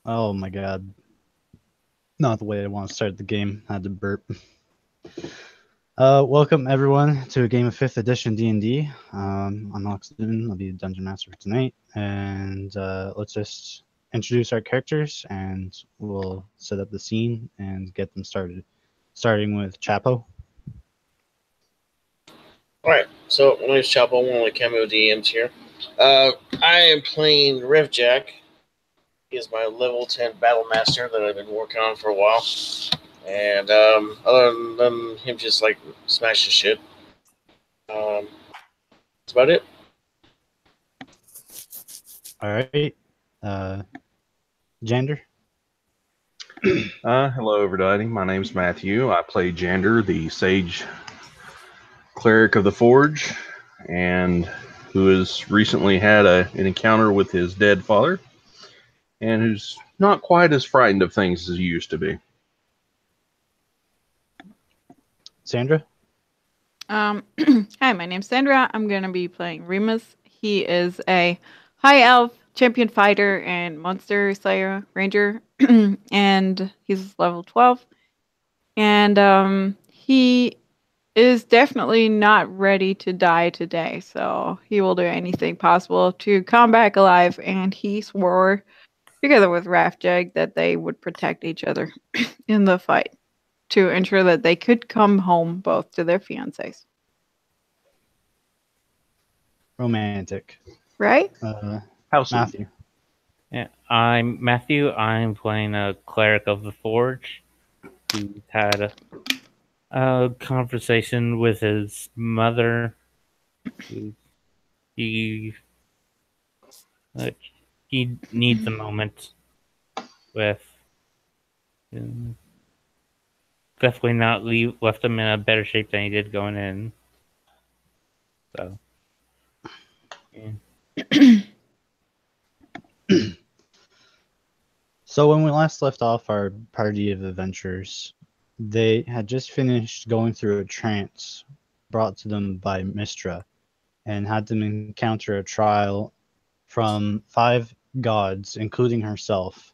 Oh my god. Not the way I want to start the game. I had to burp. Welcome everyone to a game of 5th edition D&D. I'm Oxden. I'll be the Dungeon Master for tonight. And let's just introduce our characters and we'll set up the scene and get them started. Starting with Chapo. Alright, so my name is Chapo, one of the cameo DMs here. I am playing Revjack. He is my level 10 battle master that I've been working on for a while. And other than him just like smashing shit, that's about it. Alright. Jander. Hello, everybody. My name's Matthew. I play Jander, the Sage Cleric of the Forge, and who has recently had an encounter with his dead father, and who's not quite as frightened of things as he used to be. Sandra. Hi, my name's Sandra. I'm going to be playing Remus. He is a high elf champion fighter and monster slayer ranger, and he's level 12. And he is definitely not ready to die today, so he will do anything possible to come back alive. And he swore, together with Rafjag, that they would protect each other in the fight to ensure that they could come home both to their fiancés. Romantic. Right? Matthew. Yeah, I'm Matthew. I'm playing a cleric of the Forge who had a conversation with his mother. He needs a moment with. Definitely not left him in a better shape than he did going in. So. Yeah. So when we last left off our party of adventurers, they had just finished going through a trance brought to them by Mistra and had them encounter a trial from 5 gods, including herself,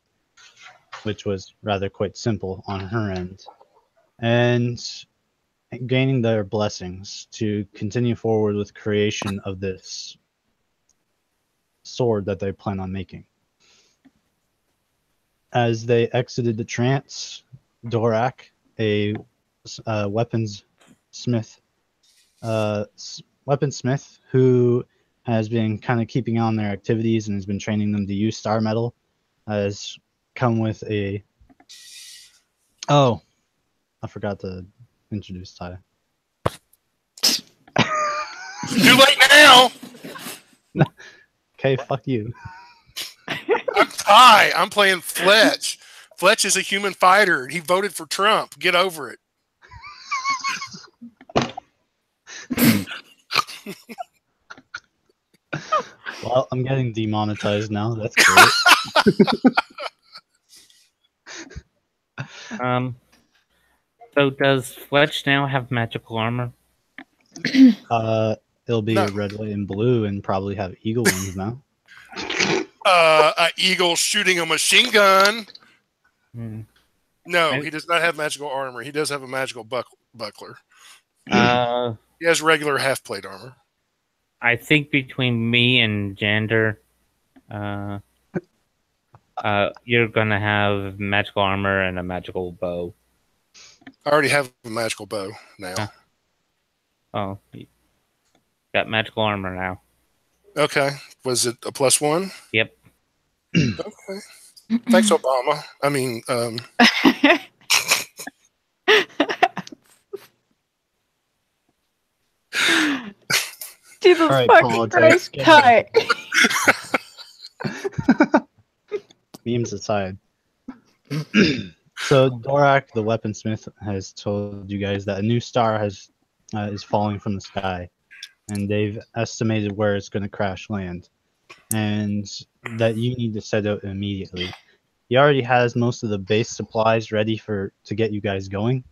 which was rather quite simple on her end, and gaining their blessings to continue forward with creation of this sword that they plan on making. As they exited the trance, Dorak, a weaponsmith, who has been kind of keeping on their activities and has been training them to use star metal, has come with a. Oh, I forgot to introduce Ty. Too late now. Okay, fuck you. I'm Ty. I'm playing Fletch. Fletch is a human fighter. He voted for Trump. Get over it. Well, I'm getting demonetized now. That's great. So does Fletch now have magical armor? It'll be red, white, and blue, and probably have eagle wings now. An eagle shooting a machine gun. Hmm. No, he does not have magical armor. He does have a magical buckler. He has regular half-plate armor. I think between me and Jander, you're gonna have magical armor and a magical bow. I already have a magical bow now. Huh. Oh, you got magical armor now. Okay. Was it a +1? Yep. Okay. Thanks, Obama. I mean, Jesus right, fucking Christ, cut. Memes aside. So Dorak, the weaponsmith, has told you guys that a new star is falling from the sky, and they've estimated where it's going to crash land, and that you need to set out immediately. He already has most of the base supplies ready to get you guys going,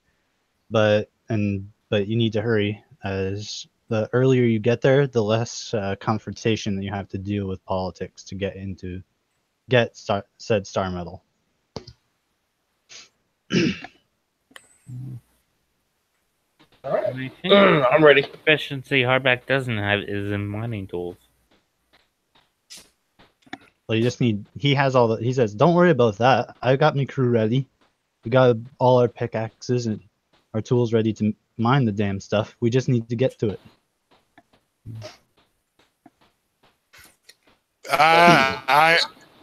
but you need to hurry, as the earlier you get there, the less confrontation that you have to deal with politics to get into get said star medal. All right. I think I'm ready. proficiency Hardback doesn't have is in mining tools. Well, you just need. He has all the. He says, "Don't worry about that. I got my crew ready. We got all our pickaxes and our tools ready to mine the damn stuff. We just need to get to it."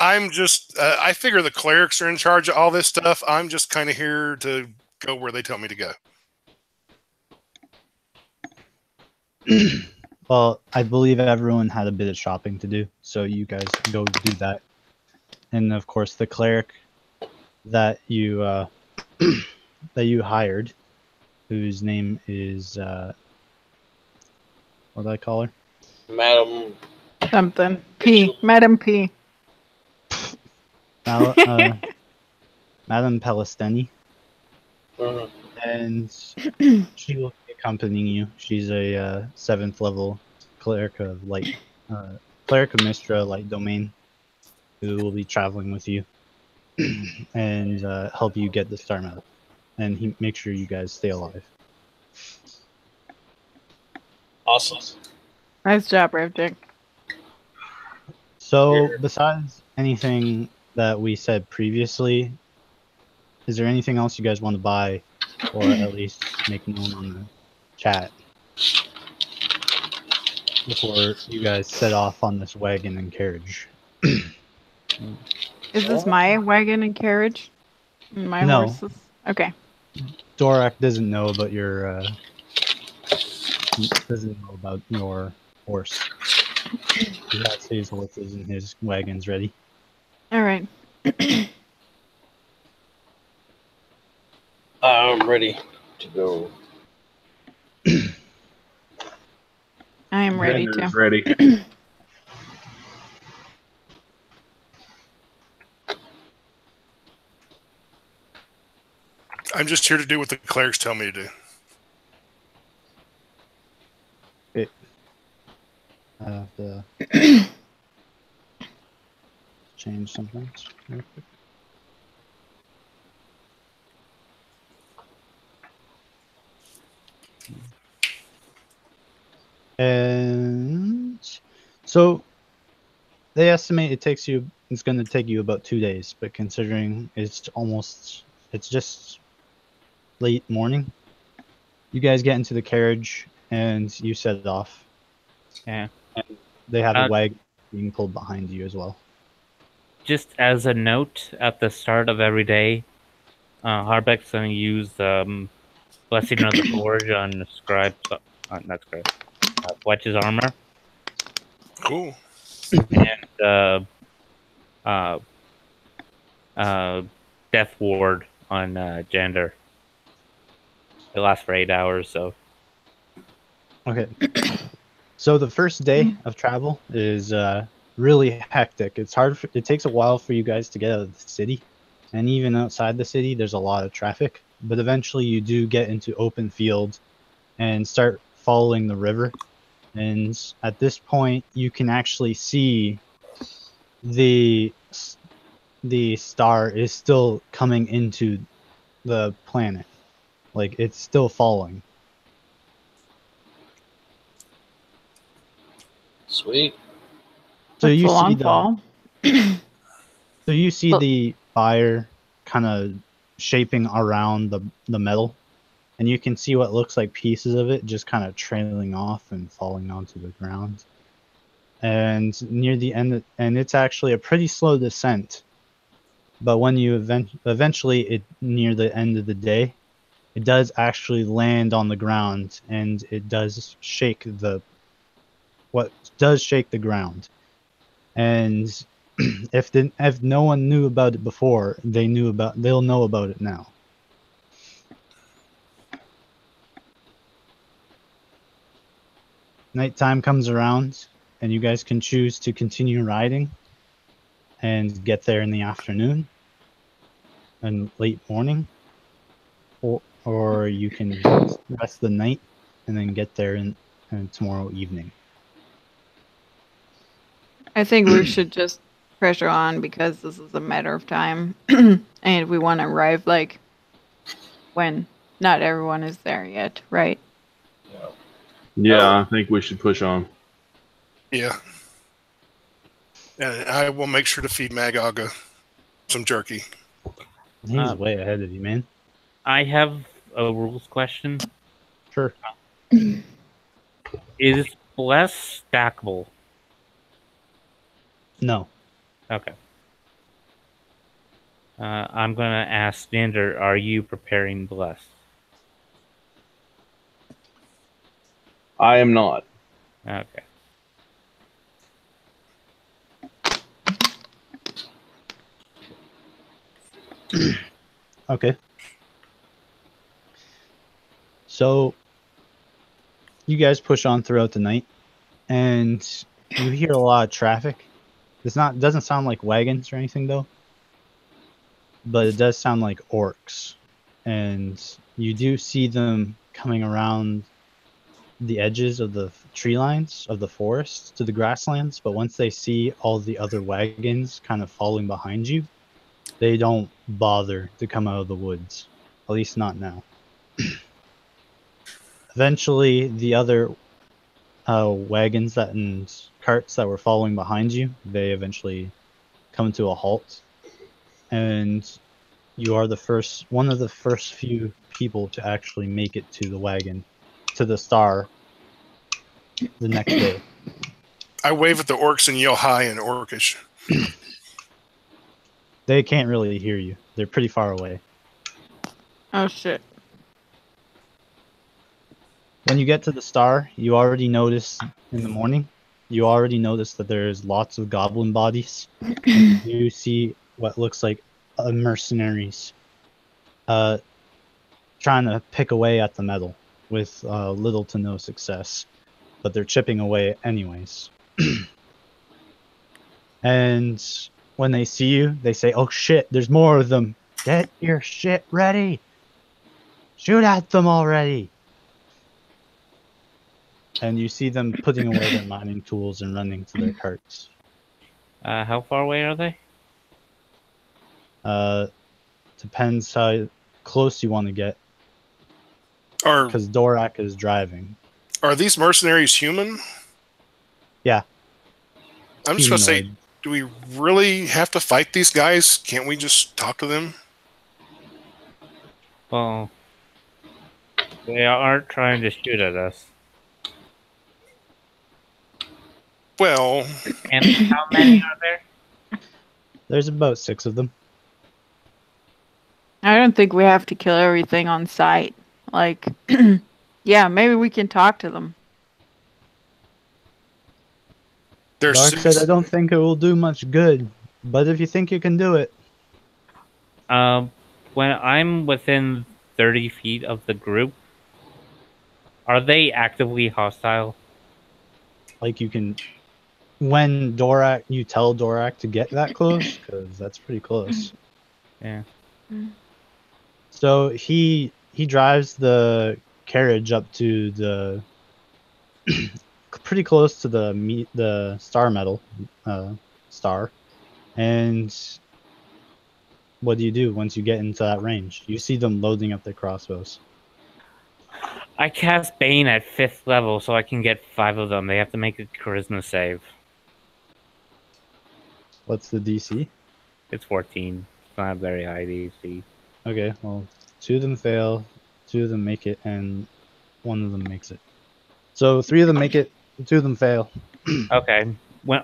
I'm just. I figure the clerics are in charge of all this stuff. I'm just kind of here to go where they tell me to go. Well, I believe everyone had a bit of shopping to do, so you guys go do that. And of course, the cleric that you that you hired, whose name is what did I call her? Madam. Something. P. Madam P. Madam Pelisteni. Mhm. And she will be accompanying you. She's a 7th level cleric of Mistra light domain, who will be traveling with you and help you get the star medal, and he make sure you guys stay alive. Awesome. Nice job, Rivjig. So, besides anything that we said previously, is there anything else you guys want to buy, or at least make known on the chat before you guys set off on this wagon and carriage? Is this my wagon and carriage? My No. horses? Okay. Dorak doesn't know about your horse. He has his horses and his wagons ready. All right. I'm ready to go. I am ready Jender's to. ready. I'm just here to do what the clerics tell me to do. I have to change something real quick. And so they estimate it's going to take you about 2 days, but considering it's just late morning, you guys get into the carriage and you set it off. Yeah. And they have a wagon being pulled behind you as well. Just as a note, at the start of every day, Harbeck's going to use Blessing of the Forge on Fletch's armor. Cool. And Death Ward on Jander. It lasts for 8 hours, so. Okay. So the first day of travel is really hectic. It takes a while for you guys to get out of the city, and even outside the city, there's a lot of traffic. But eventually, you do get into open fields and start following the river. And at this point, you can actually see the star is still coming into the planet, like it's still falling. Sweet. So That's you a see long fall. So you see the fire kind of shaping around the metal, and you can see what looks like pieces of it just kind of trailing off and falling onto the ground. And near the end, and it's actually a pretty slow descent. But when you eventually near the end of the day, it does actually land on the ground, and it does shake the ground. And if no one knew about it before, they'll know about it now. Nighttime comes around, and you guys can choose to continue riding and get there in the afternoon and late morning, or you can rest the night and then get there in tomorrow evening. I think we should just pressure on because this is a matter of time, and we want to arrive like when not everyone is there yet, right? Yeah, I think we should push on. Yeah. And I will make sure to feed Magaga some jerky. He's way ahead of you, man. I have a rules question. Sure. Is bless stackable? No. Okay. I'm gonna ask Xander, are you preparing bless? I am not. Okay. Okay. So you guys push on throughout the night, and you hear a lot of traffic. Doesn't sound like wagons or anything though, but it does sound like orcs, and you do see them coming around the edges of the tree lines of the forest to the grasslands. But once they see all the other wagons kind of following behind you, they don't bother to come out of the woods, at least not now. Eventually, the other wagons and carts that were following behind you, they eventually come to a halt, and you are one of the first few people to actually make it to the wagon, to the star, the next day. I wave at the orcs and yell hi in Orcish. They can't really hear you. They're pretty far away. Oh shit. When you get to the star, you already notice in the morning, you already notice that there's lots of goblin bodies. You see what looks like mercenaries trying to pick away at the metal with little to no success, but they're chipping away anyways. And when they see you, they say, "Oh shit, there's more of them. Get your shit ready. Shoot at them already." And you see them putting away their mining tools and running to their carts. How far away are they? Depends how close you want to get, Are because Dorak is driving. these mercenaries human? Yeah. I'm just going to say, Humanoid. do we really have to fight these guys? Can't we just talk to them? Well, they aren't trying to shoot at us. Well, And how many are there? There's about 6 of them. I don't think we have to kill everything on sight. Like, yeah, maybe we can talk to them. there's Dark said, "I don't think it will do much good, but if you think you can do it." When I'm within 30 feet of the group, are they actively hostile? Like, you can, when Dorak, you tell Dorak to get that close, because that's pretty close. Yeah. So he drives the carriage up to the pretty close to the star metal star, and what do you do once you get into that range? You see them loading up their crossbows. I cast Bane at 5th level so I can get 5 of them. They have to make a charisma save. What's the DC? It's 14. It's not very high DC. Okay, well, 2 of them fail, 2 of them make it, and 1 of them makes it. So 3 of them make it, 2 of them fail. Okay. When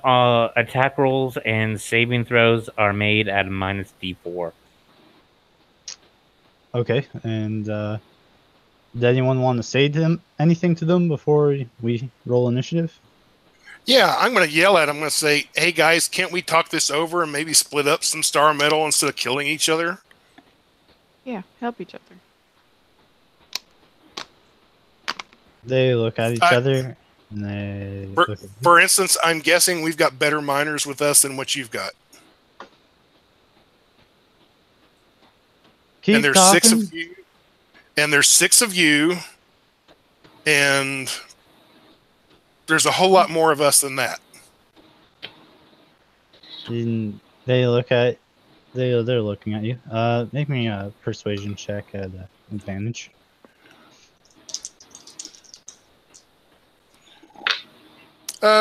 attack rolls and saving throws are made at a minus D4. Okay, and does anyone want to say to them anything to them before we roll initiative? Yeah, I'm going to yell at them. I'm going to say, hey, guys, can't we talk this over and maybe split up some star metal instead of killing each other? Yeah, help each other. They look at each other, and they look at For instance, I'm guessing we've got better miners with us than what you've got. Keep And there's talking. 6 of you. And there's 6 of you. And there's a whole lot more of us than that. And they look at they're looking at you. Make me a persuasion check at advantage.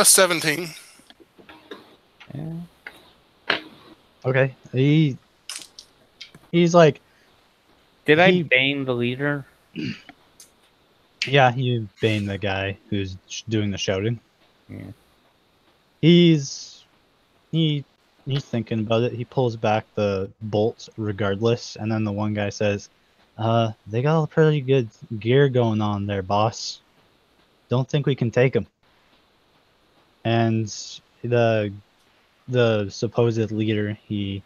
17. Yeah. Okay. He's like, Did I He- bane the leader? yeah, you bane the guy who's doing the shouting. Yeah. He's thinking about it. He pulls back the bolts regardless, and then the one guy says, they got a pretty good gear going on there, boss. Don't think we can take them." And the supposed leader, he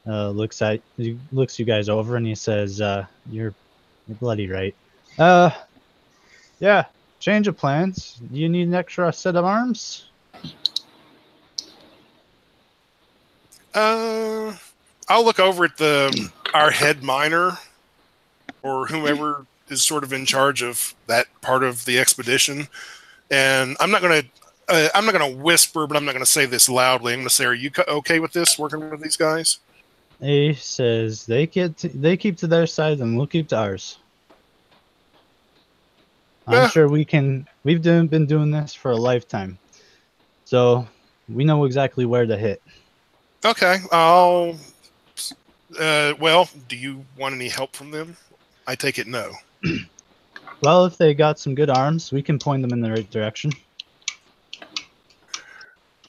looks you guys over and he says, "You're bloody right. Yeah. Change of plans. You need an extra set of arms?" I'll look over at our head miner or whomever is sort of in charge of that part of the expedition, and I'm not gonna whisper, but I'm not gonna say this loudly. I'm gonna say, "Are you okay with this? Working with these guys?" He says they keep to their side and we'll keep to ours. I'm Yeah. sure we can. We've been doing this for a lifetime, so we know exactly where to hit. Okay. I'll. Well, do you want any help from them? I take it no. Well, if they got some good arms, we can point them in the right direction.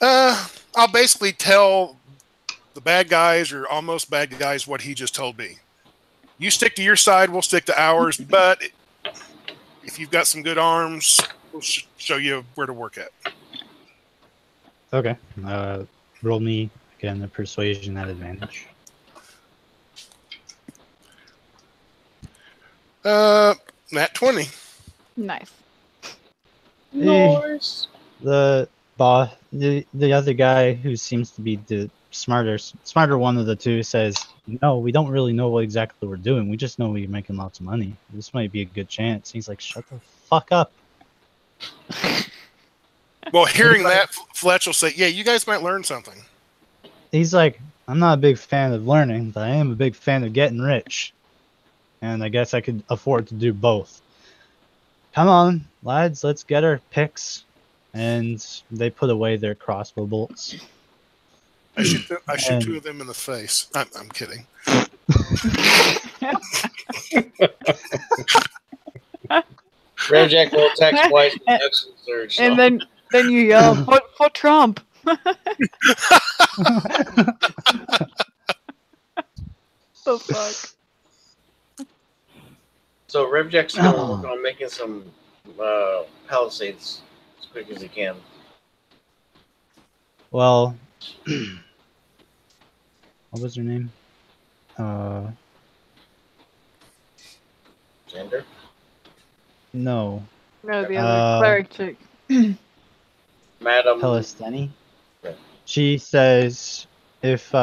I'll basically tell the bad guys or almost bad guys what he just told me. You stick to your side, we'll stick to ours, but if you've got some good arms, we'll show you where to work at. Okay. Roll me again the persuasion at advantage. Nat 20. Nice. Nice. The boss, the other guy who seems to be the smarter one of the two says, "No, we don't really know what exactly we're doing. We just know we're making lots of money. This might be a good chance." He's like, "Shut the fuck up." Well, hearing that, Fletch will say, "Yeah, you guys might learn something." He's like, "I'm not a big fan of learning, but I am a big fan of getting rich. And I guess I could afford to do both. Come on, lads, let's get our picks." And they put away their crossbow bolts. I shoot two of them in the face. I'm kidding. Revjack will attack twice with excellent surge. So. And then you yell, for Trump. The fuck? So Revjack's going to work on making some palisades as quick as he can. Well, what was her name? Gender? No. No, the other cleric chick. Madam. Pelisteni. Okay. She says, if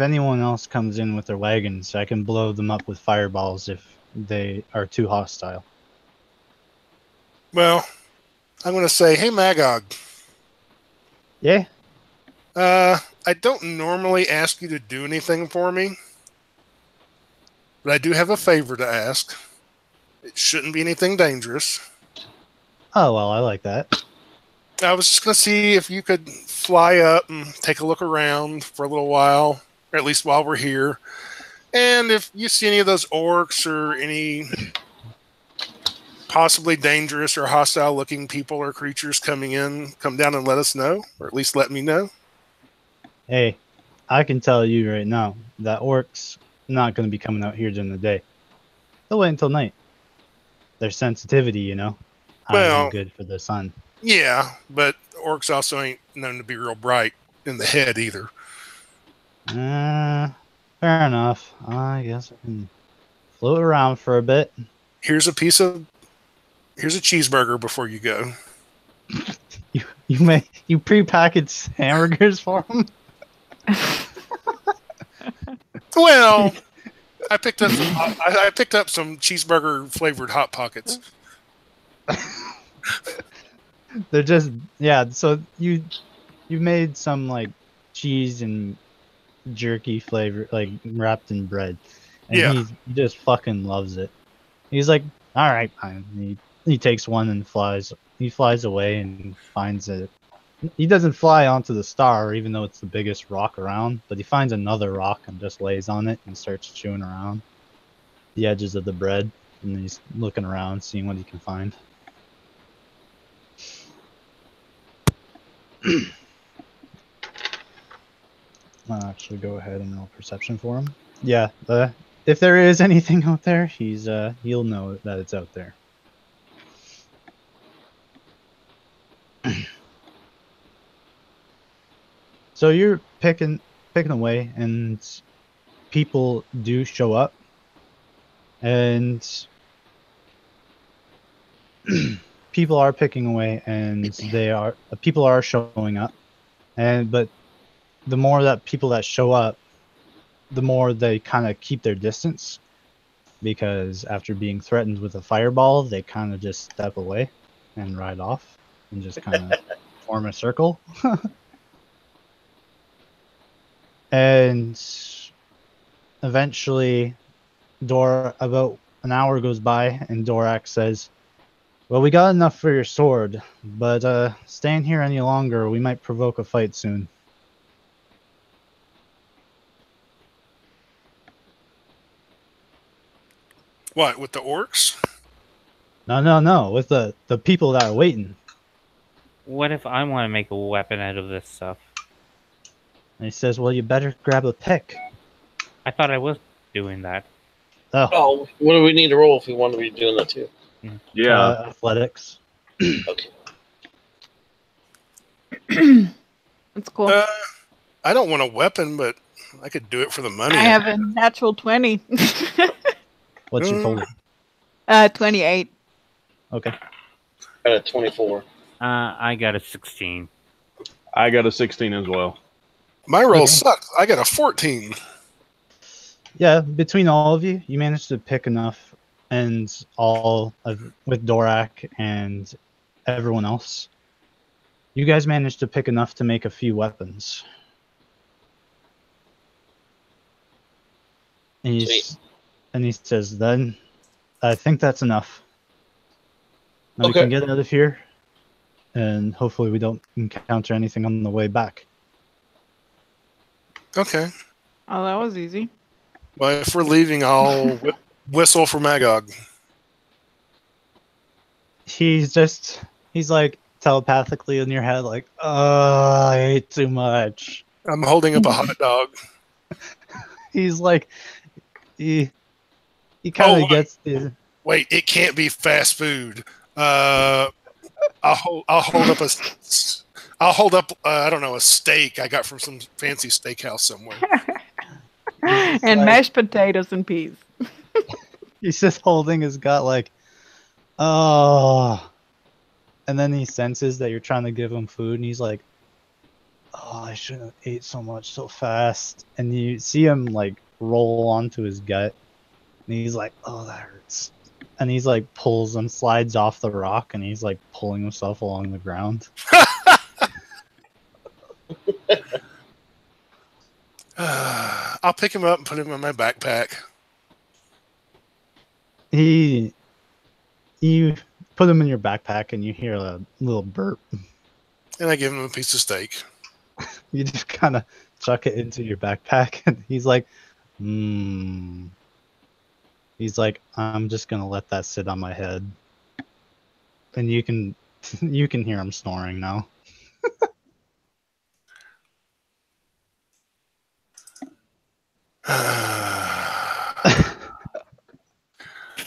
anyone else comes in with their wagons, I can blow them up with fireballs if they are too hostile. Well, I'm going to say, "Hey, Magog. Yeah? I don't normally ask you to do anything for me, but I do have a favor to ask. It shouldn't be anything dangerous. Oh, well, I like that. I was just going to see if you could fly up and take a look around for a little while, or at least while we're here. And if you see any of those orcs or any possibly dangerous or hostile-looking people or creatures coming in, come down and let us know, or at least let me know." Hey, I can tell you right now that orcs not going to be coming out here during the day. They'll wait until night. Their sensitivity, Well, isn't good for the sun. Yeah, but orcs also ain't known to be real bright in the head either. Fair enough. I guess I can float around for a bit. Here's a cheeseburger before you go. You prepackaged hamburgers for them? Well, I picked up some cheeseburger flavored hot pockets. They're just so you you made some like cheese and jerky flavor, like wrapped in bread, and Yeah. he just fucking loves it. He's like, all right, fine. He takes one and flies. He flies away and finds it. He doesn't fly onto the star, even though it's the biggest rock around, but he finds another rock and just lays on it and starts chewing around the edges of the bread, and he's looking around, seeing what he can find. I'll actually go ahead and roll perception for him. Yeah, if there is anything out there, he'll know that it's out there. So you're picking away, and people do show up, and people are picking away, and people are showing up, but the more that people that show up, the more they kind of keep their distance, because after being threatened with a fireball, they kind of just step away and ride off and just kind of form a circle. And eventually, about an hour goes by, and Dorak says, "Well, we got enough for your sword, but staying here any longer, we might provoke a fight soon." What, with the orcs? No, with the people that are waiting. What if I want to make a weapon out of this stuff? And he says, "Well, you better grab a pick." I thought I was doing that. Oh, Oh, what do we need to roll if we want to be doing that too? Yeah. athletics. Okay. That's cool. I don't want a weapon, but I could do it for the money. I have a natural 20. What's your total? 28. Okay. Got a 24. I got a 16. I got a 16 as well. My roll Okay. sucks. I got a 14. Yeah, between all of you, you managed to pick enough, and with Dorak and everyone else, you guys managed to pick enough to make a few weapons. And he says, "Then I think that's enough. Now we Okay. can get out of here, and hopefully we don't encounter anything on the way back." Okay. Oh, that was easy. Well, if we're leaving, I'll whistle for Magog. He's like telepathically in your head, like, "Oh, I ate too much." I'm holding up a hot dog. He's like, he kind of gets the. Wait, it can't be fast food. I'll hold up I don't know, a steak I got from some fancy steakhouse somewhere. And like- mashed potatoes and peas. He's just holding his gut, like, "Oh," and then he senses that you're trying to give him food, and he's like, "Oh, I shouldn't have ate so much so fast." And you see him like roll onto his gut, and he's like, "Oh, that hurts." And he's like pulls and slides off the rock, and he's like pulling himself along the ground. I'll pick him up and put him in my backpack. You put him in your backpack, and you hear a little burp. And I give him a piece of steak. You just kind of chuck it into your backpack, and he's like, "Hmm." He's like, "I'm just gonna let that sit on my head." And you can hear him snoring now.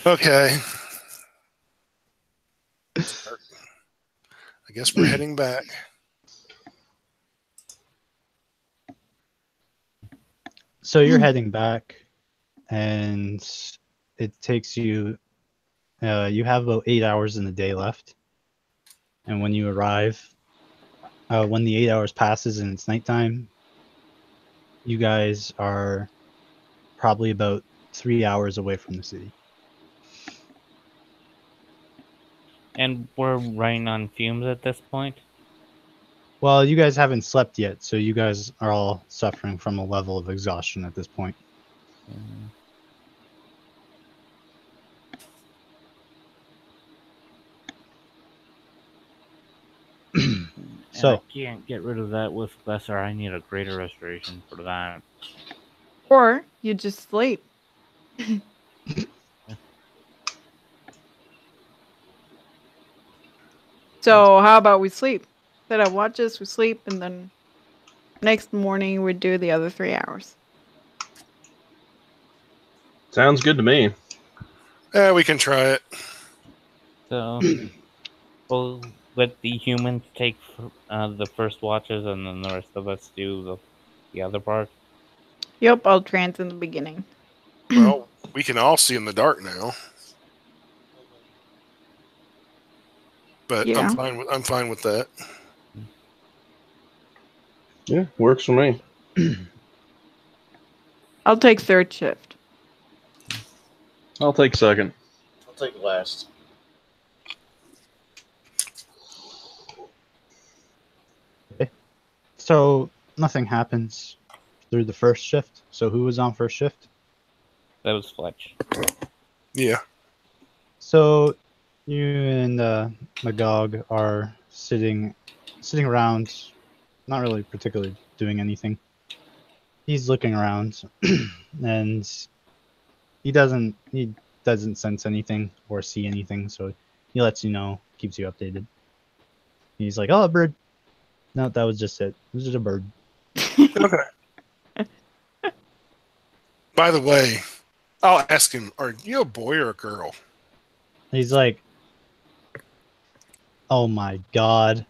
Okay. I guess we're heading back. So you're heading back, and it takes you. You have about 8 hours in the day left, and when you arrive, when the 8 hours passes and it's nighttime, you guys are probably about 3 hours away from the city. And we're running on fumes at this point? Well, you guys haven't slept yet, so you guys are all suffering from a level of exhaustion at this point. Mm. And I So, can't get rid of that with lesser. I need a greater restoration for that. Or you just sleep. So how about we sleep? Set up watches, we sleep, and then next morning we do the other 3 hours. Sounds good to me. Yeah, we can try it. So we'll let the humans take the first watches, and then the rest of us do the other part. Yep, I'll trance in the beginning. Well, we can all see in the dark now. But Yeah. I'm fine with that. Yeah, works for me. I'll take third shift. I'll take second. I'll take last. so nothing happens through the first shift. So who was on first shift? That was Fletch. Yeah. So you and Magog are sitting around, not really particularly doing anything. He's looking around, and he doesn't sense anything or see anything. So he lets you know, keeps you updated. He's like, "Oh, a bird." No, that was just it. It was just a bird. Okay. By the way, I'll ask him, are you a boy or a girl? He's like, "Oh my god!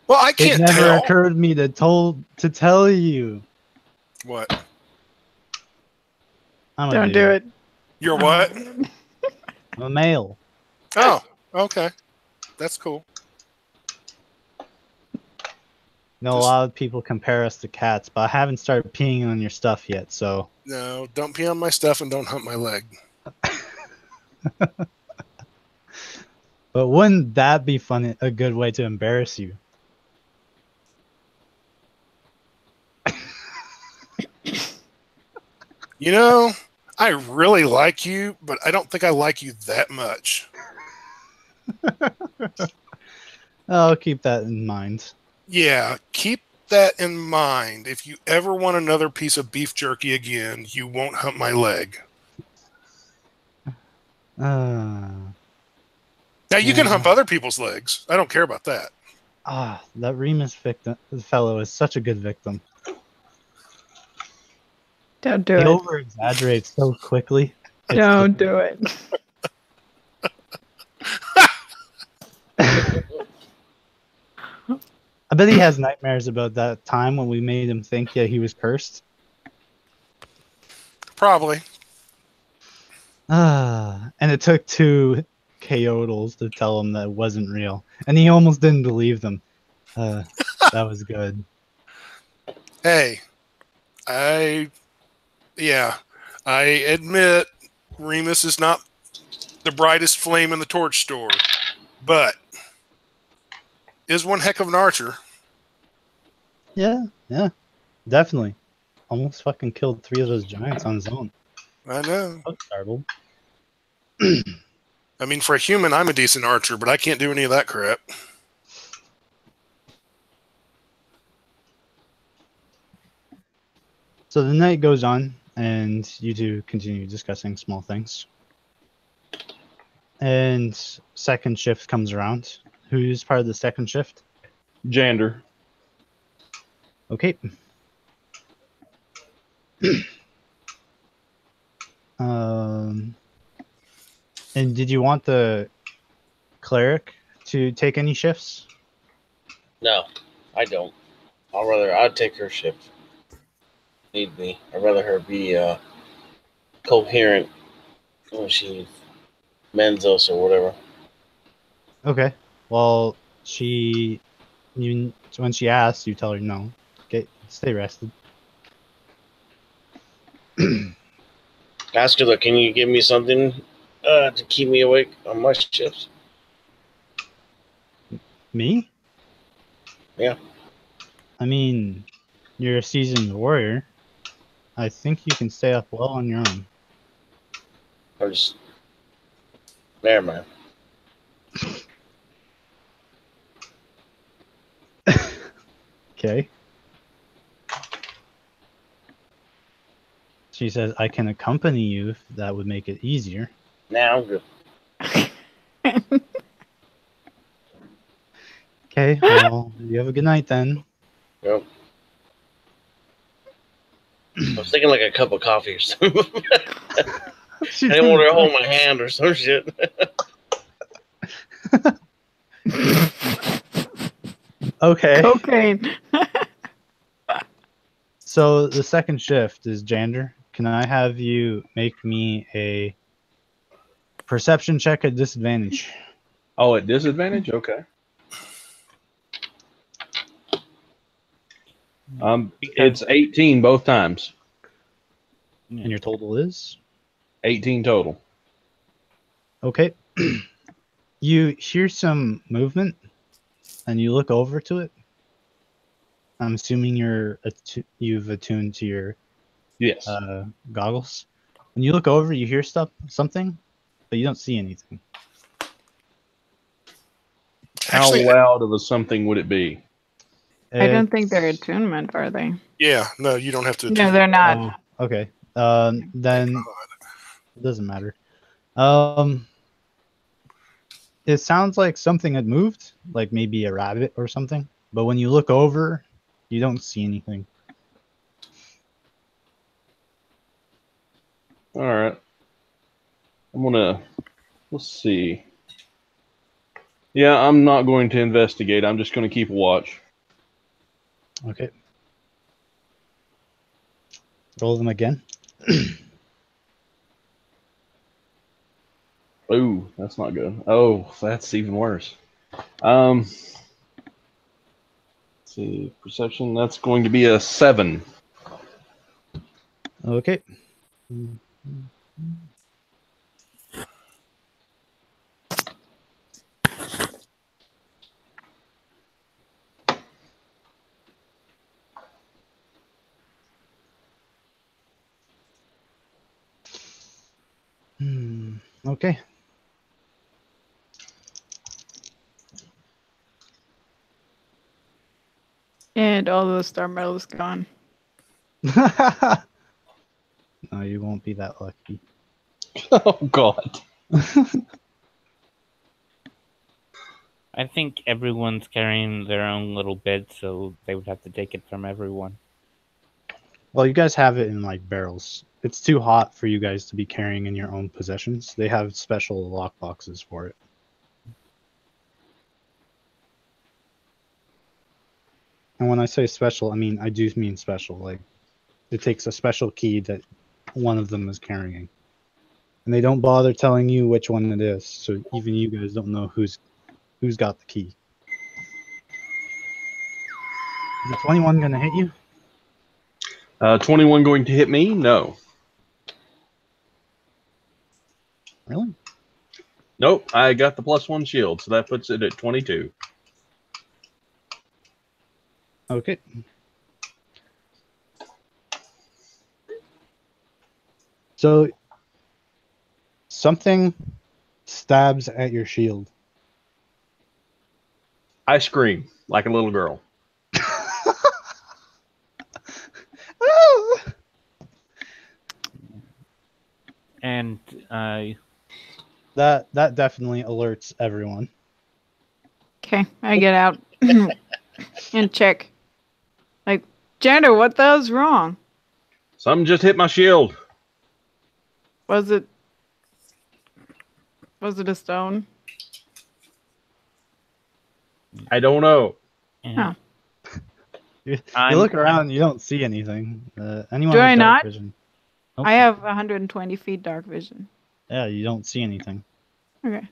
Well, I It can't never tell. occurred to me to tell you." What? I'm a Don't dude. do it. You're what? I'm a male. Oh, okay. That's cool. No, a lot of people compare us to cats, but I haven't started peeing on your stuff yet, so. No, don't pee on my stuff and don't hump my leg. But wouldn't that be fun? A good way to embarrass you? You know, I really like you, but I don't think I like you that much. I'll keep that in mind. Yeah, keep that in mind. If you ever want another piece of beef jerky again, you won't hump my leg. Now, you can hump other people's legs. I don't care about that. That Remus fellow is such a good victim. Don't do He it. over exaggerates so quickly. Don't do it. I bet he has nightmares about that time when we made him think he was cursed. Probably. And it took 2 Coyotals to tell him that it wasn't real. And he almost didn't believe them. That was good. Hey, I admit Remus is not the brightest flame in the torch store, but is one heck of an archer. Yeah, definitely. Almost fucking killed 3 of those giants on his own. I know. I was startled. I mean, for a human, I'm a decent archer, but I can't do any of that crap. So the night goes on, and you two continue discussing small things. And second shift comes around. Who's part of the second shift? Jander. Okay. And did you want the cleric to take any shifts? No, I don't. I'd take her shift. Need be. I'd rather her be coherent when she Menzos or whatever. Okay. Well, when she asks, you tell her no. Okay, stay rested. Ask her, can you give me something to keep me awake on my shifts? Me? Yeah. I mean, you're a seasoned warrior. I think you can stay up well on your own. Or just never mind. Okay. She says, I can accompany you if that would make it easier. Now I'm good. Okay, well, you have a good night then. Yep. I was thinking like a cup of coffee or something. I didn't want her to hold my hand or some shit. Okay. Cocaine. So the second shift is Jander. Can I have you make me a perception check at disadvantage? Oh, at disadvantage? Okay. It's 18 both times. And your total is? 18 total. Okay. You hear some movement, and you look over to it. I'm assuming you've attuned to your Yes. goggles. When you look over, you hear something, but you don't see anything. How Actually, loud of a something would it be? I don't think they're attunement, are they? yeah, no, you don't have to. No, they're not. Oh, okay. Then it doesn't matter. It sounds like something had moved, like maybe a rabbit or something. But when you look over, you don't see anything. All right. Let's see. Yeah, I'm not going to investigate. I'm just going to keep watch. Okay. Roll them again. Ooh, that's not good. Oh, that's even worse. Let's see, perception. That's going to be a 7. Okay. Okay. And all the star metal is gone. No, you won't be that lucky. Oh, God. I think everyone's carrying their own little bed, so they would have to take it from everyone. Well, you guys have it in like barrels. It's too hot for you guys to be carrying in your own possessions. They have special lock boxes for it. And when I say special, I do mean special. Like, it takes a special key that one of them is carrying. And they don't bother telling you which one it is, so even you guys don't know who's got the key. Is the 21 gonna hit you? 21 going to hit me? No. Really? Nope, I got the +1 shield, so that puts it at 22. Okay. So something stabs at your shield. I scream like a little girl. And That definitely alerts everyone. Okay, I get out and check. Like, Jander, what the hell's wrong? Something just hit my shield. Was it a stone? I don't know. yeah. You I'm- look around, you don't see anything. Anyone Do with I dark not? vision? Nope. I have 120 feet dark vision. Yeah, you don't see anything. Okay.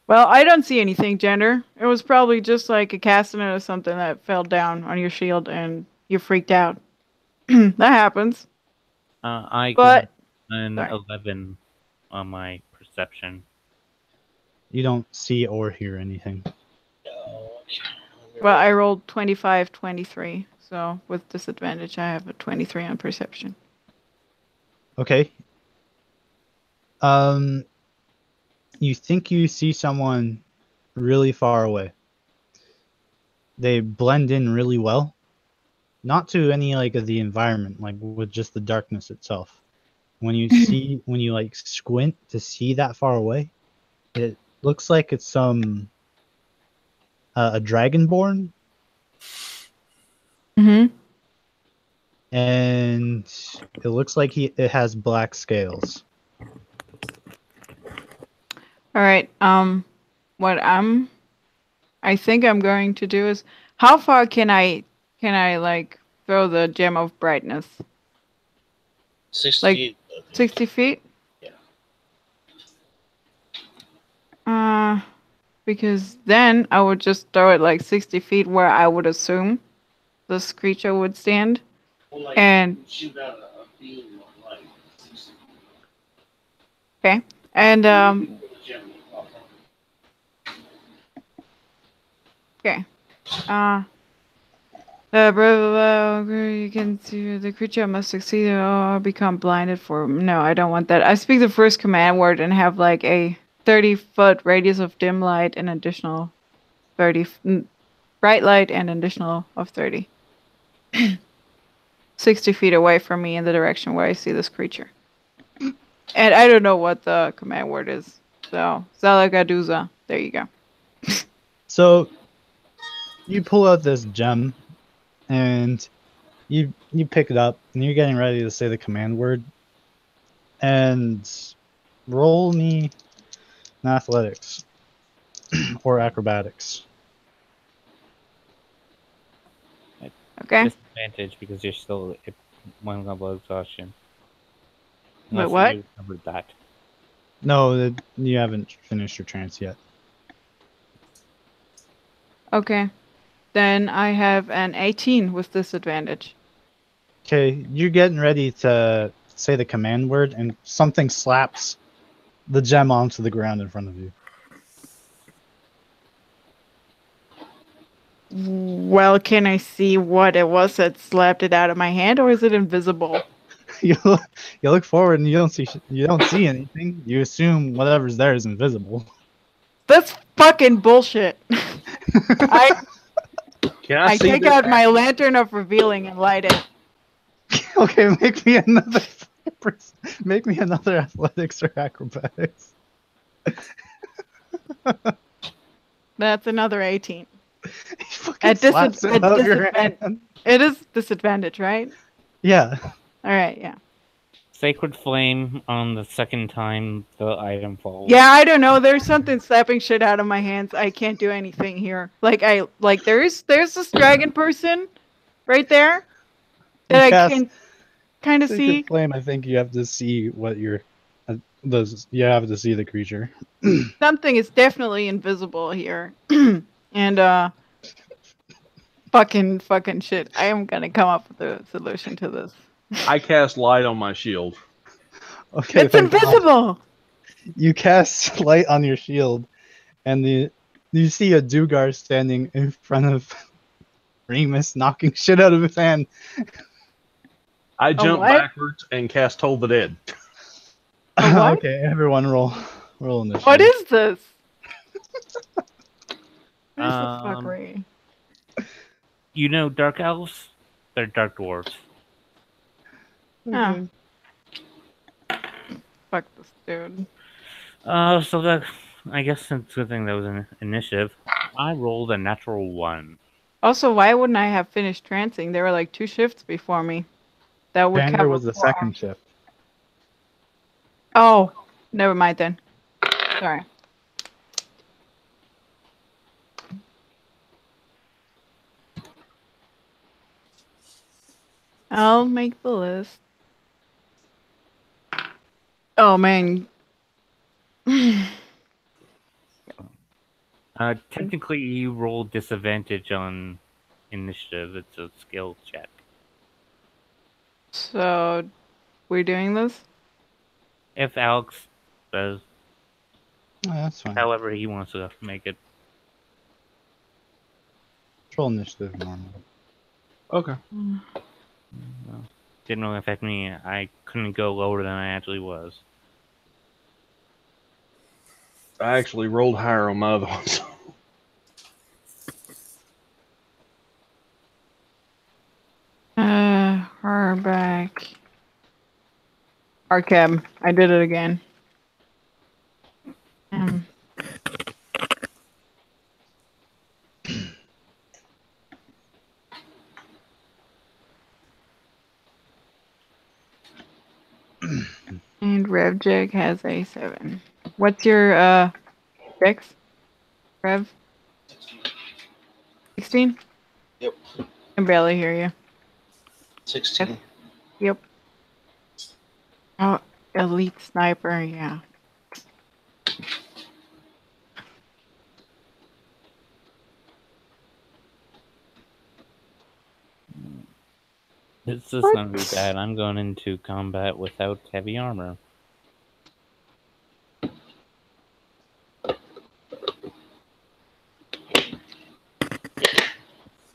Well, I don't see anything, Jander. It was probably just like a castanet or something that fell down on your shield and you freaked out. That happens. I But- got an sorry. 11 on my perception. You don't see or hear anything. Well, I rolled 25, 23. So with disadvantage, I have a 23 on perception. Okay. You think you see someone really far away. They blend in really well. Not to any like of the environment, like with just the darkness itself. When you like squint to see that far away, it looks like it's a dragonborn, Mm-hmm. and it looks like it has black scales. All right. What I think I'm going to do is, how far can I like throw the gem of brightness? 60 Like- feet. I think. 60 feet? Yeah. Because then I would just throw it like 60 feet where I would assume this creature would stand. Well, like, And shoot out a beam of light. okay, and okay. You can see the creature must succeed or become blinded for. No, I don't want that. I speak the first command word and have like a 30-foot radius of dim light and additional 30 bright light and additional of 30. 60 feet away from me in the direction where I see this creature. And I don't know what the command word is. So, Zalagaduza. There you go. So you pull out this gem and you pick it up and you're getting ready to say the command word. And roll me an athletics or acrobatics. Okay. Disadvantage because you're still at one level of exhaustion. Wait, Unless what? you remembered that. No, you haven't finished your trance yet. Okay. Then I have an 18 with disadvantage. Okay, you're getting ready to say the command word, and something slaps the gem onto the ground in front of you. Well, can I see what it was that slapped it out of my hand, or is it invisible? you look forward and you don't see anything. You assume whatever's there is invisible. That's fucking bullshit. I Can I see take this? out my lantern of revealing and light it. Okay, make me another athletics or acrobatics. That's another 18. He fucking At slaps it out of your disadvantage. hand. It is disadvantage, right? Yeah. All right, yeah. Sacred flame on the second time the item falls. Yeah, I don't know. There's something slapping shit out of my hands. I can't do anything here. There's this dragon person right there that I can kind of see. Sacred flame. I think you have to see what you have to see the creature. Something is definitely invisible here. And fucking shit. I am gonna come up with a solution to this. I cast light on my shield. Okay, It's invisible. You cast light on your shield, and you see a Dugar standing in front of Remus, knocking shit out of his hand. I jump what? backwards and cast Toll the Dead. A what? Okay, everyone roll initiative. What is this? What is the Um, fuckery? You know dark elves? They're dark dwarves. Oh. Fuck this dude. So that I guess it's a good thing that was an initiative. I rolled a natural 1. Also, why wouldn't I have finished trancing? There were like 2 shifts before me. That would Xander cover was the 4 second hours. shift. Oh, never mind then. Sorry. I'll make the list. Oh man. Technically, you roll disadvantage on initiative. It's a skill check. So, we're doing this? If Alex says Oh, that's fine. however he wants to make it. Roll initiative normal. Okay. Well, didn't really affect me. I couldn't go lower than I actually was. I actually rolled higher on my other ones. Harback. Archem. I did it again. And RevJig has a 7. What's your dex? Rev? 16? Yep. I can barely hear you. 16. Yep. Oh, elite sniper, yeah. This is gonna be bad. I'm going into combat without heavy armor.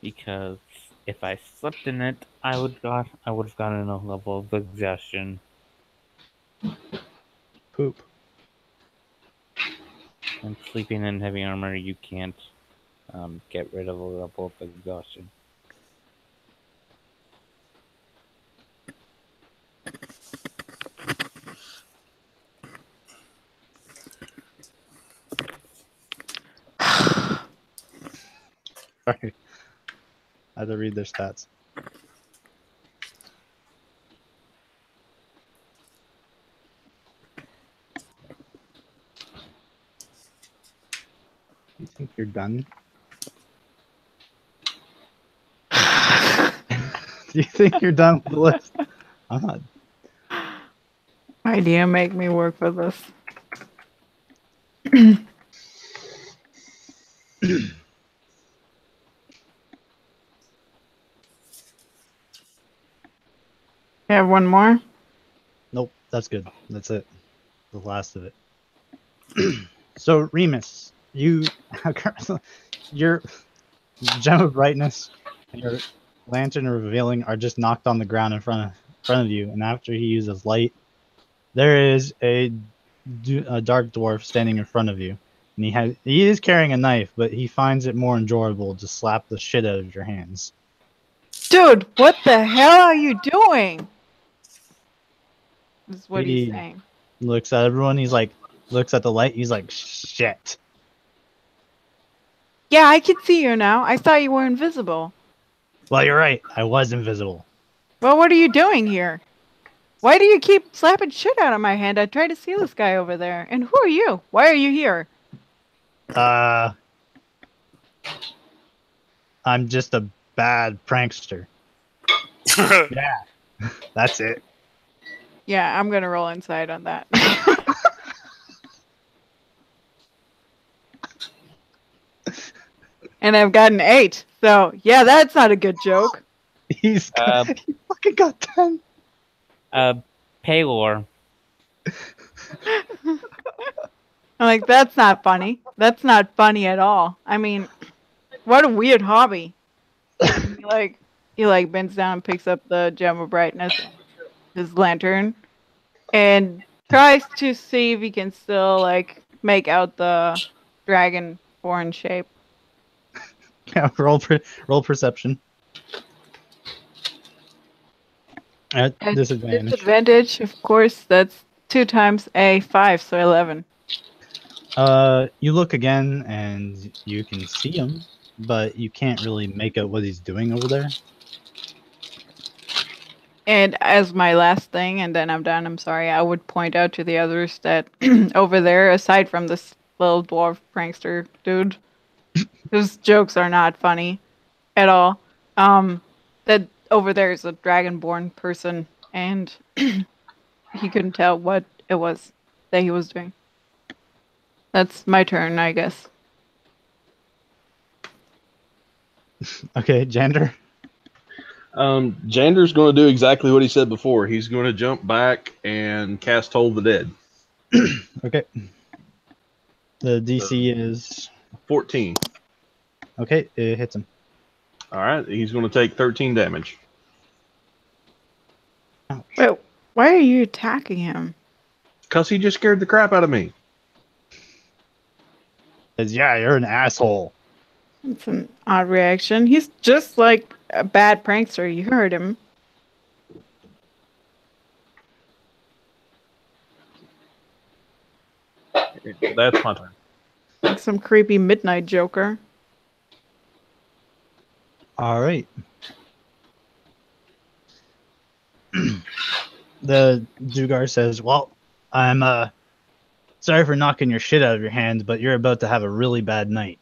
Because if I slept in it, I would have gotten a level of exhaustion. Poop. And sleeping in heavy armor, you can't get rid of a level of exhaustion. Sorry. I had to read their stats. You think you're done? Do you think you're done with the list? I'm not. Idea make me work for this. You have one more? Nope, that's good. That's it. The last of it. So, Remus, your gem of brightness and your lantern of revealing are just knocked on the ground in front of you, and after he uses light, there is a dark dwarf standing in front of you, and he is carrying a knife, but he finds it more enjoyable to slap the shit out of your hands. Dude, what the hell are you doing? This is what he's saying. Looks at everyone. He's like, looks at the light. He's like, shit. Yeah, I can see you now. I thought you were invisible. Well, you're right. I was invisible. Well, what are you doing here? Why do you keep slapping shit out of my hand? I tried to see this guy over there. And who are you? Why are you here? I'm just a bad prankster. Yeah, that's it. Yeah, I'm gonna roll inside on that. And I've got an 8. So, yeah, that's not a good joke. He fucking got 10. Paylor. I'm like, that's not funny. That's not funny at all. I mean, what a weird hobby. He bends down and picks up the gem of brightness, his lantern, and tries to see if he can still make out the dragonborn shape. Yeah, roll perception. At disadvantage. Disadvantage, of course. That's 2 times a 5, so 11. You look again and you can see him, but you can't really make out what he's doing over there. And as my last thing, and then I'm done, I'm sorry, I would point out to the others that over there, aside from this little dwarf prankster dude, whose jokes are not funny at all, that over there is a dragonborn person, and he couldn't tell what it was that he was doing. That's my turn, I guess. Okay, Jander. Jander's going to do exactly what he said before. He's going to jump back and cast Toll the Dead. Okay. The DC is 14. Okay, it hits him. All right, he's going to take 13 damage. Wait, why are you attacking him? Because he just scared the crap out of me. Says, yeah, you're an asshole. It's an odd reaction. He's just like a bad prankster. You heard him. That's my turn. Like some creepy midnight joker. All right. The Dugar says, well, I'm sorry for knocking your shit out of your hands, but you're about to have a really bad night.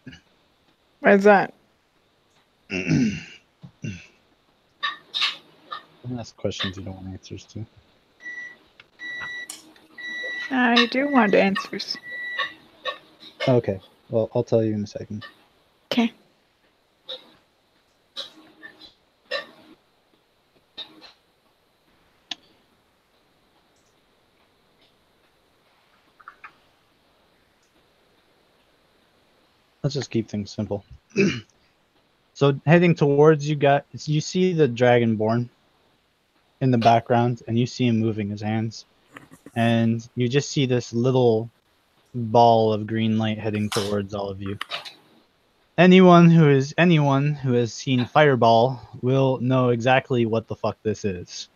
Why's that? Don't ask questions you don't want answers to. I do want answers. Okay. Well, I'll tell you in a second. Okay. Let's just keep things simple. So heading towards you see the Dragonborn in the background, and you see him moving his hands, and you just see this little ball of green light heading towards all of you. Anyone who has seen Fireball will know exactly what the fuck this is.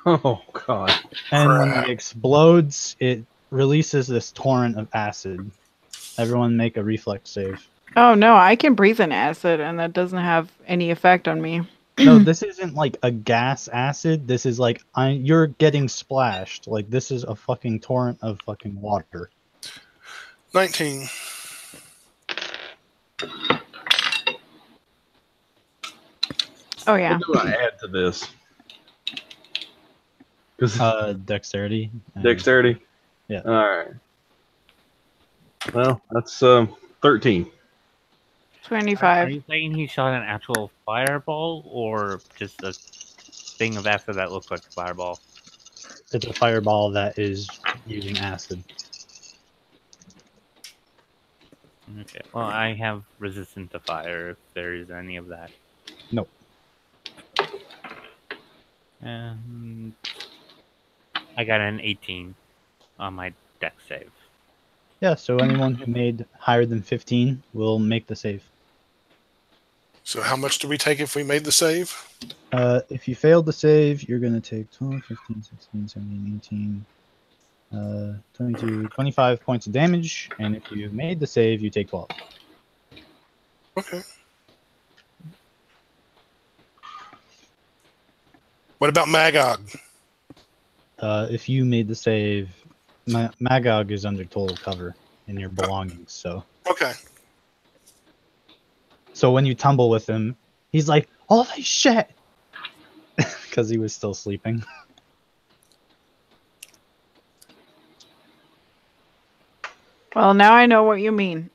Oh, God. And when it explodes, it releases this torrent of acid. Everyone make a reflex save. Oh no, I can breathe in acid and that doesn't have any effect on me. No, this isn't like a gas acid. This is like you're getting splashed. Like this is a fucking torrent of fucking water. 19. Oh yeah. What do I add to this? Dexterity. Dexterity? Yeah. All right. Well, that's 13. 25. Are you saying he shot an actual fireball or just a thing of acid that looks like a fireball? It's a fireball that is using acid. Okay. Well, I have resistance to fire if there is any of that. Nope. I got an 18 on my dex save. Yeah, so anyone who made higher than 15 will make the save. So how much do we take if we made the save? If you failed the save, you're going to take 12, 15, 16, 17, 18, 22, 25 points of damage. And if you made the save, you take 12. Okay. What about Magog? If you made the save, Magog is under total cover in your belongings. Okay. So when you tumble with him, he's like, holy shit! Because he was still sleeping. Well, now I know what you mean.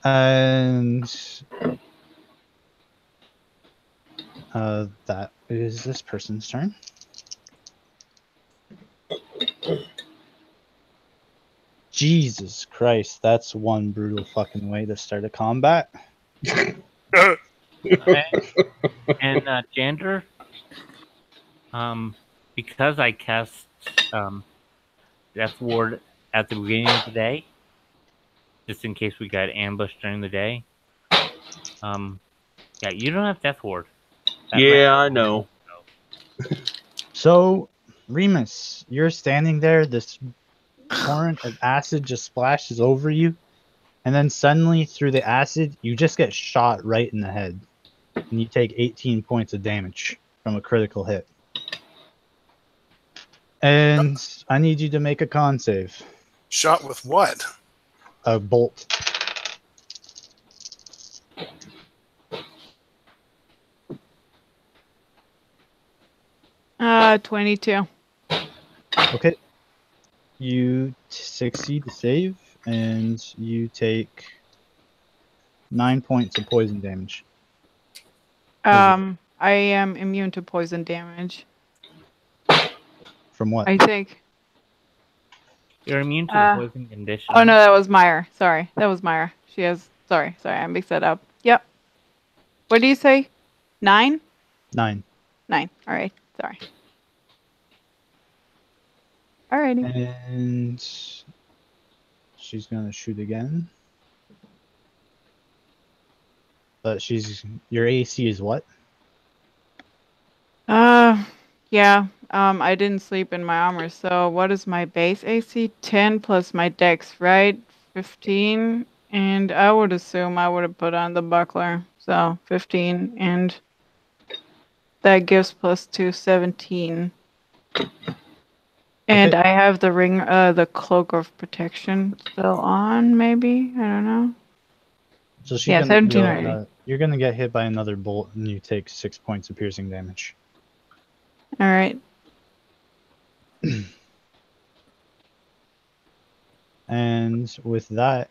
And that is this person's turn. Jesus Christ, that's one brutal fucking way to start a combat. And Jander, because I cast Death Ward at the beginning of the day, just in case we got ambushed during the day. Yeah, you don't have Death Ward. Yeah, I know. So, Remus, you're standing there, this torrent of acid just splashes over you, and then suddenly through the acid, you just get shot right in the head. And you take 18 points of damage from a critical hit. And I need you to make a con save. Shot with what? A bolt. Uh, 22. Okay. You succeed the save, and you take 9 points of poison damage. I am immune to poison damage. From what? I think. You're immune to the poison condition. Oh no, that was Myra. Sorry, that was Myra. She has sorry, I mixed that up. Yep. What do you say? 9? 9. 9. All right. Sorry. Alrighty. And she's gonna shoot again. But your AC is what? Yeah. I didn't sleep in my armor. So what is my base AC? 10 plus my dex, right? 15. And I would assume I would have put on the buckler. So 15, and that gives plus 2, 17. And Okay. I have the ring, the cloak of protection still on, maybe? I don't know. So she's Yeah, gonna 17 go. already. You're gonna get hit by another bolt, and you take 6 points of piercing damage. All right. And with that,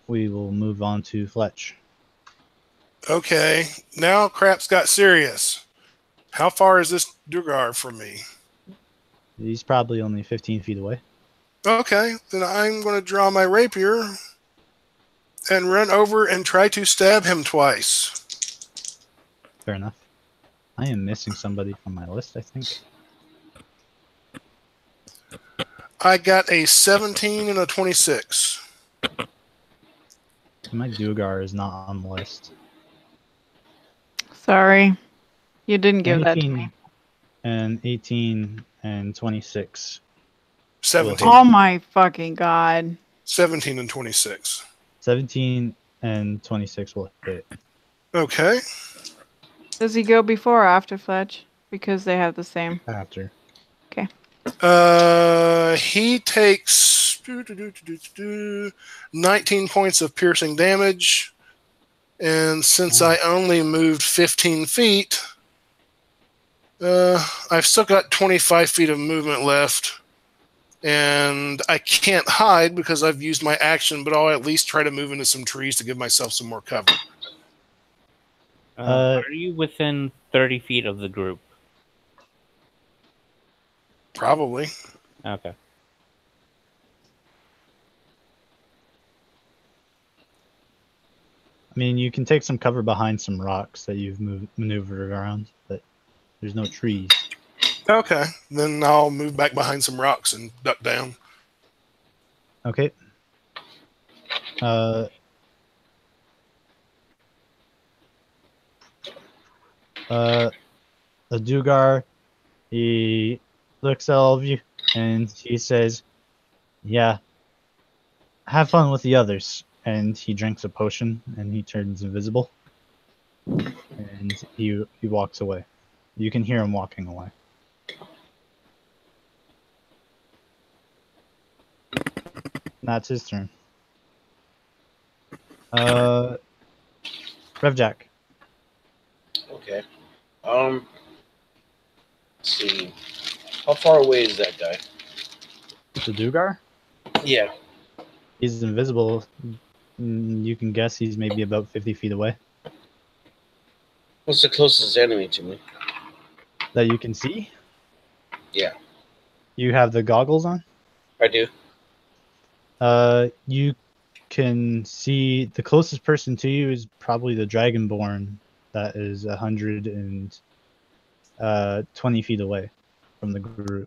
we will move on to Fletch. Okay, now crap's got serious. How far is this Dugar from me? He's probably only 15 feet away. Okay, then I'm going to draw my rapier and run over and try to stab him twice. Fair enough. I am missing somebody from my list, I think. I got a 17 and a 26. My Dugar is not on the list. Sorry. You didn't give that to 18 me. and 18 and 26. 17. Oh my fucking god. 17 and 26. 17 and 26 will hit. Okay. Does he go before or after Fletch? Because they have the same. After. Okay. He takes 19 points of piercing damage. And since I only moved 15 feet, I've still got 25 feet of movement left. And I can't hide because I've used my action, but I'll at least try to move into some trees to give myself some more cover. Are you within 30 feet of the group? Probably. Okay. I mean, you can take some cover behind some rocks that you've maneuvered around, but there's no trees. Okay. Then I'll move back behind some rocks and duck down. Okay. The Dugar, he looks at all of you and he says, "Yeah, have fun with the others." And he drinks a potion and he turns invisible. And he walks away. You can hear him walking away. That's his turn. Revjack. Okay. Let's see. How far away is that guy? The Dugar? Yeah. He's invisible. You can guess he's maybe about 50 feet away. What's the closest enemy to me? That you can see? Yeah. You have the goggles on? I do. You can see the closest person to you is probably the Dragonborn that is 120 feet away from the group.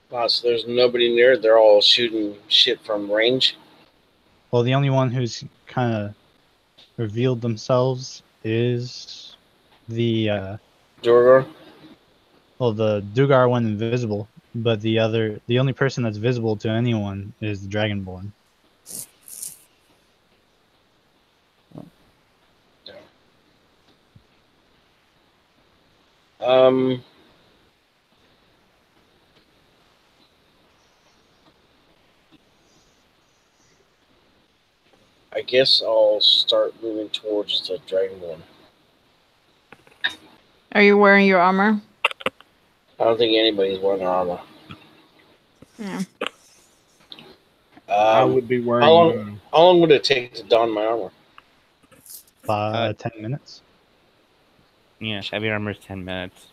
Wow, so there's nobody near. They're all shooting shit from range. Well, the only one who's kind of revealed themselves is the Durgar? well, the Dugar went invisible, but the only person that's visible to anyone is the Dragonborn. I guess I'll start moving towards the Dragonborn. Are you wearing your armor? I don't think anybody's wearing their armor. Yeah. I would be wearing. How long would it take to don my armor? 10 minutes. Yeah, heavy armor's 10 minutes.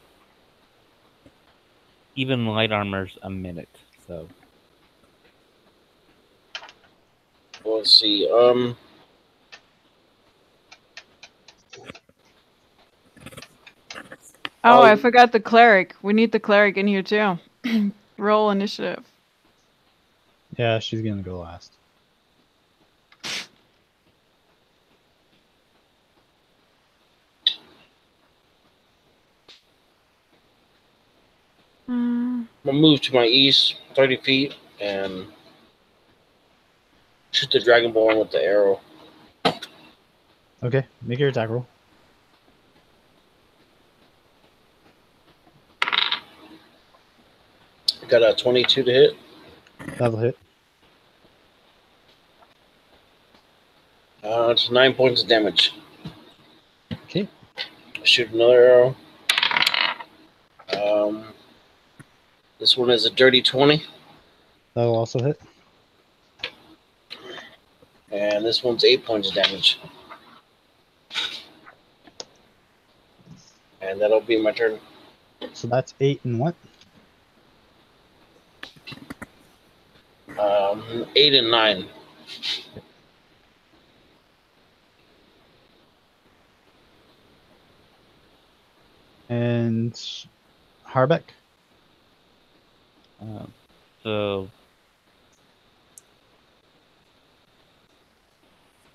Even light armor's a minute. So Let's see. Oh, I forgot the cleric. We need the cleric in here too. Roll initiative. Yeah, she's gonna go last. I'm gonna move to my east 30 feet and shoot the dragonborn with the arrow. Okay, make your attack roll. I got a 22 to hit. That'll hit. It's 9 points of damage. Okay. Shoot another arrow. This one is a dirty 20. That'll also hit. And this one's 8 points of damage. And that'll be my turn. So that's 8 and what? 8 and 9. And Harbeck? so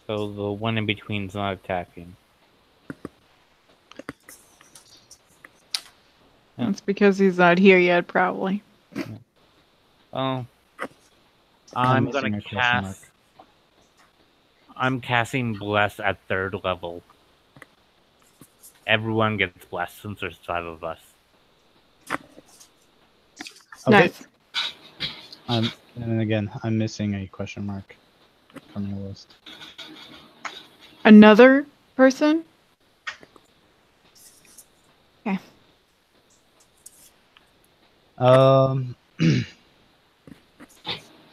the one in between's not attacking. That's because he's not here yet, probably. Oh, I'm I'm gonna missing a question mark. cast. I'm casting Bless at 3rd level. Everyone gets blessed since there's 5 of us. Okay. Nice. And then again, I'm missing a question mark from your list. Another person? Okay.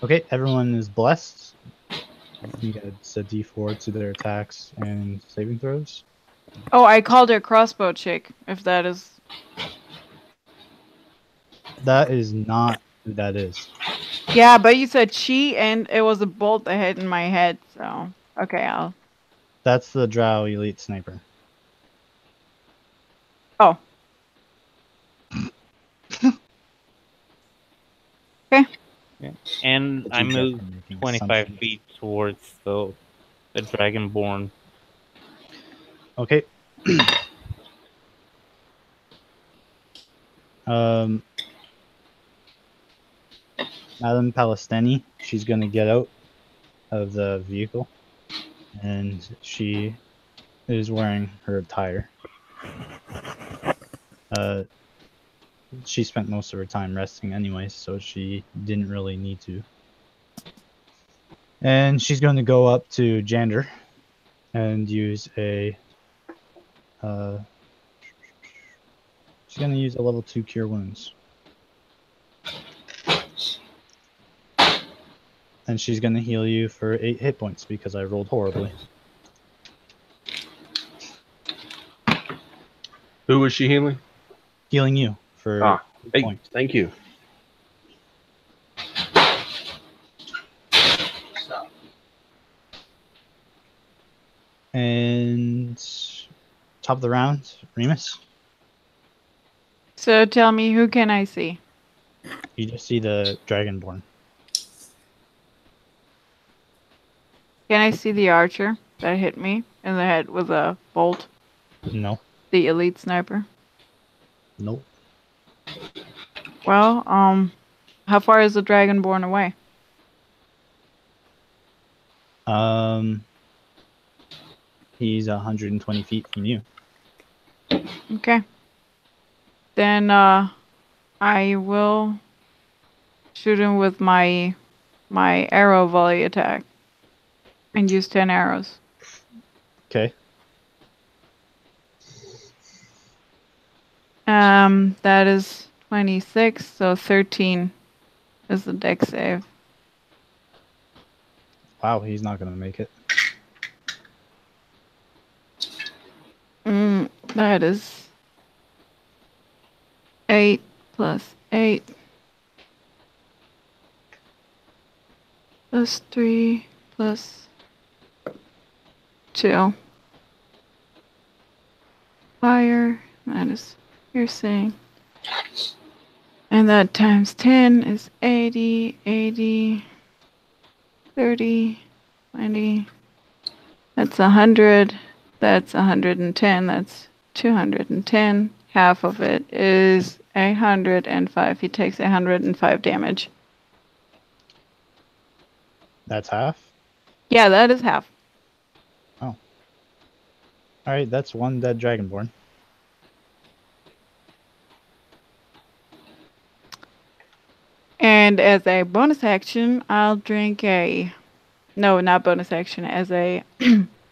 Okay, everyone is blessed. You get a D4 to their attacks and saving throws. Oh, I called her crossbow chick, if that is... That is not who that is. Yeah, but you said she, and it was a bolt that hit in my head, so... Okay, I'll... That's the Drow Elite Sniper. Oh. Okay. Yeah. And Did I you get moved from making 25 assumptions? feet towards the Dragonborn. Okay. Madame Palestini, she's gonna get out of the vehicle, and she is wearing her attire. She spent most of her time resting anyway, so she didn't really need to. And she's going to go up to Jander and use a... she's going to use a level 2 Cure Wounds. And she's going to heal you for 8 hit points because I rolled horribly. Who was she healing? Healing you for 8 Hey, points. thank you. And top of the round, Remus. So tell me, who can I see? You just see the Dragonborn. Can I see the archer that hit me in the head with a bolt? No. The elite sniper? Nope. Well, how far is the dragonborn away? He's 120 feet from you. Okay. Then, I will shoot him with my arrow volley attack. And use 10 arrows. Okay. That is 26, so 13 is the dex save. Wow, he's not gonna make it. That is 8 plus 8. plus 3 plus 2. Fire, that is piercing. And that times 10 is 80, 80, 30, 20. That's 100. That's 110. That's 210. Half of it is 105. He takes 105 damage. That's half? Yeah, that is half. Alright, that's one dead dragonborn. And as a bonus action, I'll drink a... No, not bonus action. As a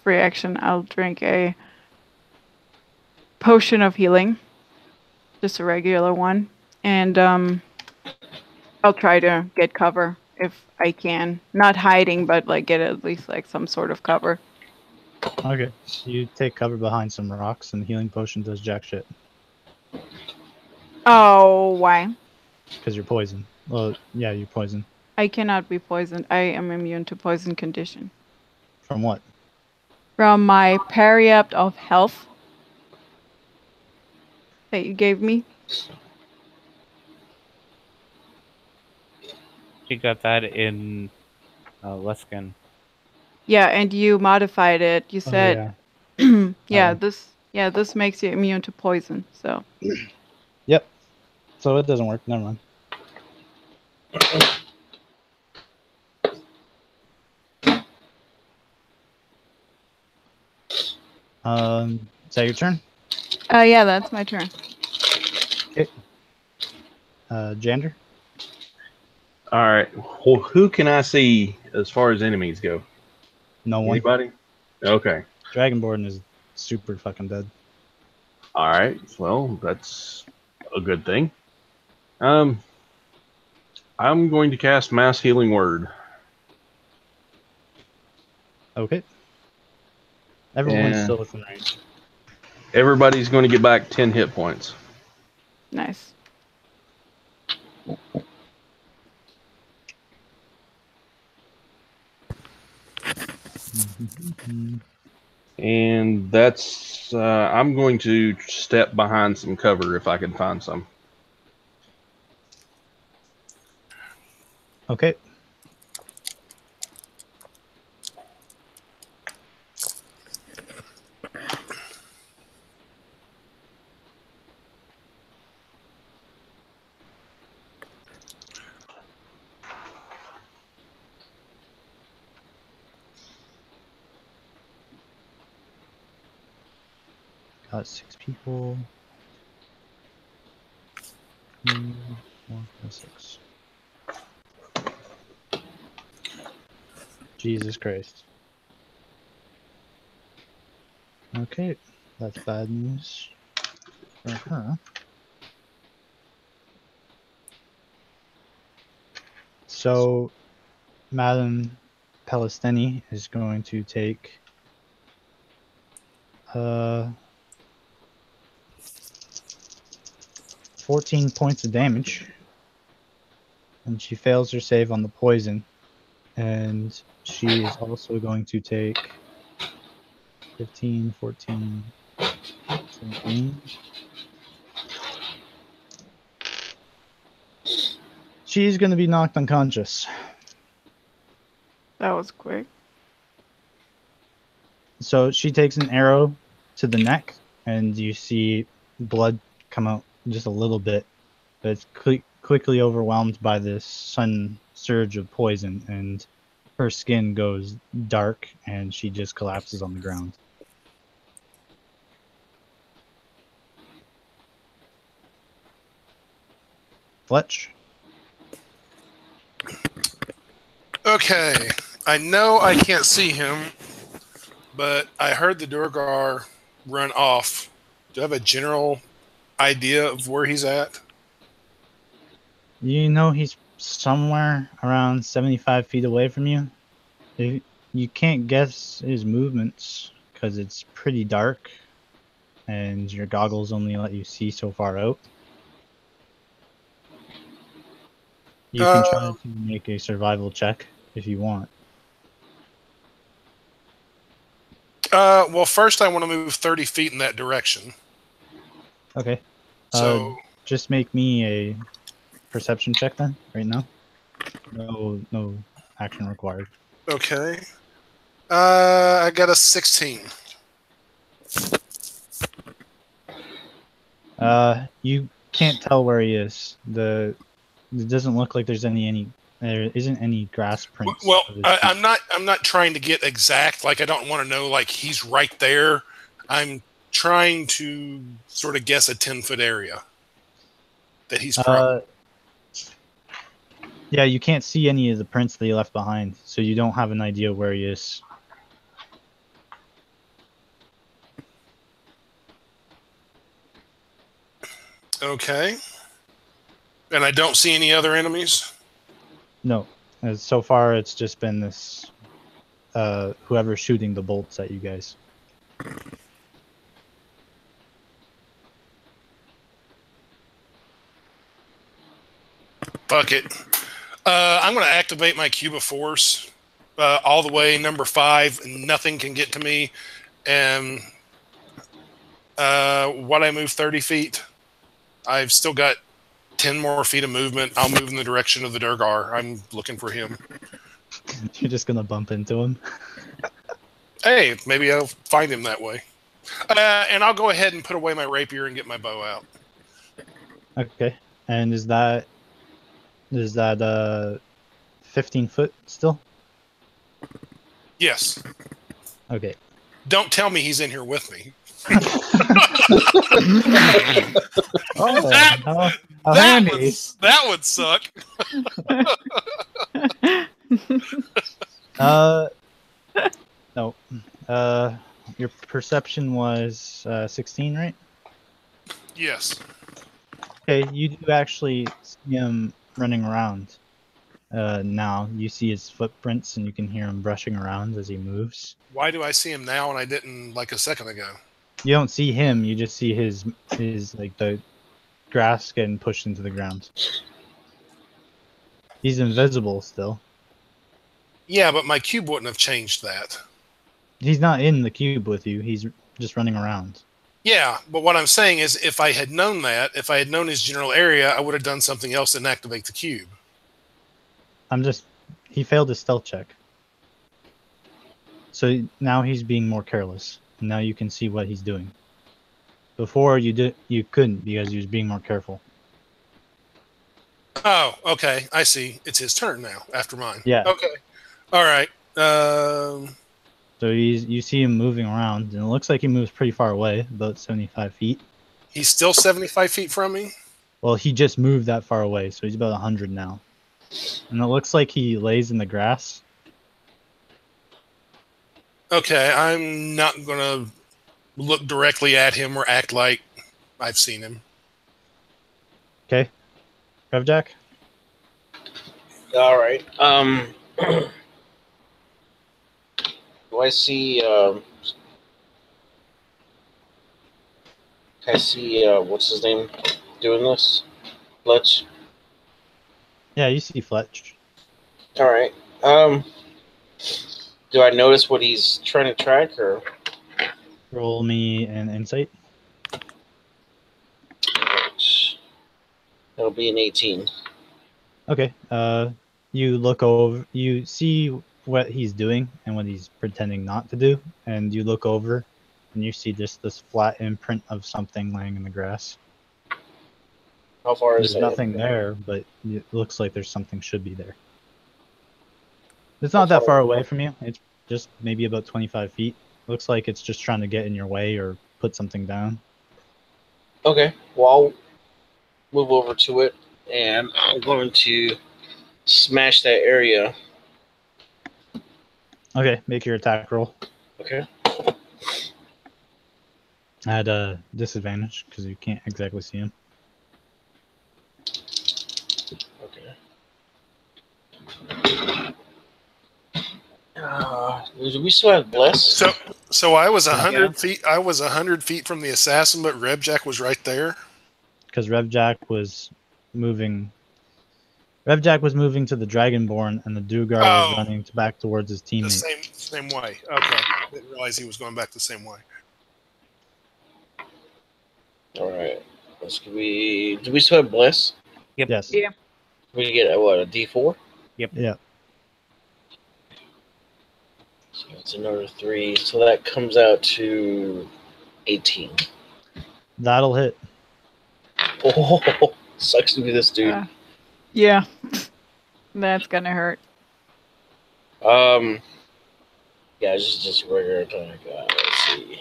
free action, I'll drink a potion of healing. Just a regular one. And I'll try to get cover if I can. Not hiding, but like get at least like some sort of cover. Okay. You take cover behind some rocks and the healing potion does jack shit. Oh, why? Because you're poisoned. Well, yeah, you're poisoned. I cannot be poisoned. I am immune to poison condition. From what? From my periapt of health that you gave me. She got that in Luskin. Yeah, and you modified it. You said, yeah. this makes you immune to poison. So. Yep. So it doesn't work. Never mind. Is that your turn? Yeah, that's my turn. Okay. Jander? All right. Well, who can I see as far as enemies go? No one. Anybody? Okay. Dragonborn is super fucking dead. All right. Well, that's a good thing. I'm going to cast Mass Healing Word. Okay. Everyone's Yeah. still within range. Everybody's going to get back 10 hit points. Nice. And that's, I'm going to step behind some cover if I can find some. Okay. Got 6 people. 2, 4, 5, 6. Jesus Christ. Okay, that's bad news for her. So, Madame Palestini is going to take 14 points of damage, and she fails her save on the poison, and she is also going to take 15, 14, 17. She's going to be knocked unconscious. That was quick. So she takes an arrow to the neck, and you see blood come out just a little bit, but it's quickly overwhelmed by this sudden surge of poison, and her skin goes dark, and she just collapses on the ground. Fletch? Okay, I know I can't see him, but I heard the Durgar run off. Do I have a general idea of where he's at? You know he's somewhere around 75 feet away from you. You can't guess his movements because it's pretty dark, and your goggles only let you see so far out. You can try to make a survival check. if you want. Well, first I want to move 30 feet in that direction. Okay. So Just make me a perception check then, right now. No action required. okay. I got a 16. You can't tell where he is. It doesn't look like there isn't any grass prints. Well, of his feet. I'm not trying to get exact. Like, I don't want to know like he's right there. I'm trying to sort of guess a 10-foot area that he's from. Yeah, you can't see any of the prints that he left behind, so you don't have an idea where he is. Okay. And I don't see any other enemies? No. So far, it's just been this whoever's shooting the bolts at you guys. Fuck it. I'm going to activate my cube of force all the way, number 5, and nothing can get to me. And what I move 30 feet, I've still got 10 more feet of movement. I'll move in the direction of the Durgar. I'm looking for him. You're just going to bump into him? Hey, maybe I'll find him that way. And I'll go ahead and put away my rapier and get my bow out. Okay. And is that 15 foot still? Yes. Okay. Don't tell me he's in here with me. Oh, how that handy. would suck. No. Your perception was 16, right? Yes. Okay, you do actually see him running around. Now you see his footprints, and you can hear him brushing around as he moves. Why do I see him now and I didn't like a second ago? You don't see him. You just see his like the grass getting pushed into the ground. He's invisible still. Yeah, but my cube wouldn't have changed that. He's not in the cube with you. He's just running around. Yeah, but what I'm saying is if I had known that, if I had known his general area, I would have done something else and activate the cube. He failed his stealth check. So now he's being more careless. Now you can see what he's doing. Before you couldn't because he was being more careful. Oh, okay. I see. It's his turn now after mine. Yeah. Okay. All right. So you see him moving around, and it looks like he moves pretty far away, about 75 feet. He's still 75 feet from me? Well, he just moved that far away, so he's about 100 now. And it looks like he lays in the grass. Okay, I'm not going to look directly at him or act like I've seen him. Okay. Revjack? All right. Do I see? What's his name doing this? Fletch. Yeah, you see Fletch. All right. Do I notice what he's trying to track, or Roll me an insight. that'll be an 18? Okay. You look over. You see what he's doing and what he's pretending not to do, and you look over, and you see just this flat imprint of something laying in the grass. How far is There's that? nothing there, but it looks like there's something should be there. It's not that far away from you. It's just maybe about 25 feet. Looks like it's just trying to get in your way or put something down. Okay. Well, I'll move over to it, and I'm going to smash that area. Okay, make your attack roll. Okay. At a disadvantage because you can't exactly see him. Okay. Do we still have bless? So I was 100 feet. I was 100 feet from the assassin, but Rebjack was right there. Because Revjack was moving Revjack was moving to the Dragonborn, and the Dugar was Oh. running back towards his The teammates. same way. Okay. Didn't realize he was going back the same way. All right. Do we still have Bless? Yep. Yes. Yeah. We get a D4? Yeah. So that's another 3. So that comes out to 18. That'll hit. Oh, sucks to be this dude. Yeah. That's gonna hurt. Yeah, just a regular attack. Let's see.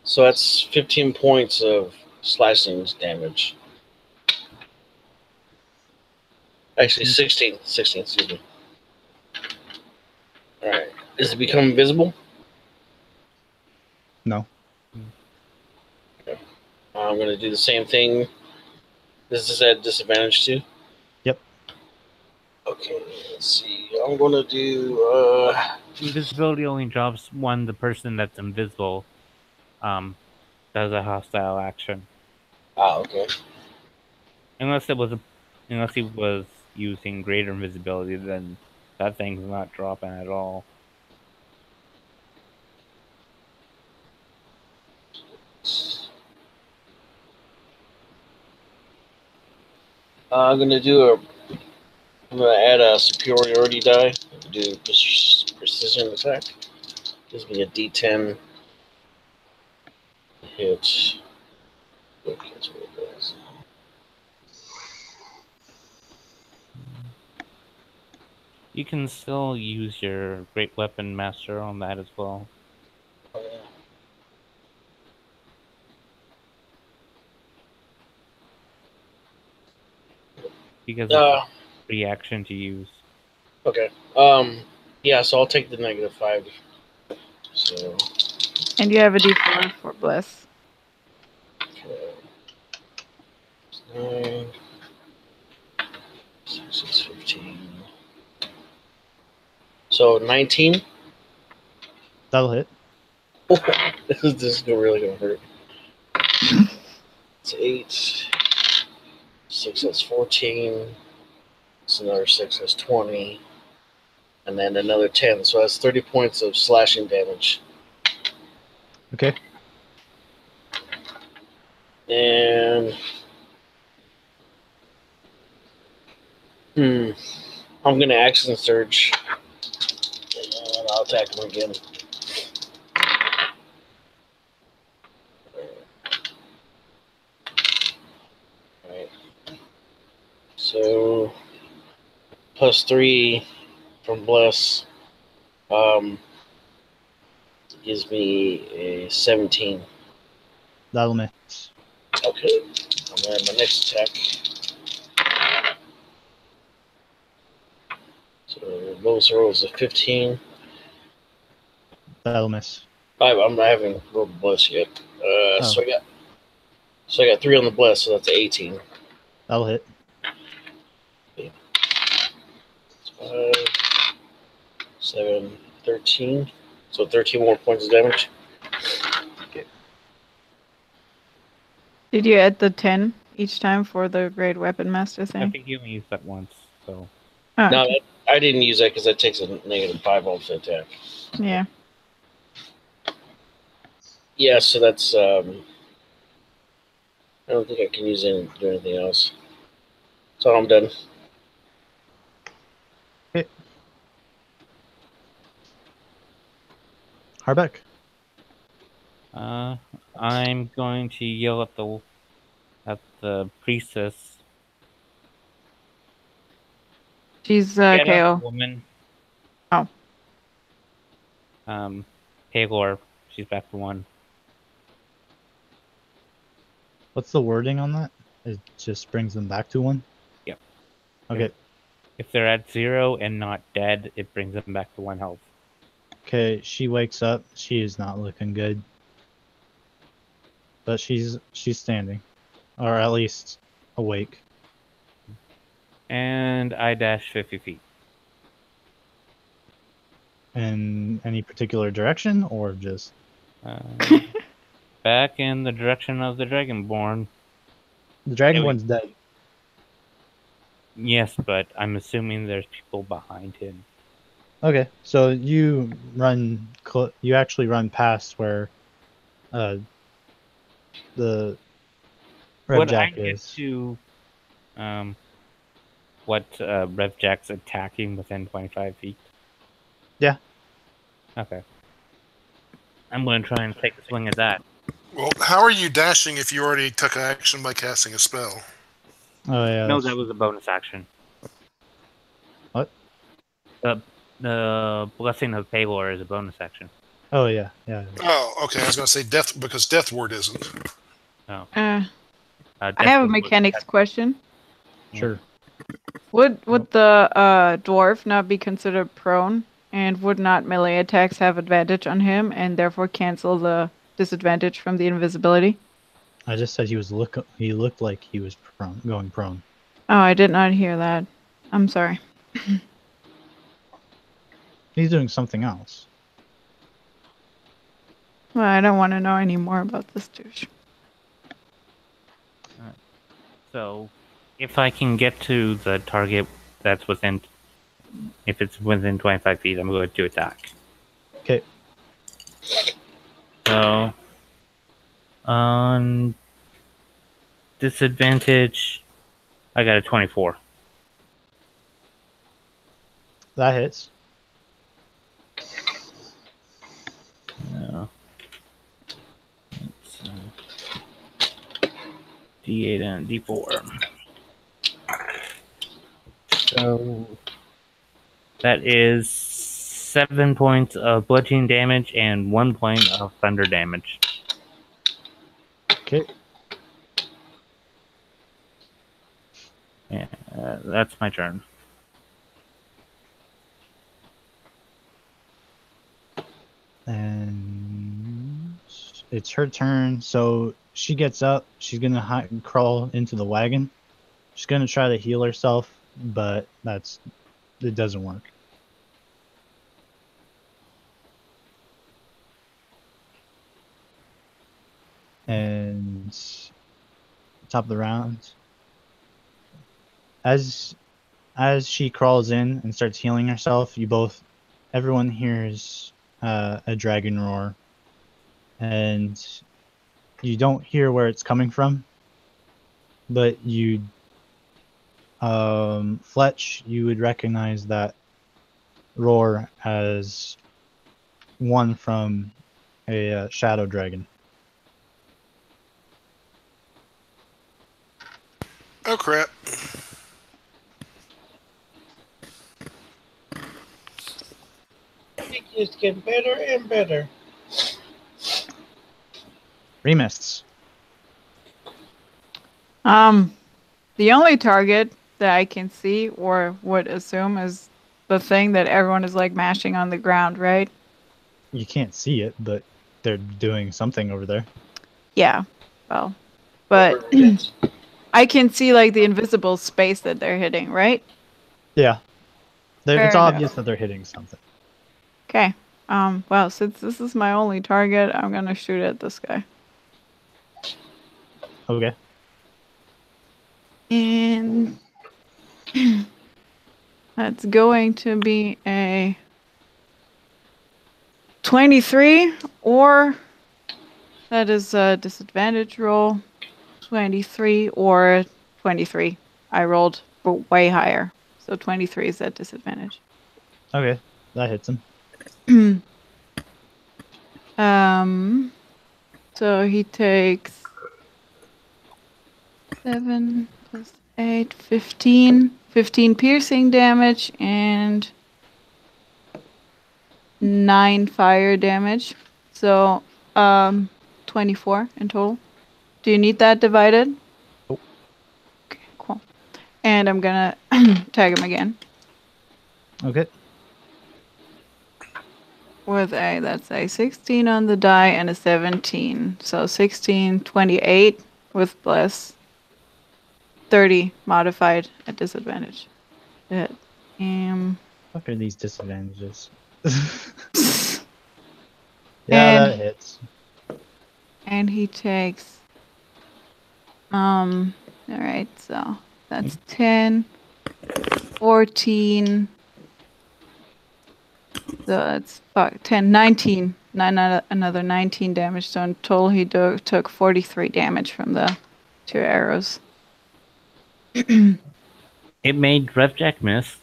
So that's 15 points of slashing damage. Actually, 16, excuse me. Alright. Does it become invisible? No. Okay. I'm going to do the same thing. This is at disadvantage too? Yep. Okay, let's see. I'm going to do... Invisibility only drops when the person that's invisible does a hostile action. okay. Unless he was using greater invisibility, then that thing's not dropping at all. I'm going to add a superiority die. Do precision attack. Gives me a D10 hit. Okay, that's what it does. You can still use your Great Weapon Master on that as well. Oh, yeah. Because it's a free action to use. Okay. Yeah, so I'll take the -5. So. And you have a D4 for Bliss. Okay. 9. 6 is 15. So 19. That'll hit. This is really gonna hurt. It's 8. 6 is 14. It's another 6 is 20. And then another 10. So that's 30 points of slashing damage. Okay. And I'm gonna action surge. And I'll attack him again. Alright. So +3 from Bless gives me a 17. That'll miss. Okay. I'm gonna have my next attack. So lowest roll is a 15. That'll miss. I haven't rolled the Bless yet. So I got 3 on the Bless, so that's 18. That'll hit. 5, 7, 13. So 13 more points of damage. Did you add the 10 each time for the Great Weapon Master I thing? think you only used that once, so. Oh, No, okay. I didn't use that because that takes a -5 off the attack. Yeah. Yeah, so that's I don't think I can do anything else. So I'm done. Okay. Harbeck. I'm going to yell at the priestess. She's Get up, KO. woman. Oh. Pagor, she's back to 1. What's the wording on that? It just brings them back to 1? Yep. Okay. If they're at 0 and not dead, it brings them back to 1 health. Okay, she wakes up. She is not looking good. But she's standing. Or at least awake. And I dash 50 feet. In any particular direction or just back in the direction of the Dragonborn. The Dragonborn's dead. Yes, but I'm assuming there's people behind him. Okay, so you you actually run past where the Would I Revjack get is. to what Revjack's attacking within 25 feet? Yeah. Okay. I'm going to try and take a swing at that. Well, how are you dashing if you already took action by casting a spell? Oh yeah. No, that was a bonus action. What? The Blessing of Palor is a bonus action. Oh yeah. Oh, okay. I was going to say death because Death Ward isn't. Oh. I have a mechanics question. Sure. Would the dwarf not be considered prone, and would not melee attacks have advantage on him, and therefore cancel the disadvantage from the invisibility? I just said he looked like he was going prone. Oh, I did not hear that. I'm sorry. He's doing something else. Well, I don't want to know any more about this douche. So, if I can get to the target that's if it's within 25 feet, I'm going to attack. Okay. So, on disadvantage, I got a 24. That hits. D8 and D4. So that is 7 points of bludgeoning damage and 1 point of thunder damage. Okay. Yeah, that's my turn. And it's her turn. So she gets up. She's gonna crawl into the wagon. She's gonna try to heal herself, but it doesn't work. And top of the round, as she crawls in and starts healing herself, everyone hears a dragon roar, and you don't hear where it's coming from, but Fletch, you would recognize that roar as one from a shadow dragon. Oh, crap. It just gets better and better. Remists. The only target that I can see or would assume is the thing that everyone is like mashing on the ground, right? You can't see it, but they're doing something over there. Yeah. Well, but I can see like the invisible space that they're hitting, right? Yeah. Fair It's enough. obvious that they're hitting something. Okay. Well, since this is my only target, I'm gonna shoot at this guy. Okay. And that's going to be a 23, or that is a disadvantage roll. 23 or 23. I rolled way higher, so 23 is at disadvantage. Okay. That hits him. So he takes 7 plus 8, 15. 15 piercing damage and 9 fire damage. So 24 in total. Do you need that divided? Nope. Okay, cool. And I'm gonna tag him again. Okay. With that's a 16 on the die and a 17. So 16, 28 with bless. 30 modified at disadvantage. Hit. What are these disadvantages? And Yeah, that hits. And he takes alright, so that's 10, 14, so that's 10, 19. Another 19 damage. So in total, he took 43 damage from the 2 arrows. It made Revjack miss.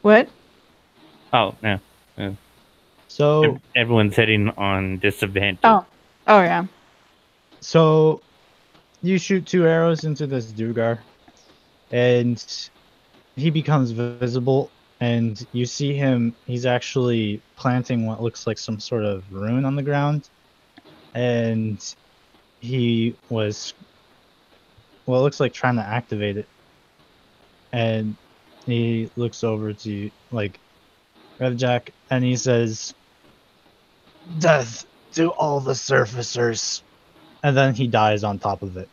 What? Oh, no. So, Everyone's hitting on disadvantage. Oh yeah. so you shoot 2 arrows into this Dugar, and he becomes visible, and you see him. He's actually planting what looks like some sort of rune on the ground, and he was, well, it looks like trying to activate it. And he looks over to you, like, Revjack, and he says, "Death to all the surfacers." And then he dies on top of it.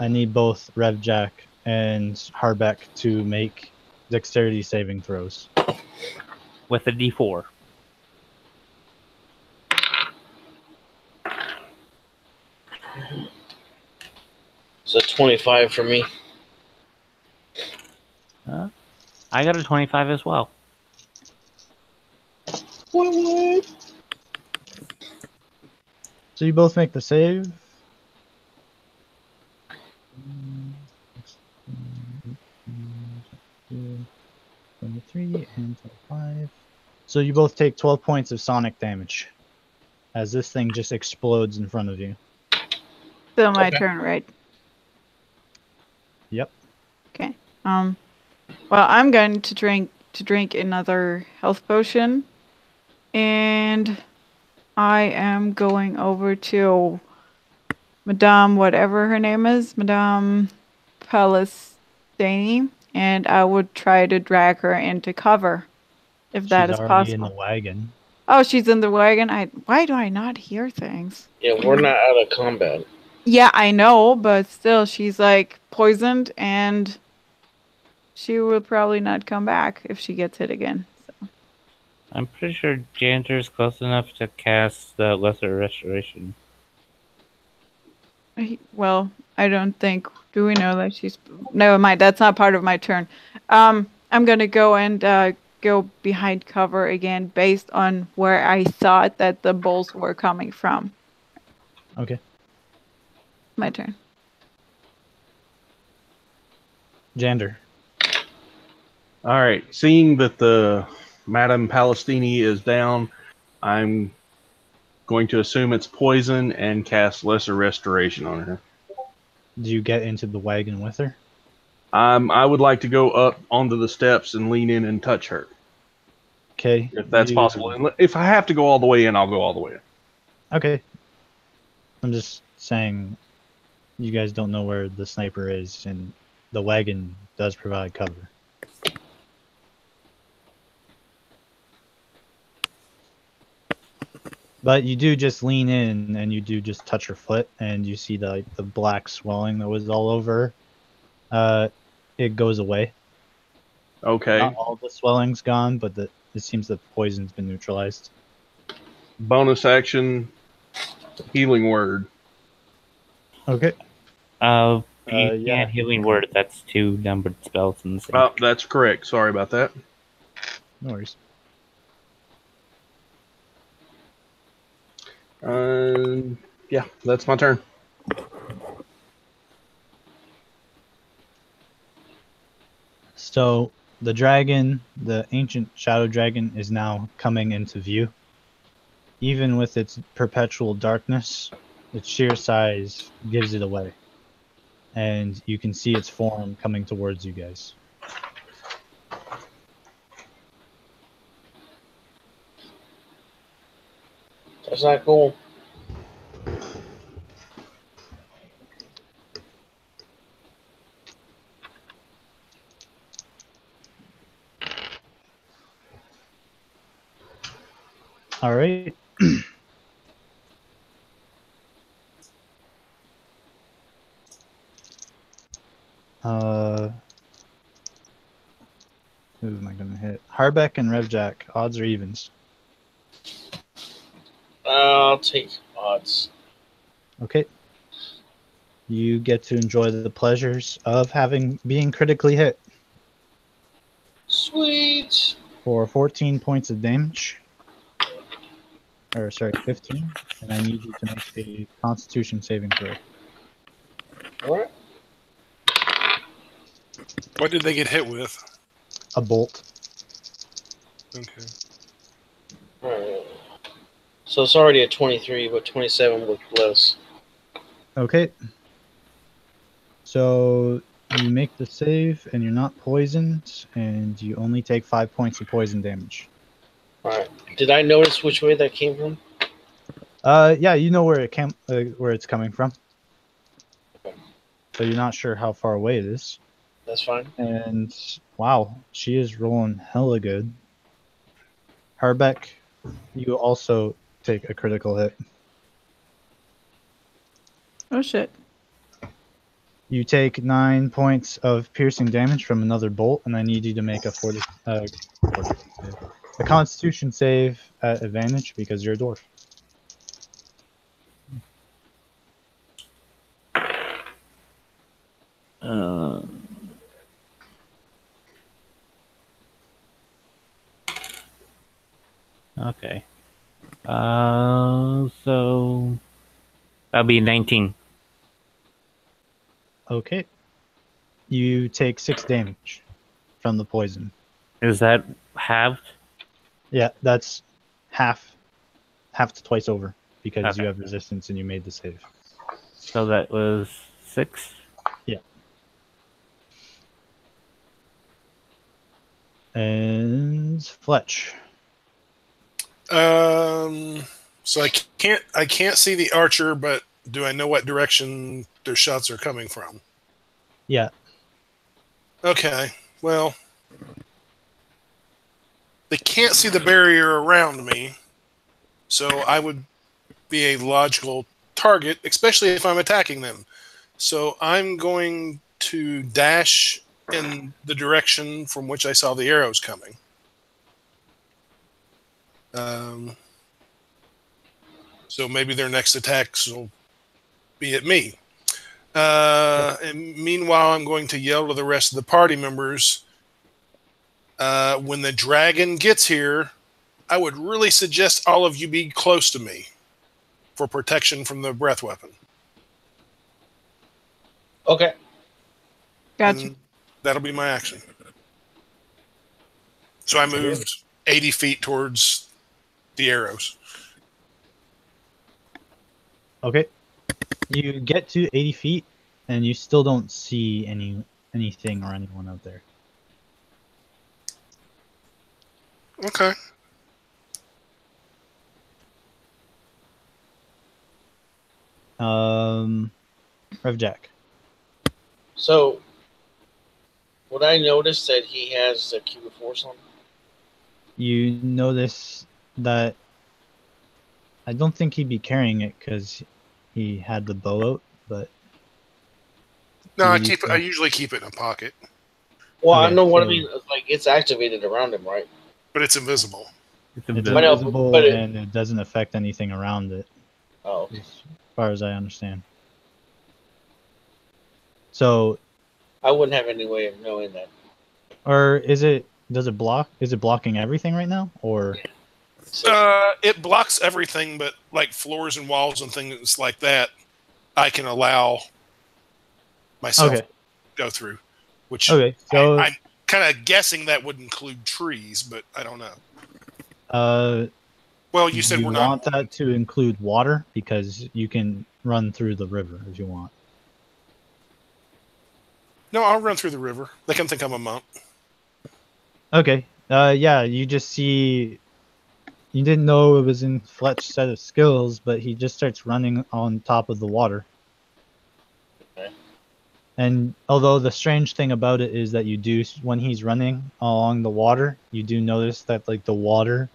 I need both Revjack and Harbeck to make dexterity saving throws. With a D4. So 25 for me. I got a 25 as well. What? So you both make the save. 23 and 25. So you both take 12 points of sonic damage as this thing just explodes in front of you. Still my turn, right? Yep. Okay. Well, I'm going to drink another health potion, and I am going over to Madame, whatever her name is, Madame Palestini, and I would try to drag her into cover, if that is She's already in possible. the wagon. Oh, she's in the wagon. Why do I not hear things? Yeah, we're not out of combat. Yeah, I know, but still, she's like poisoned, and she will probably not come back if she gets hit again. So. I'm pretty sure Jander's close enough to cast the Lesser Restoration. Well, I don't think. Do we know that she's? Never mind. That's not part of my turn. I'm gonna go and go behind cover again, based on where I thought that the bolts were coming from. Okay. My turn. Jander. All right. Seeing that the Madame Palestini is down, I'm going to assume it's poison and cast Lesser Restoration on her. Do you get into the wagon with her? I would like to go up onto the steps and lean in and touch her. Okay. If that's possible. And if I have to go all the way in, I'll go all the way in. Okay. I'm just saying you guys don't know where the sniper is, and the wagon does provide cover. But you do just lean in, and you do just touch her foot, and you see the black swelling that was all over. It goes away. Okay. Not all the swelling's gone, but it seems the poison's been neutralized. Bonus action, healing word. Okay. You yeah. can't healing word. That's 2 numbered spells in the same. Oh, that's correct. Sorry about that. No worries. Yeah, that's my turn. So the dragon, the ancient shadow dragon, is now coming into view. Even with its perpetual darkness, its sheer size gives it away. And you can see its form coming towards you guys. That's not cool. All right. Who am I gonna hit? Harbeck and Revjack. Odds or evens? I'll take odds. Okay. You get to enjoy the pleasures of being critically hit Sweet. for 14 points of damage. Or sorry, 15. And I need you to make a Constitution saving throw. All right. What did they get hit with? A bolt. Okay. All right. So it's already a 23, but 27 with less. Okay. So you make the save, and you're not poisoned, and you only take 5 points of poison damage. All right. Did I notice which way that came from? Yeah, you know where where it's coming from. Okay. So you're not sure how far away it is. That's fine. And wow, she is rolling hella good. Harbeck, you also take a critical hit. Oh shit. You take 9 points of piercing damage from another bolt, and I need you to make a Constitution save at advantage because you're a dwarf. Okay. So that'll be 19. Okay. You take 6 damage from the poison. Is that halved? Yeah, that's half to twice over because Okay. you have resistance and you made the save. So that was 6. Yeah. And Fletch. So I can't see the archer, but do I know what direction their shots are coming from? Yeah. Okay. Well, they can't see the barrier around me, so I would be a logical target, especially if I'm attacking them. So I'm going to dash in the direction from which I saw the arrows coming. So maybe their next attacks will be at me. And meanwhile, I'm going to yell to the rest of the party members, when the dragon gets here, I would really suggest all of you be close to me for protection from the breath weapon. Okay. Gotcha. And that'll be my action. So I moved 80 feet towards the arrows. Okay. You get to 80 feet, and you still don't see anything or anyone out there. Okay. Rev Jack. So, would I notice that he has a cube of force on him? You notice that I don't think he'd be carrying it because he had the bow out, but No, What do you I think? usually keep it in a pocket, Well, I Okay, know what I so- mean. Like, it's activated around him, right? but it's invisible. It's it's I know, invisible but it- and it doesn't affect anything around it, Oh, okay. as far as I understand. So, I wouldn't have any way of knowing that. or is it? Does it block? Is it blocking everything right now, or? So, It blocks everything, but like floors and walls and things like that, I can allow myself Okay. to go through. Which Okay. So, I'm kind of guessing that would include trees, but I don't know. Well, you said you we're not. want that to include water because you can run through the river if you want. No, I'll run through the river. They can think I'm a monk. Okay. Yeah, you just see. You didn't know it was in Fletch's set of skills, but he just starts running on top of the water. Okay. And although the strange thing about it is that you do, when he's running along the water, you do notice that like the water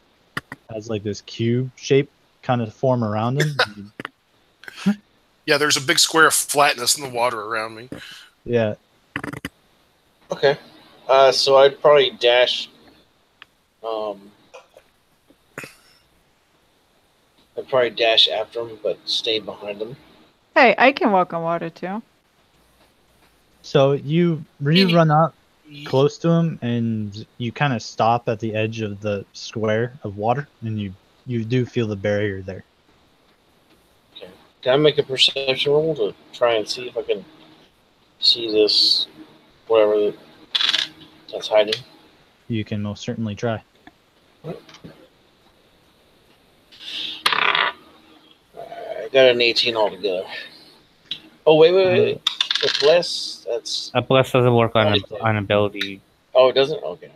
has like this cube shape kind of form around him. Yeah, there's a big square of flatness in the water around me. Yeah. okay. So I'd probably dash. I'd probably dash after him, but stay behind him. Hey, I can walk on water too. So you run up close to him, and you kind of stop at the edge of the square of water, and you do feel the barrier there. Okay. Can I make a perception roll to try and see if I can see this, whatever that's hiding? You can most certainly try. I got an 18 altogether. Oh, wait. With bless, that's... A bless doesn't work on Okay. on ability. Oh, it doesn't? Okay.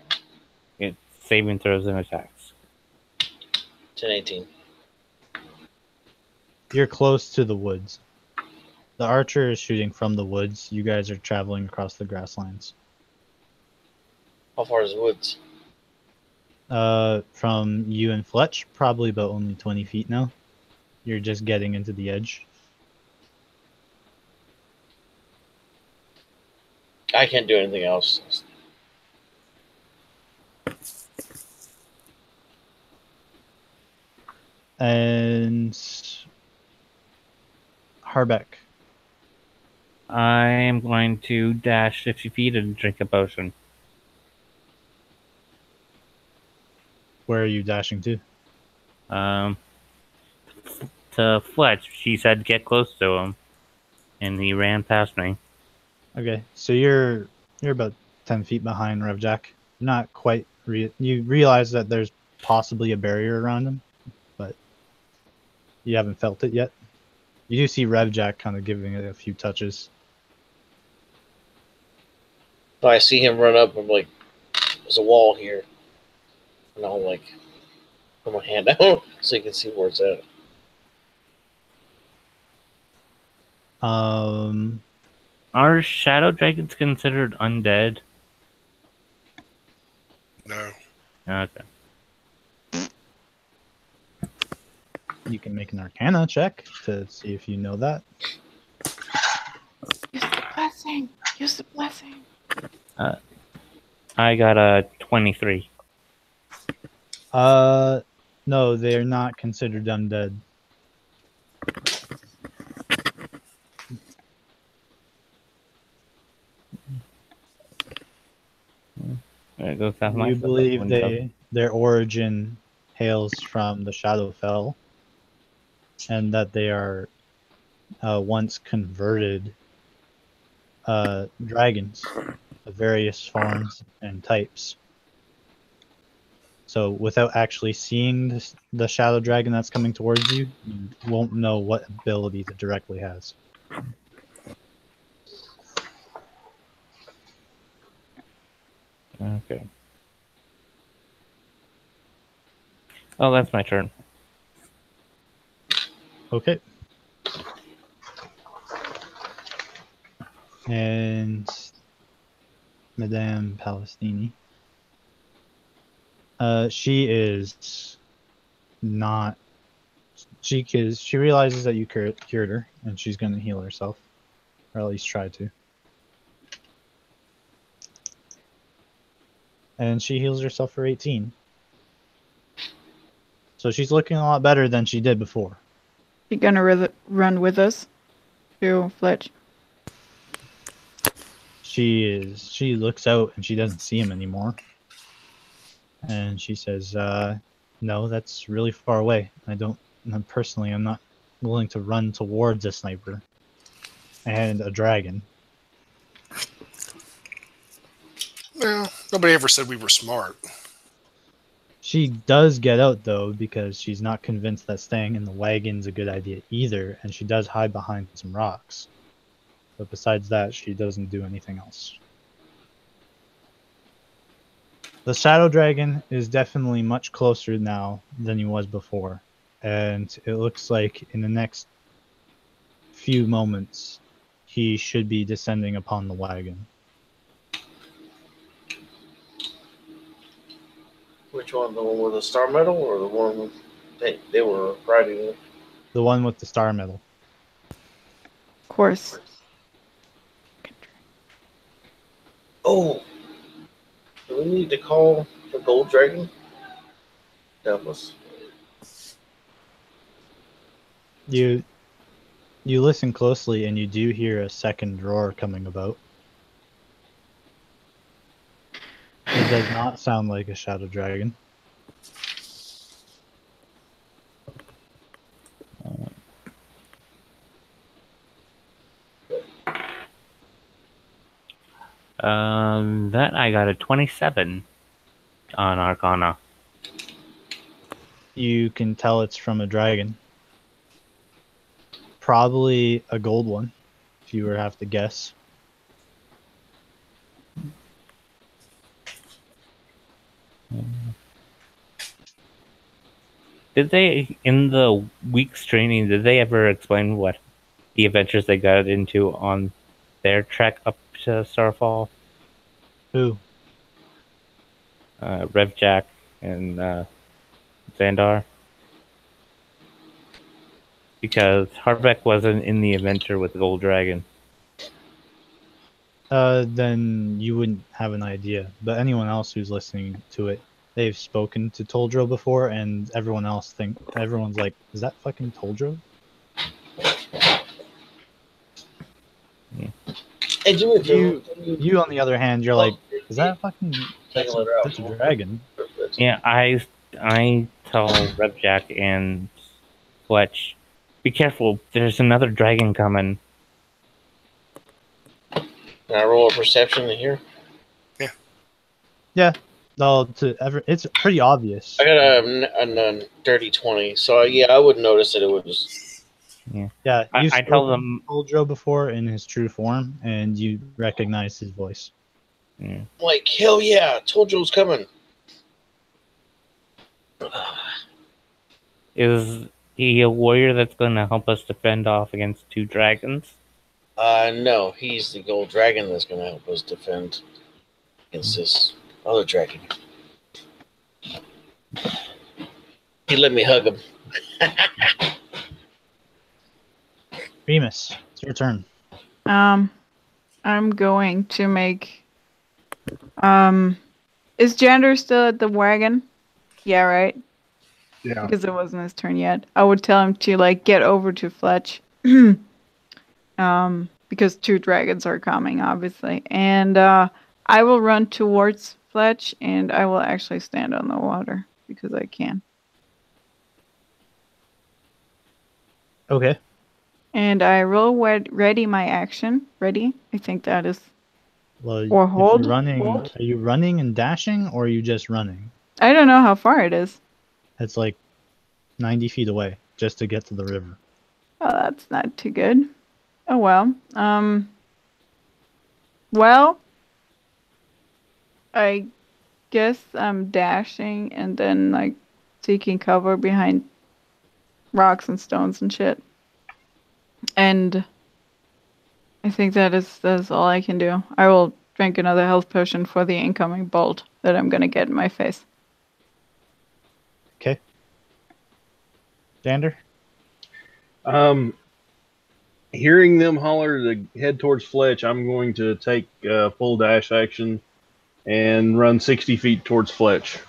It's saving throws and attacks. 10, 18. You're close to the woods. The archer is shooting from the woods. You guys are traveling across the grasslands. How far is the woods? From you and Fletch, probably about only 20 feet now. You're just getting into the edge. I can't do anything else. And Harbeck. I am going to dash 50 feet and drink a potion. Where are you dashing to? To Fletch. She said get close to him, and he ran past me. Okay, so you're about 10 feet behind Revjack. Not quite. You realize that there's possibly a barrier around him, but you haven't felt it yet. You do see Revjack kind of giving it a few touches. So I see him run up. I'm like, there's a wall here. And I'll like put my hand out so you can see where it's at. Are shadow dragons considered undead? No. Okay. You can make an Arcana check to see if you know that. Use the blessing. Use the blessing. I got a 23. No, they are not considered undead. There goes half my You stuff believe out the window. their origin hails from the Shadowfell, and that they are once converted dragons of various forms and types. So without actually seeing the shadow dragon that's coming towards you, you won't know what abilities it directly has. Okay. Oh, that's my turn. Okay. And Madame Palestini. She is not. She realizes that you cured her, and she's going to heal herself, or at least try to. And she heals herself for 18. So she's looking a lot better than she did before. You gonna run with us to Fletch? She looks out and she doesn't see him anymore. And she says, no, that's really far away. Personally, I'm not willing to run towards a sniper and a dragon. Well, nobody ever said we were smart. She does get out, though, because she's not convinced that staying in the wagon's a good idea either, and she does hide behind some rocks. But besides that, she doesn't do anything else. The Shadow Dragon is definitely much closer now than he was before, and it looks like in the next few moments, he should be descending upon the wagon. Which one? The one with the star medal or the one they were riding in? The one with the star medal. Of course. Oh! Do we need to call the gold dragon? Doubtless. You listen closely and you do hear a second roar coming about. It does not sound like a shadow dragon. That I got a 27 on Arcana. You can tell it's from a dragon. Probably a gold one, if you were to have to guess. Did they, in the week's training, did they ever explain what the adventures they got into on their trek up to Starfall? Who? Revjack and Xandar? Because Harbeck wasn't in the adventure with the Gold Dragon. Then you wouldn't have an idea. But anyone else who's listening to it, they've spoken to Toldro before, and everyone's like, is that fucking Toldro? Hey, do me a favor. You on the other hand, you're like, is that fucking that's a dragon? Yeah, I tell Revjack and Fletch, be careful, there's another dragon coming. Can I roll a perception in here? Yeah. No, it's pretty obvious. I got a dirty 20, so yeah, I would notice that it was. Yeah, I tell them Toldro before in his true form, and you recognize his voice. Yeah. Like, hell yeah, Toldro's coming. Is he a warrior that's going to help us defend off against two dragons? No, he's the gold dragon that's going to help us defend against this other dragon. He let me hug him. Remus, it's your turn. I'm going to make. Is Jander still at the wagon? Yeah, right. Yeah. Because it wasn't his turn yet. I would tell him to get over to Fletch. Because two dragons are coming, obviously, and I will run towards Fletch, and I will actually stand on the water because I can. Okay. And I will ready my action. Ready? I think that is. Well, Or hold. If you're running, Hold. Are you running and dashing, or are you just running? I don't know how far it is. It's like 90 feet away just to get to the river. Oh, that's not too good. Oh well. Well, I guess I'm dashing and then seeking cover behind rocks and stones and shit. And I think that is all I can do. I will drink another health potion for the incoming bolt that I'm gonna get in my face. Okay. Xander? Hearing them holler to head towards Fletch, I'm going to take full dash action and run 60 feet towards Fletch.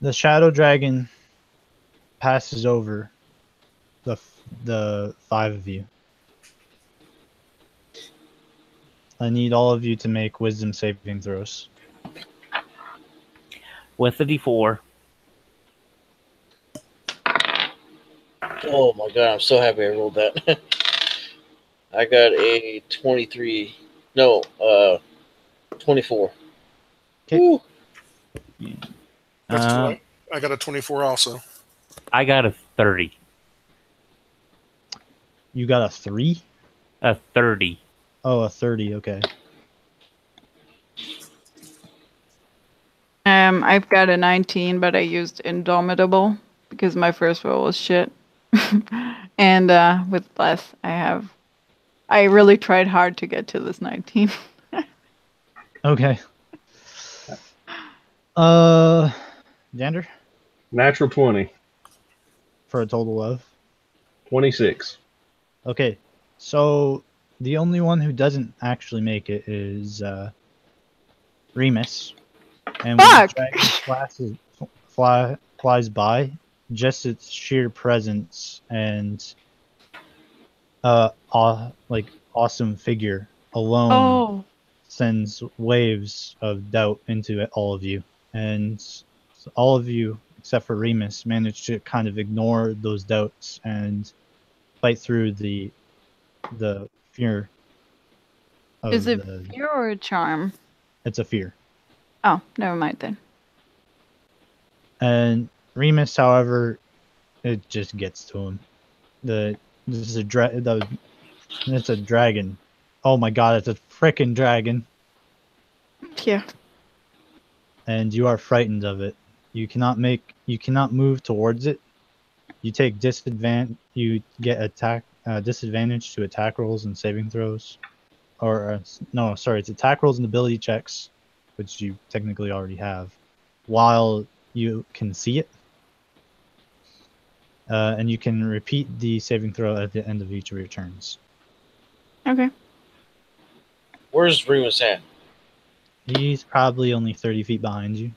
The shadow dragon passes over the five of you. I need all of you to make wisdom saving throws. With a D4. Oh my god, I'm so happy I rolled that. I got a 23. No, 24. Okay. Woo. I got a 24 also. I got a 30. You got a 3? A 30. Oh, a 30, okay. I've got a 19, but I used Indomitable because my first roll was shit. And with less, I really tried hard to get to this 19. Okay. Xander? Natural 20. For a total of? 26. Okay. So, the only one who doesn't actually make it is Remus. And when Fuck! the dragon flies by, just its sheer presence and like awesome figure alone Oh, sends waves of doubt into all of you, and all of you except for Remus manage to kind of ignore those doubts and fight through the fear is of it the. fear or a charm? It's a fear. Oh, never mind then. And Remus, however, it just gets to him. This is it's a dragon. Oh my god, it's a frickin' dragon. Yeah. And you are frightened of it. You cannot move towards it. You take disadvantage. You get disadvantage to attack rolls and saving throws. Or no, sorry, it's attack rolls and ability checks, which you technically already have, while you can see it. And you can repeat the saving throw at the end of each of your turns. Okay. Where's Remus at? He's probably only 30 feet behind you.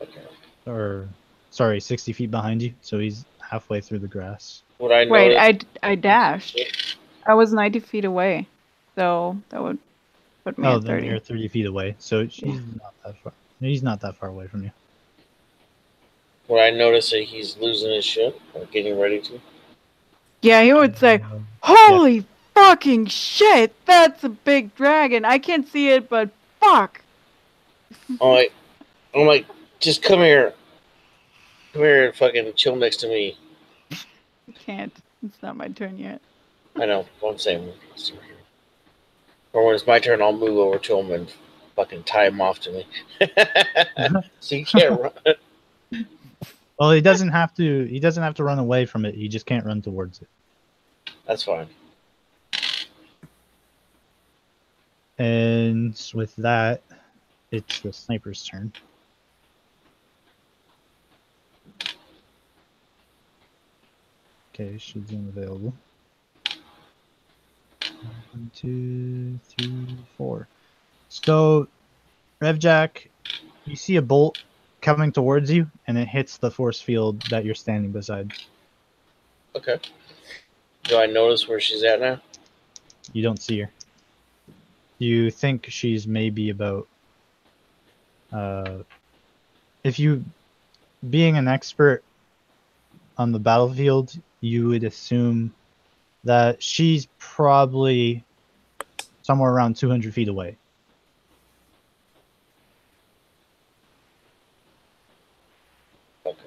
Okay. Or, sorry, 60 feet behind you, so he's halfway through the grass. Would I Wait, notice? I dashed. I was 90 feet away, so that would put me Oh, at then 30. you're 30 feet away, so she's not that far. He's not that far away from you. Would I notice that he's losing his shit or getting ready to? Yeah, he would say, "Holy fucking shit, that's a big dragon. I can't see it, but fuck." I'm like, just come here. Come here and fucking chill next to me. I can't. It's not my turn yet. I know. What I'm saying. Or when it's my turn, I'll move over to him and fucking tie him off to me. So you can't run. Well, he doesn't have to. He doesn't have to run away from it. He just can't run towards it. That's fine. And with that, it's the sniper's turn. Okay, she's unavailable. 1, 2, 3, 4. So, Revjack, you see a bolt coming towards you, and it hits the force field that you're standing beside. Okay. Do I notice where she's at now? You don't see her. You think she's maybe about. If you, being an expert on the battlefield, you would assume that she's probably somewhere around 200 feet away. Okay.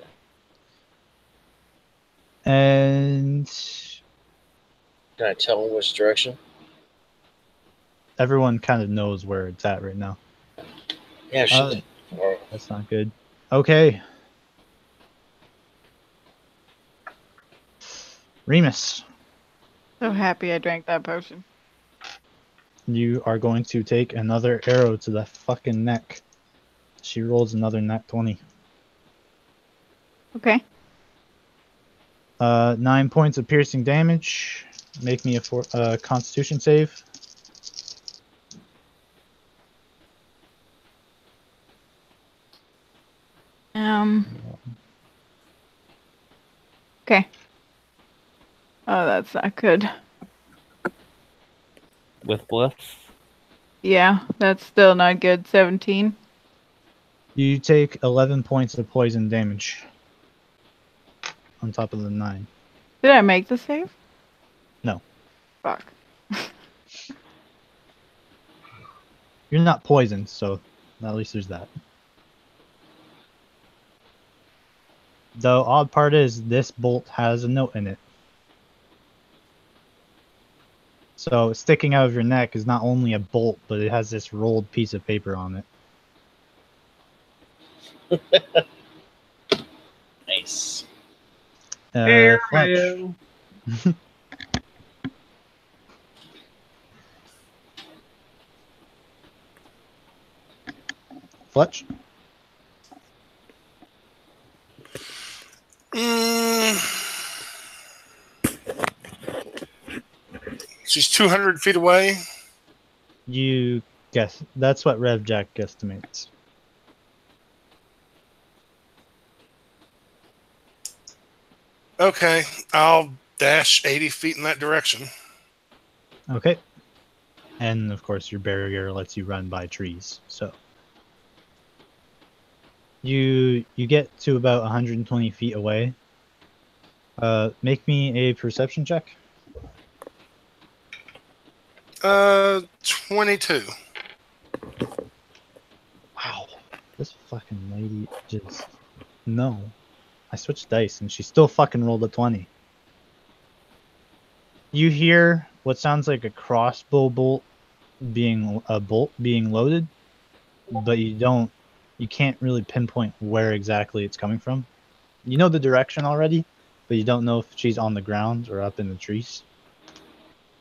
And Can I tell him which direction? everyone kind of knows where it's at right now. Yeah, she. That's not good. Okay. Remus, So happy I drank that potion. you are going to take another arrow to the fucking neck. She rolls another nat 20. Okay. 9 points of piercing damage. Make me a Constitution save. Okay. Oh, that's not good. With bliss. Yeah, that's still not good. 17. You take 11 points of poison damage on top of the 9. Did I make the save? No. Fuck. You're not poisoned, so at least there's that. The odd part is this bolt has a note in it. So sticking out of your neck is not only a bolt, but it has this rolled piece of paper on it. Nice. Fletch. Fletch? She's 200 feet away. You guess. That's what Revjack guesstimates. Okay, I'll dash 80 feet in that direction. Okay. And of course, your barrier lets you run by trees. So you get to about 120 feet away. Make me a perception check. 22. Wow, this fucking lady just no. I switched dice and she still fucking rolled a 20. You hear what sounds like a crossbow bolt being loaded, but you can't really pinpoint where exactly it's coming from. You know the direction already, but you don't know if she's on the ground or up in the trees.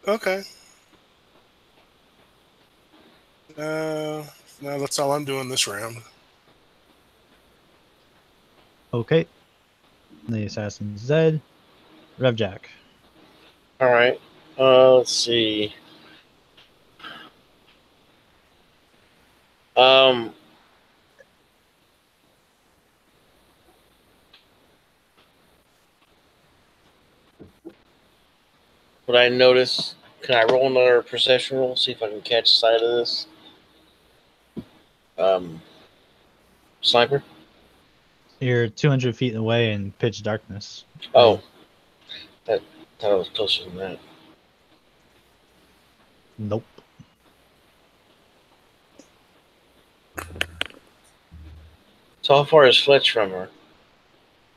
Okay. No, that's all I'm doing this round. Okay. The assassin's dead. Revjack. All right. Let's see. Would I notice? Can I roll another perception roll? See if I can catch sight of this. Sniper. You're 200 feet away in pitch darkness. Oh, I thought it was closer than that. Nope. So how far is Fletch from her?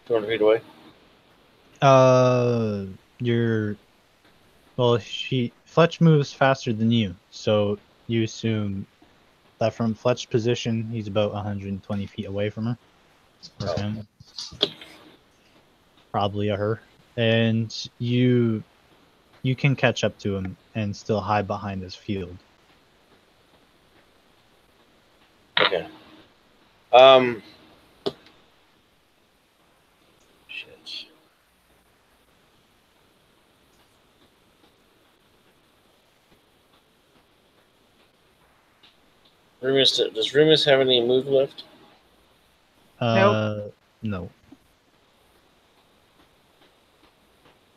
200 feet away. Fletch moves faster than you, so you assume that from Fletch's position, he's about 120 feet away from her, or him, probably a her, and you can catch up to him and still hide behind his field. Okay. Shit. Does Remus have any move left? No.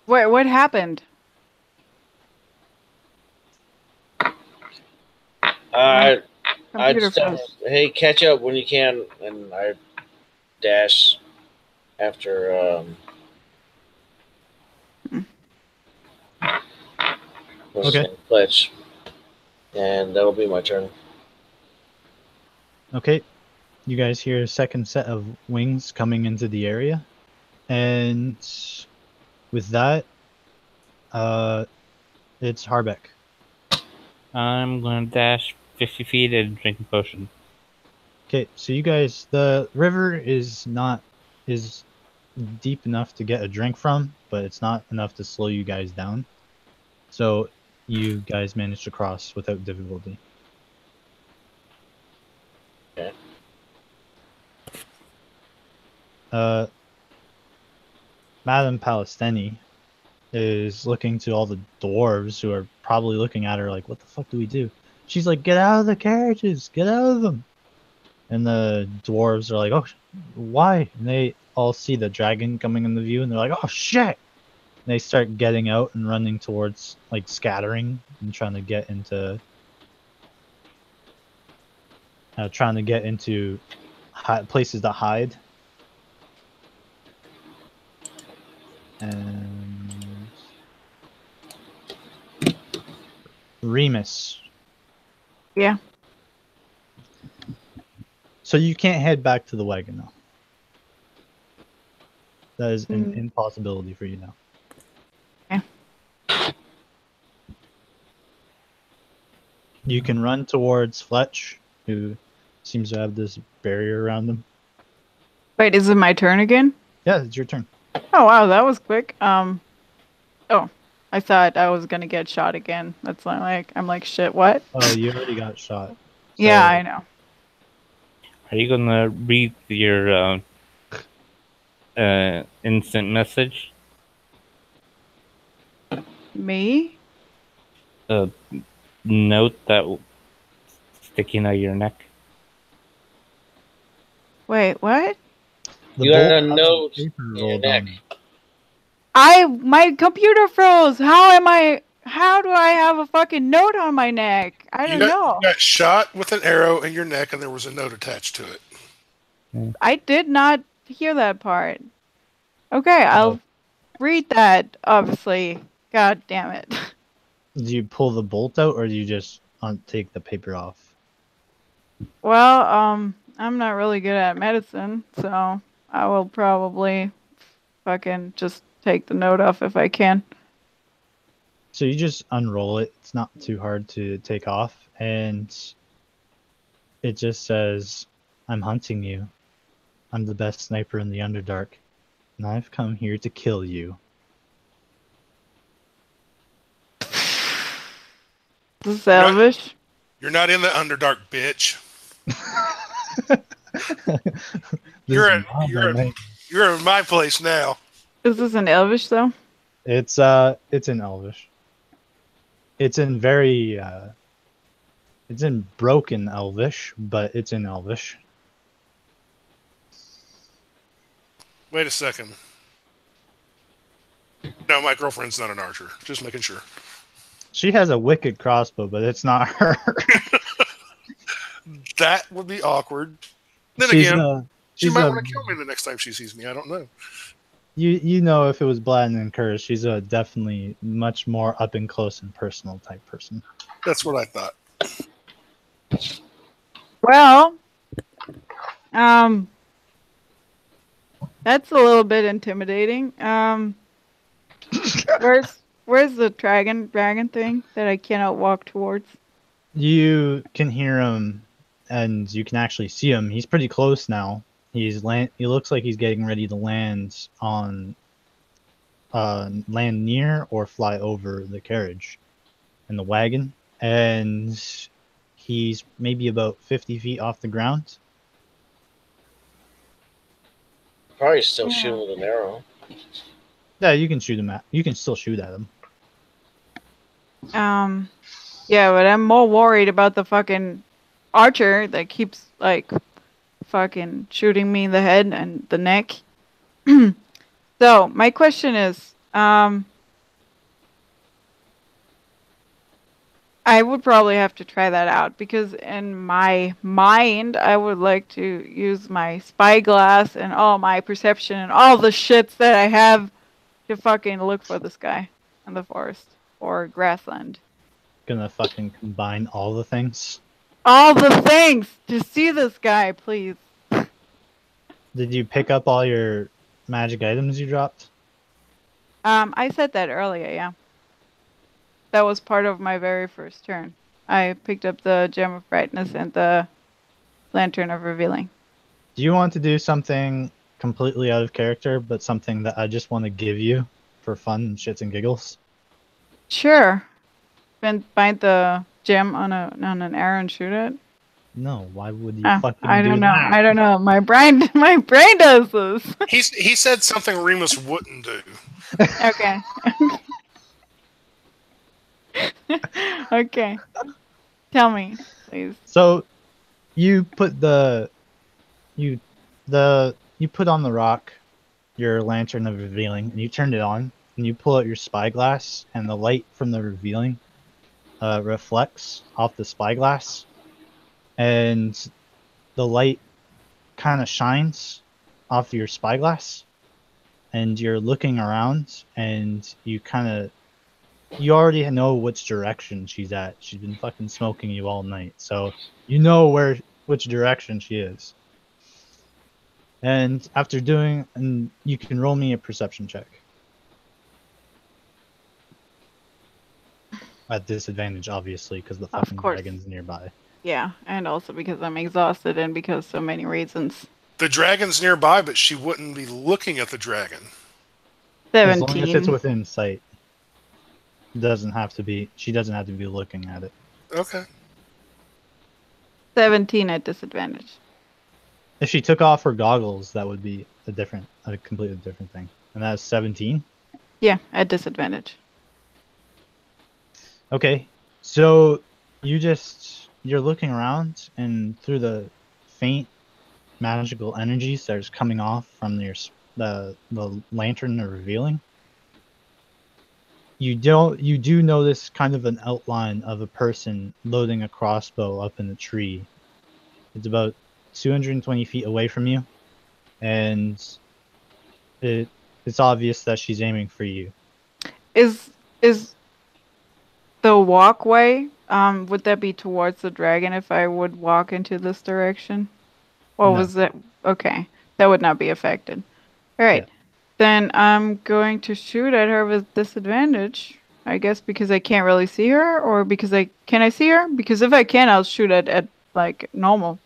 What happened? I Computer just froze. hey, catch up when you can, and I dash after Okay. Fletch, and that'll be my turn. Okay. You guys hear a second set of wings coming into the area, and with that, it's Harbeck. I'm going to dash 50 feet and drink a potion. Okay, so you guys, the river is deep enough to get a drink from, but it's not enough to slow you guys down. So you guys managed to cross without difficulty. Okay. Madame Palestini is looking to all the dwarves who are probably looking at her like, what the fuck do we do? She's like, get out of the carriages, get out of them. And the dwarves are like, oh, why? And they all see the dragon coming in the view, and they're like, oh, shit! And they start getting out and running towards, like, scattering and trying to get into places to hide. And Remus. Yeah. So you can't head back to the wagon now. That is an impossibility for you now. Okay. You can run towards Fletch, who seems to have this barrier around him. Wait, is it my turn again? Yeah, it's your turn. Oh wow, that was quick. Oh, I thought I was gonna get shot again. That's not like I'm like shit. What? Oh, you already got shot. So, yeah, I know. Are you going to read your instant message? Me? Note that sticking out your neck. Wait, what? The You got bolt a has note paper in your rolled neck. on it. My computer froze. How do I have a fucking note on my neck? I don't know. You got shot with an arrow in your neck, and there was a note attached to it. I did not hear that part. Okay, I'll read that, obviously. God damn it. Do you pull the bolt out, or do you just take the paper off? Well, I'm not really good at medicine, so I will probably fucking just take the note off if I can. So you just unroll it. It's not too hard to take off, and it just says, "I'm hunting you. I'm the best sniper in the Underdark, and I've come here to kill you." This is Elvish. You're not in the Underdark, bitch. This You're in my place now. Is this in Elvish though? It's in Elvish. It's in very it's in broken Elvish, but it's in Elvish. Wait a second. No, my girlfriend's not an archer. Just making sure. She has a wicked crossbow, but it's not her. That would be awkward. Then She's again, she she's might a- want to kill me the next time she sees me. I don't know. You know, if it was Bladden and Curse, she's a definitely much more up and close and personal type person. That's what I thought. Well, that's a little bit intimidating. Where's the dragon thing that I cannot walk towards? You can hear him, and you can actually see him. He's pretty close now. He looks like he's getting ready to land on land near or fly over the carriage and the wagon, and he's maybe about 50 feet off the ground. Probably still shooting with an arrow. Yeah, you can shoot him at. You can still shoot at him. Yeah, but I'm more worried about the fucking archer that keeps like fucking shooting me in the head and the neck. So my question is, I would probably have to try that out because in my mind, I would like to use my spyglass and all my perception and all the shits that I have to fucking look for this guy in the forest or grassland. Gonna fucking combine all the things. All the things to see this guy, please. Did you pick up all your magic items you dropped? I said that earlier, yeah. That was part of my very first turn. I picked up the Gem of Brightness and the Lantern of Revealing. Do you want to do something completely out of character, but something that I just want to give you for fun and shits and giggles? Sure. Bind the gem on an arrow and shoot it. No, why would you I don't know. that? I don't know. My brain does this. He said something Remus wouldn't do. Okay. Okay. Tell me, please. So, you put you put on the rock your lantern of revealing, and you turned it on, and you pull out your spyglass, and the light from the revealing reflects off the spyglass, and the light kind of shines off your spyglass, and you're looking around, and you already know which direction she's at. She's been fucking smoking you all night, so you know which direction she is. And after and you can roll me a perception check. At disadvantage, obviously, because the fucking dragon's nearby. Yeah, and also because I'm exhausted and because so many reasons. The dragon's nearby, but she wouldn't be looking at the dragon. 17. As long as it's within sight. She doesn't have to be looking at it. Okay. 17 at disadvantage. If she took off her goggles, that would be a completely different thing. And that's 17? Yeah, at disadvantage. Okay, so you're looking around, and through the faint magical energies that is coming off from the lantern they're revealing, You do notice kind of an outline of a person loading a crossbow up in the tree. It's about 220 feet away from you, and it's obvious that she's aiming for you. Is the walkway, would that be towards the dragon if I would walk into this direction? Or No. was that okay? That would not be affected. All right. Yeah. Then I'm going to shoot at her with disadvantage. I guess because I can't really see her, or because can I see her? Because if I can, I'll shoot at like normal.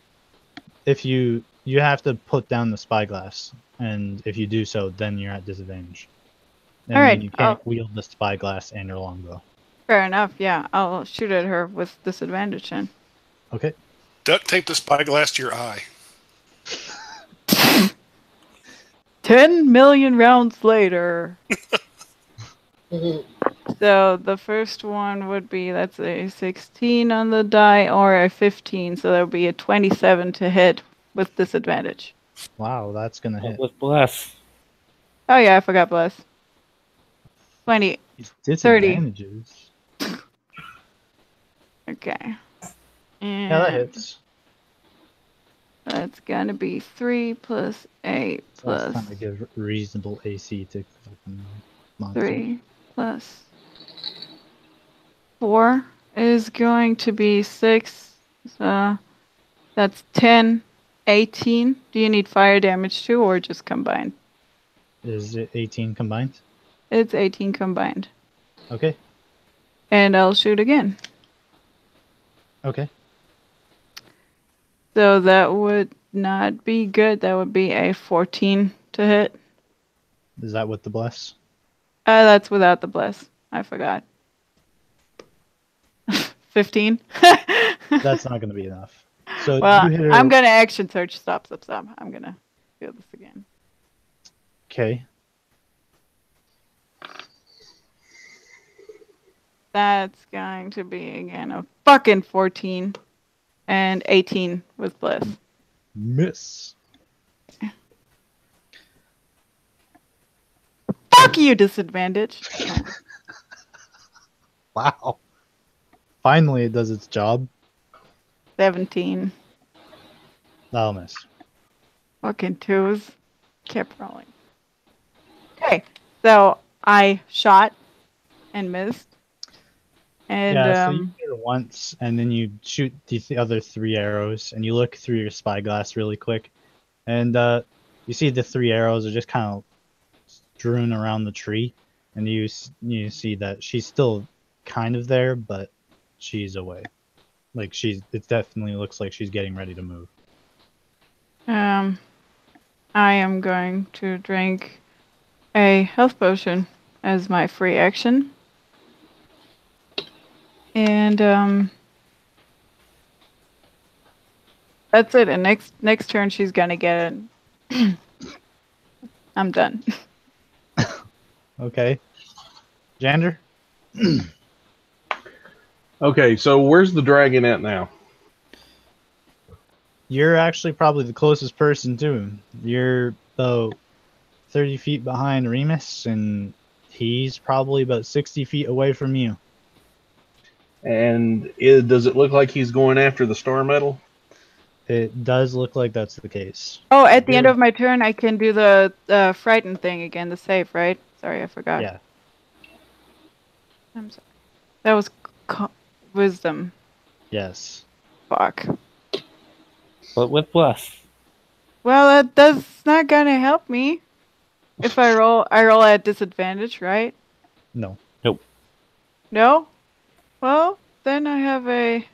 If you have to put down the spyglass, and if you do so, then you're at disadvantage. And All right, you can't wield the spyglass and your longbow. Fair enough. Yeah, I'll shoot at her with disadvantage then. Okay. Duct tape the spyglass to your eye. 10 million rounds later. So the first one would be, that's a 16 on the die or a 15. So that would be a 27 to hit with disadvantage. Wow, that's gonna hit. With bless. Oh yeah, I forgot bless. 20. Disadvantages. Okay. And Yeah, that hits. that's gonna be 3 plus 8 So it's plus time to give reasonable AC to fucking monster. 3 plus 4 is going to be 6. That's 10, 18. Do you need fire damage too, or just combined? Is it 18 combined? It's 18 combined. Okay. And I'll shoot again. Okay. So that would not be good. That would be a 14 to hit. Is that with the bless? That's without the bless. I forgot. 15. That's not going to be enough. So Well, you hit her. I'm gonna action search. Stop. I'm gonna do this again. Okay. That's going to be again a fucking 14 and 18 with bliss. Miss. Fuck you, disadvantage. Wow. Finally, it does its job. 17. That'll miss. Fucking twos. Kept rolling. Okay, so I shot and missed. And Yeah, so you hit it once, and then you shoot the other 3 arrows, and you look through your spyglass really quick, and you see the 3 arrows are just kind of strewn around the tree, and you see that she's still kind of there, but she's away. Like it definitely looks like she's getting ready to move. I am going to drink a health potion as my free action. And that's it. And next turn she's gonna get it. I'm done. Okay. Jander? Okay, so where's the dragon at now? You're actually probably the closest person to him. You're about 30 feet behind Remus, and he's probably about 60 feet away from you. And does it look like he's going after the star medal? It does look like that's the case. Oh, at the end of my turn, I can do the frightened thing again, the save, right? Sorry, I forgot. Yeah. I'm sorry. That was wisdom. Yes. Fuck. But with bless. Well, that's not gonna help me. If I roll at disadvantage, right? No. Nope. No? Well, then I have a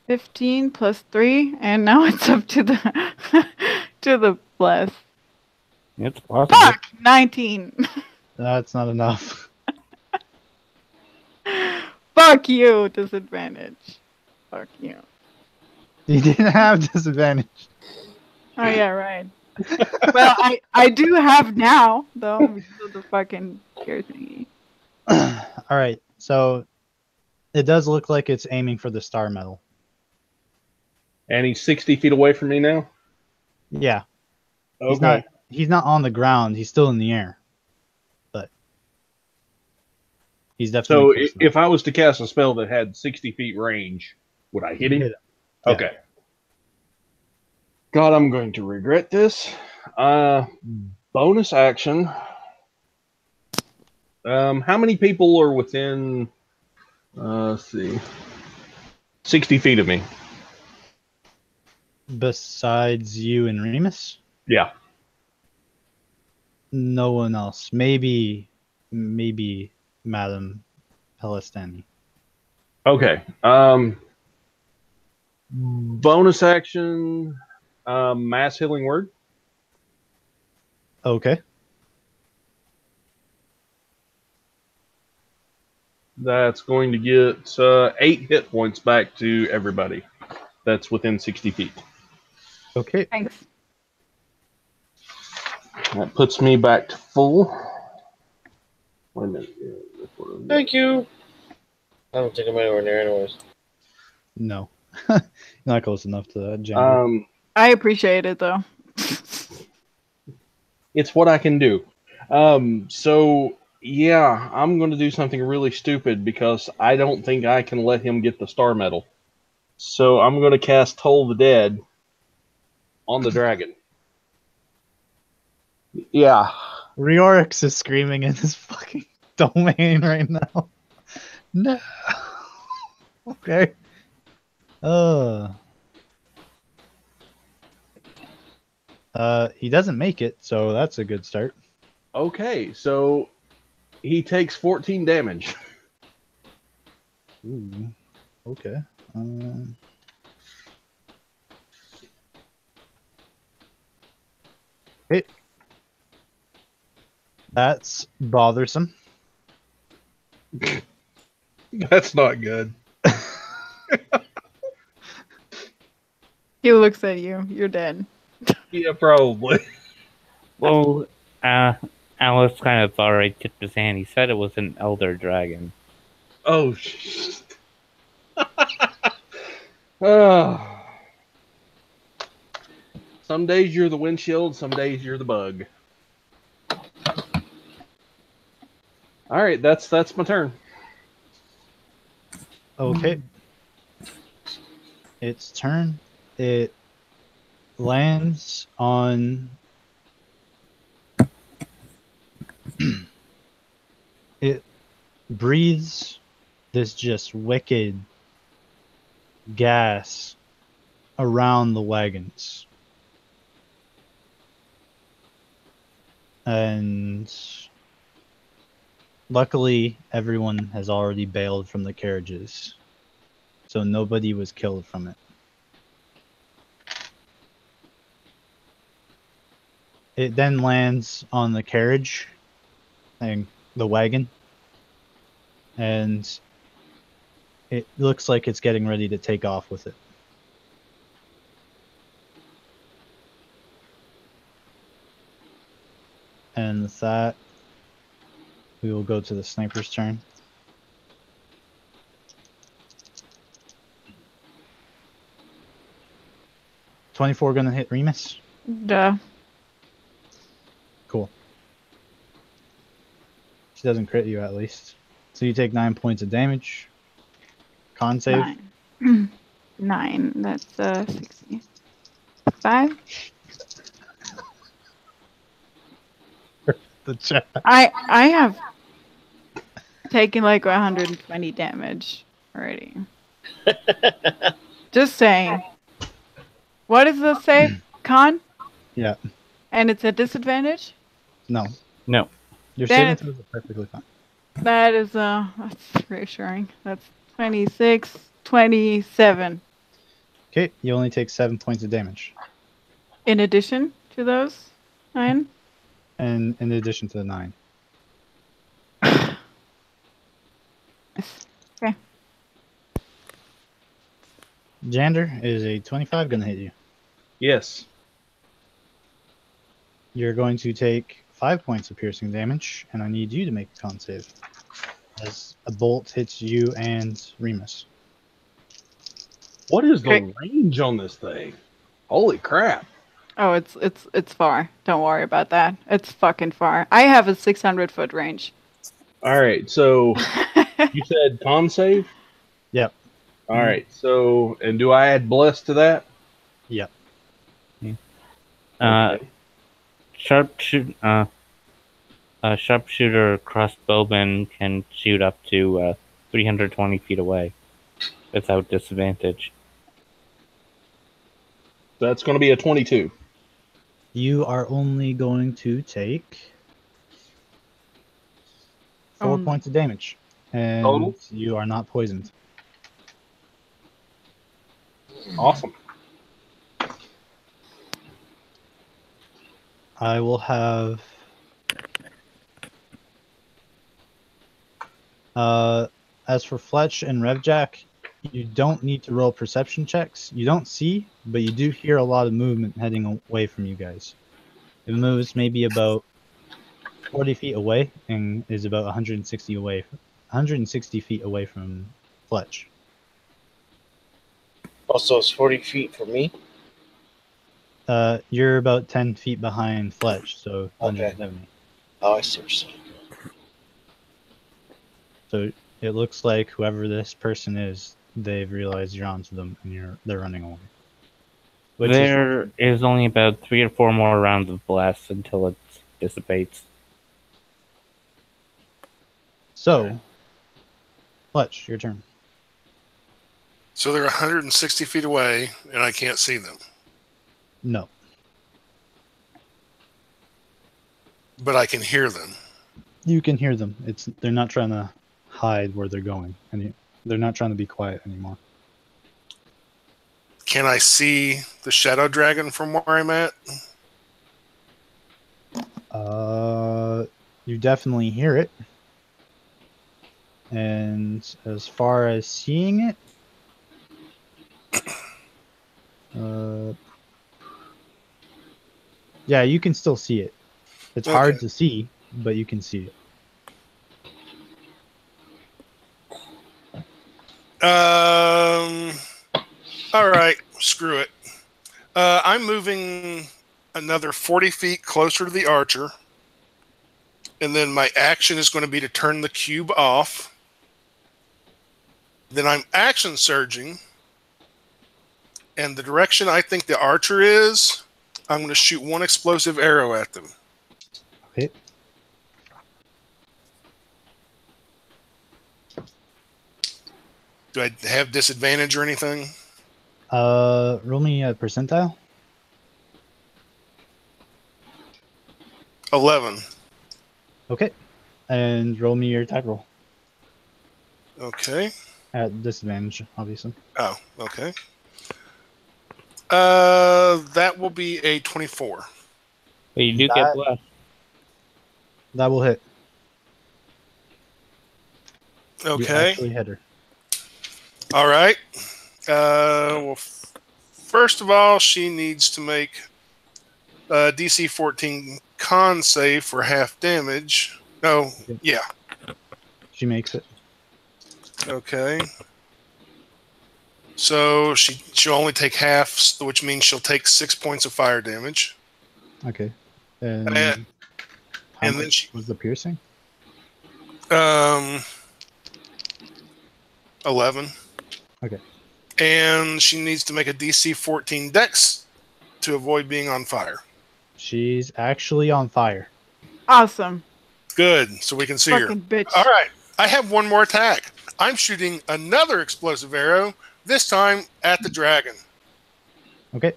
15 plus 3, and now it's up to the to the bless. It's possible. Fuck! 19. That's not enough. Fuck you, disadvantage. Fuck you. You didn't have disadvantage. Oh yeah, right. Well, I do have now, though, because of the fucking gear thingy. All right. So it does look like it's aiming for the star medal. And he's 60 feet away from me now? Yeah. Okay. He's not on the ground. He's still in the air. But He's definitely So close if I was to cast a spell that had 60 feet range, would I hit him? Hit him. Yeah. Okay. God, I'm going to regret this. Bonus action. How many people are within, let's see, 60 feet of me? Besides you and Remus? Yeah. No one else. Maybe Madame Pelistani. Okay. Bonus action, mass healing word. Okay. That's going to get 8 hit points back to everybody that's within 60 feet. Okay. Thanks. That puts me back to full. Wait a minute. Thank you. I don't think I'm anywhere near anyways. No. Not close enough to that, Jander. I appreciate it though. It's what I can do. So yeah, I'm going to do something really stupid because I don't think I can let him get the star medal. So I'm going to cast Toll the Dead on the dragon. Yeah. Riorix is screaming in his fucking domain right now. No. Okay. He doesn't make it, so that's a good start. Okay, so he takes 14 damage. Ooh. Okay. Hey. That's bothersome. That's not good. He looks at you. You're dead. Yeah, probably. Well, Alice kind of already tipped his hand. He said it was an elder dragon. Oh, shit. Oh. Some days you're the windshield, some days you're the bug. All right, that's my turn. Okay. Its turn. It lands on. It breathes this just wicked gas around the wagons. And luckily, everyone has already bailed from the carriages, so nobody was killed from it. It then lands on the carriage and the wagon, and it looks like it's getting ready to take off with it. And with that, we will go to the sniper's turn. .24 gonna hit Remus? Duh. Cool. She doesn't crit you at least. So you take 9 points of damage. Con save. 9. 9. That's 65. The chat. I have taken like 120 damage already. Just saying. What is the save? Con? Yeah. And it's a disadvantage? No. No. Your Then saving throws are perfectly fine. That is that's reassuring. That's 26, 27. Okay, you only take 7 points of damage. In addition to those 9? And in addition to the 9. Okay. Jander, is a 25 gonna hit you? Yes. You're going to take 5 points of piercing damage, and I need you to make a con save. As a bolt hits you and Remus. What is the Okay. range on this thing? Holy crap. Oh, it's far. Don't worry about that. It's fucking far. I have a 600-foot range. All right. So you said con save. Yep. All right. So, and do I add bless to that? Yep. Okay. A sharpshooter crossbowman can shoot up to 320 feet away without disadvantage. That's going to be a 22. You are only going to take 4 points of damage, and Total? you are not poisoned. Awesome. I will have as for Fletch and Revjack, you don't need to roll perception checks. You don't see, but you do hear a lot of movement heading away from you guys. It moves maybe about 40 feet away and is about 160 feet away from Fletch. Also, it's 40 feet from me. You're about 10 feet behind Fletch, so Okay. 170. Oh, I see what you're saying. So it looks like whoever this person is, they've realized you're onto them and they're running away. There is only about 3 or 4 more rounds of blast until it dissipates. So, Fletch, your turn. So they're 160 feet away, and I can't see them. No. But I can hear them. You can hear them. They're not trying to hide where they're going. They're not trying to be quiet anymore. Can I see the shadow dragon from where I'm at? You definitely hear it. And as far as seeing it, yeah, you can still see it. It's hard to see, but you can see it. All right, screw it. I'm moving another 40 feet closer to the archer. And then my action is going to be to turn the cube off. Then I'm action surging. And the direction I think the archer is, I'm going to shoot one explosive arrow at them. Okay. Do I have disadvantage or anything? Roll me a percentile. 11. Okay. And roll me your attack roll. Okay. At disadvantage, obviously. Oh, okay. That will be a 24. But you do get blessed. That will hit. Okay. You actually hit her. All right. Well, first of all, she needs to make a DC 14 con save for half damage. No, yeah. She makes it. Okay. So she'll only take half, which means she'll take 6 points of fire damage. Okay. And then she was the piercing? 11. Okay. And she needs to make a DC 14 dex to avoid being on fire. She's actually on fire. Awesome. Good, so we can see her. Bitch. All right, I have one more attack. I'm shooting another explosive arrow, this time at the dragon. Okay.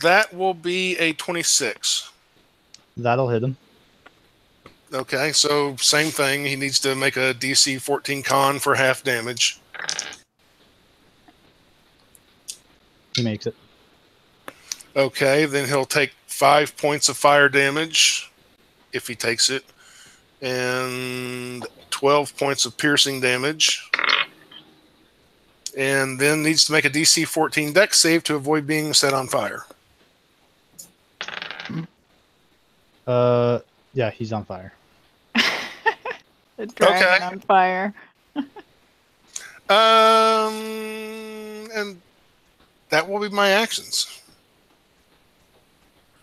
That will be a 26. That'll hit him. Okay, so same thing. He needs to make a DC 14 con for half damage. He makes it. Okay, then he'll take 5 points of fire damage if he takes it, and 12 points of piercing damage. And then needs to make a DC 14 dex save to avoid being set on fire. Yeah, he's on fire. The dragon on fire. And that will be my actions.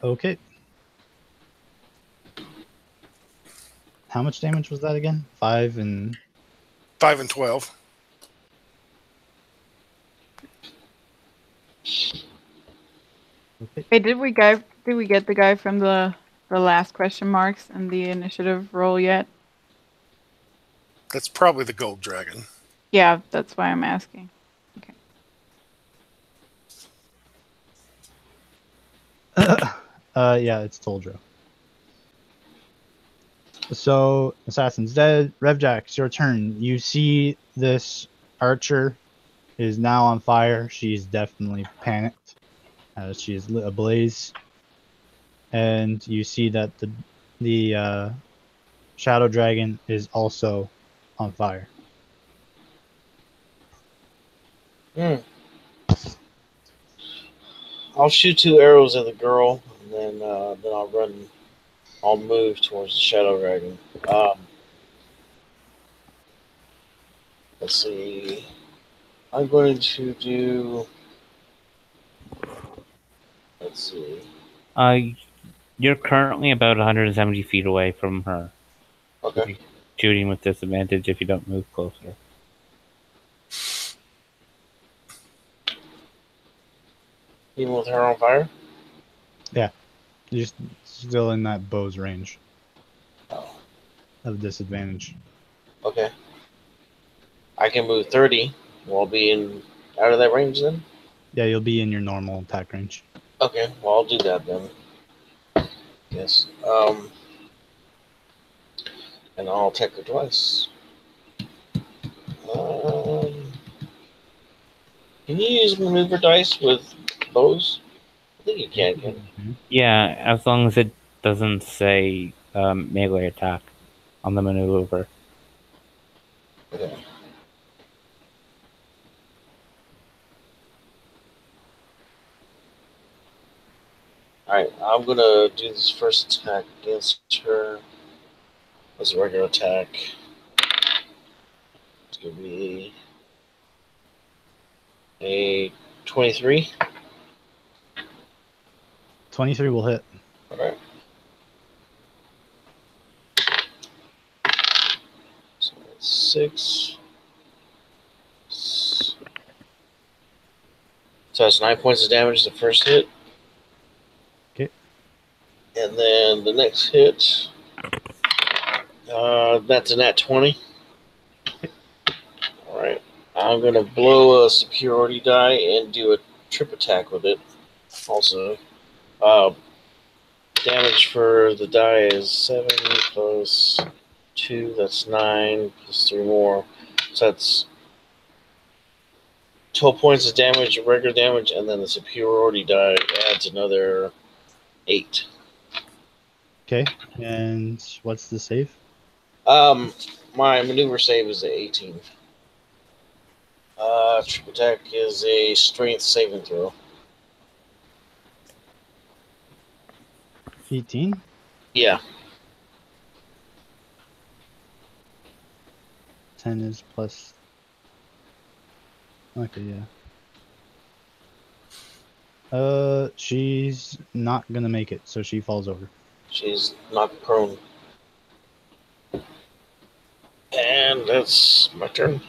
Okay. How much damage was that again? 5 and 5 and 12. okay. Hey, did we get the guy from the last question marks and the initiative roll yet? That's probably the gold dragon. Yeah, that's why I'm asking. Okay. Yeah, it's Toldro. So, Assassin's dead. Revjack, it's your turn. You see this archer is now on fire. She's definitely panicked. She is lit ablaze. And you see that the shadow dragon is also on fire. I'll shoot 2 arrows at the girl, and then I'll run. I'll move towards the shadow dragon. Let's see. I'm going to do. Let's see. You're currently about 170 feet away from her. Okay. Shooting with disadvantage if you don't move closer. Even with her on fire? Yeah. You're still in that bow's range Oh, of disadvantage. okay. I can move 30 while being out of that range then? Yeah, you'll be in your normal attack range. Okay, well, I'll do that then. Yes. And I'll attack her twice. Can you use maneuver dice with bows? I think you can. Yeah, as long as it doesn't say melee attack on the maneuver. Okay. Alright, I'm gonna do this first attack against her as a regular attack. It's gonna be a 23. 23 will hit. Alright. So that's 6. So that's 9 points of damage the first hit. Okay. And then the next hit, that's a nat 20. Alright. I'm going to blow a superiority die and do a trip attack with it. Also, damage for the die is 7 plus 2, that's 9, plus 3 more. So that's 12 points of damage, regular damage, and then the superiority die adds another 8. Okay. And what's the save? My maneuver save is a 18. Trip attack is a strength saving throw. 18? Yeah. 10 is plus. Okay, yeah. She's not gonna make it, so she falls over. She's knocked prone. And that's my turn.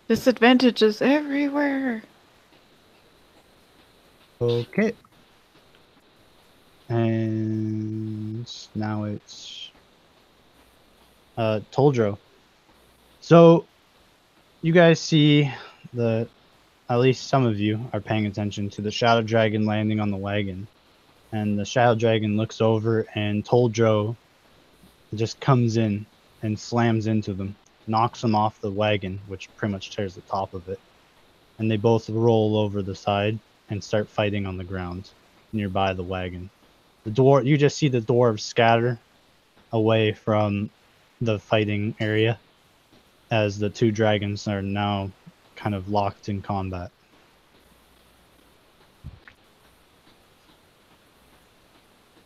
Disadvantages everywhere. Okay. And now it's Toldro. So you guys see at least some of you are paying attention to the shadow dragon landing on the wagon. And the shadow dragon looks over and Toldro just comes in and slams into them, knocks them off the wagon, which pretty much tears the top of it. And they both roll over the side and start fighting on the ground nearby the wagon. You just see the dwarves scatter away from the fighting area as the 2 dragons are now kind of locked in combat.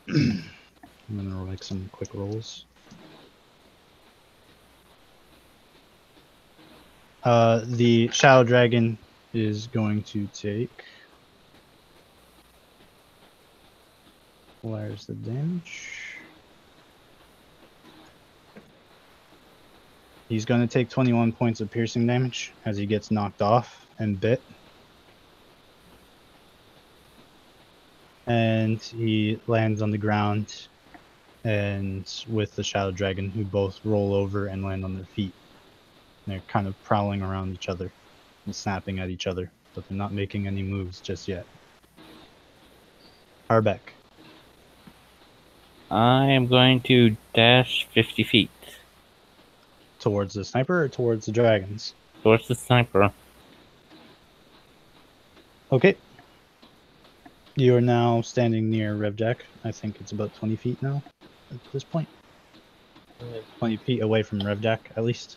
I'm gonna make some quick rolls. The shadow dragon is going to take Where's the damage? He's going to take 21 points of piercing damage as he gets knocked off and bit. And he lands on the ground and with the Shadow Dragon, who both roll over and land on their feet. They're kind of prowling around each other and snapping at each other, but they're not making any moves just yet. Harbeck. I am going to dash 50 feet Towards the sniper or towards the dragons? towards the sniper. Okay. You are now standing near Revjack. I think it's about 20 feet now at this point. 20 feet away from Revjack, at least.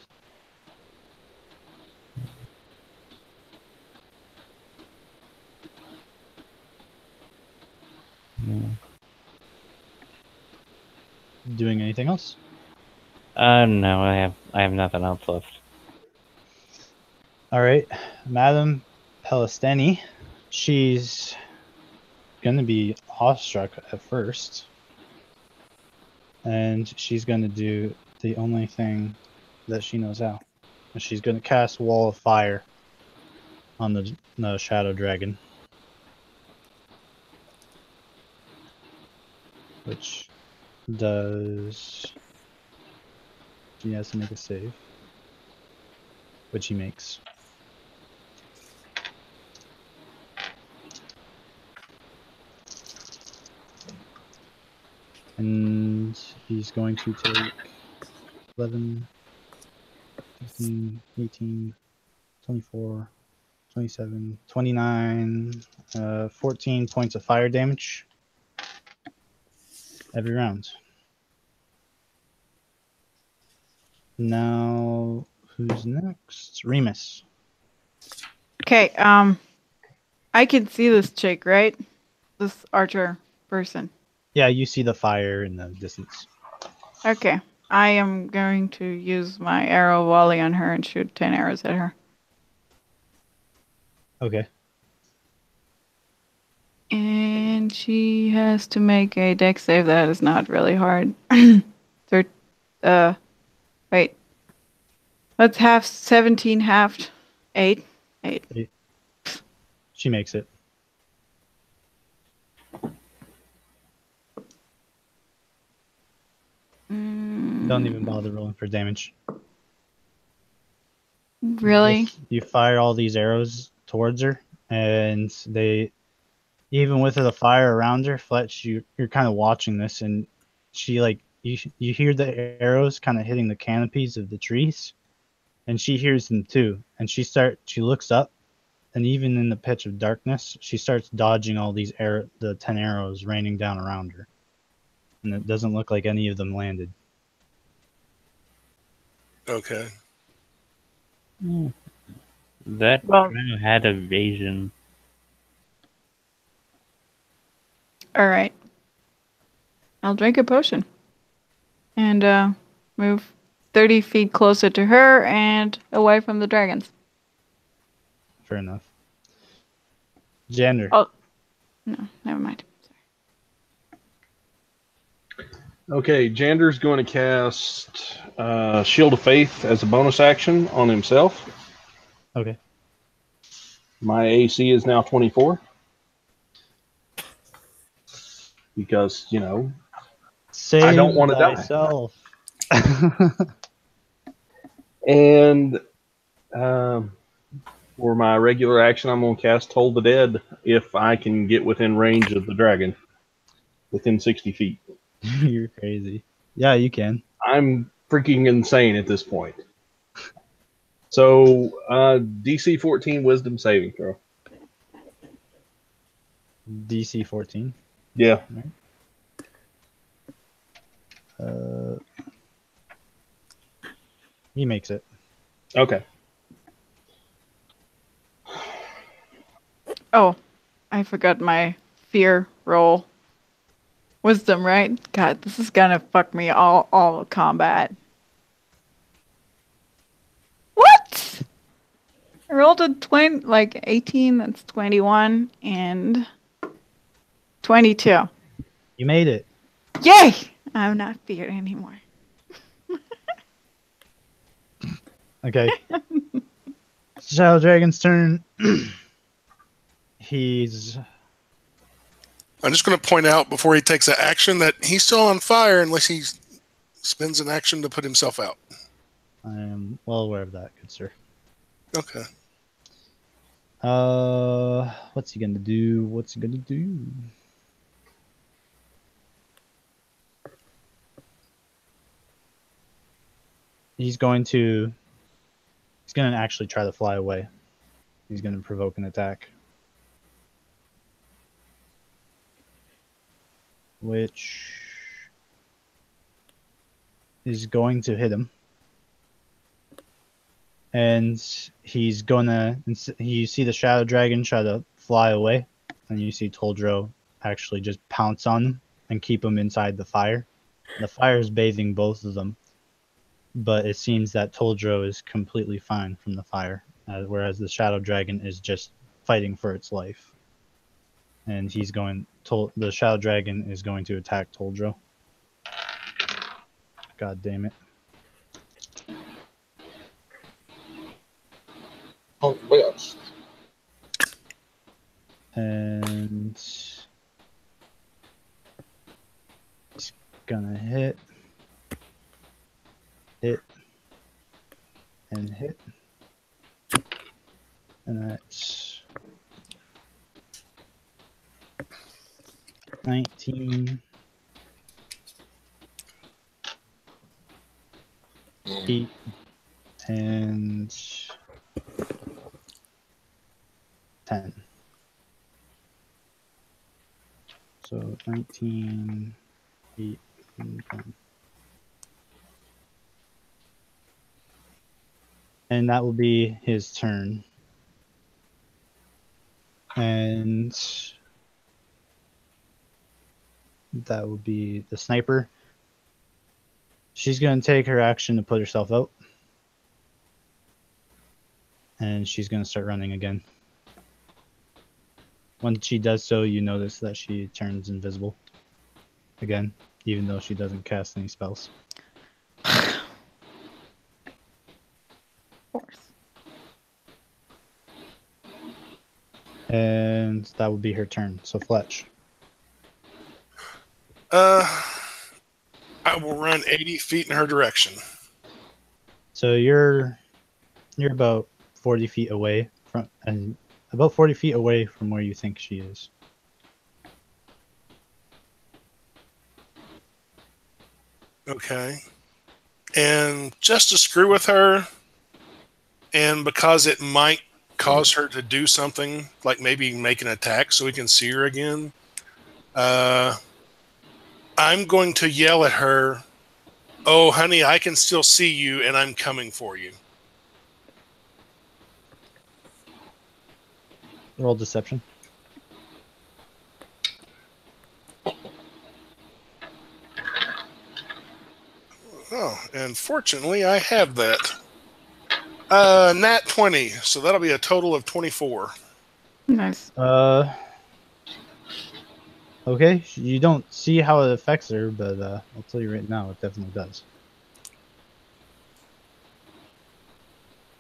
Yeah. Doing anything else? No, I have nothing else left. All right, Madame Pelistani. She's gonna be awestruck at first, and she's gonna do the only thing that she knows how. And she's gonna cast Wall of Fire on the Shadow Dragon, which does. He has to make a save, which he makes. And he's going to take 11, 15, 18, 24, 27, 29, 14 points of fire damage every round. Now, who's next? Remus. Okay, I can see this chick, right? This archer person. Yeah, you see the fire in the distance. Okay, I am going to use my arrow volley on her and shoot 10 arrows at her. Okay. And she has to make a dex save. That is not really hard. Wait. Let's have 17 halved. 8. She makes it. Don't even bother rolling for damage. Really? You fire all these arrows towards her, and they, even with the fire around her, Fletch, you're kind of watching this, and she you hear the arrows kind of hitting the canopies of the trees, and she hears them too, and she looks up, and even in the pitch of darkness, she starts dodging all these the 10 arrows raining down around her, and it doesn't look like any of them landed. Okay. That kind of had evasion. All right. I'll drink a potion. And move 30 feet closer to her and away from the dragons. Fair enough. Jander. Oh, no, never mind. Okay, Jander's going to cast Shield of Faith as a bonus action on himself. Okay. My AC is now 24. Because, Save I don't want to die. thyself. And for my regular action, I'm going to cast Toll the Dead if I can get within range of the dragon. Within 60 feet. You're crazy. Yeah, you can. I'm freaking insane at this point. So, DC 14 Wisdom saving throw. DC 14. Yeah. He makes it. Okay. Oh, I forgot my fear roll. Wisdom, right? God, this is gonna fuck me all combat. What? I rolled a 18, that's 21, and 22. You made it. Yay! I'm not feared anymore. Okay. Shadow Dragon's turn. He's I'm just going to point out before he takes an action that he's still on fire unless he spends an action to put himself out. I am well aware of that, good sir. Okay. What's he gonna do? What's he gonna do? He's gonna actually try to fly away. He's gonna provoke an attack. Which is going to hit him. And he's gonna, you see the Shadow Dragon try to fly away, and you see Toldro actually just pounce on him and keep him inside the fire. The fire is bathing both of them, but it seems that Toldro is completely fine from the fire, whereas the Shadow Dragon is just fighting for its life. And the Shadow Dragon is going to attack Toldro. God damn it. Oh, yes. And it's gonna hit, and hit. And that's 19 feet and 10. So 19 feet and 10. And that will be his turn. And that will be the sniper. She's going to take her action to put herself out. And she's going to start running again. When she does so, you notice that she turns invisible again, even though she doesn't cast any spells. Of course. And that will be her turn. So Fletch. I will run 80 feet in her direction. So you're about 40 feet away from, and about 40 feet away from where you think she is. Okay. And just to screw with her, and because it might cause her to do something, like maybe make an attack so we can see her again, I'm going to yell at her, "Oh, honey, I can still see you, and I'm coming for you." Roll deception. Oh, and fortunately, I have that. Nat 20, so that'll be a total of 24. Nice. Okay, you don't see how it affects her, but I'll tell you right now, it definitely does.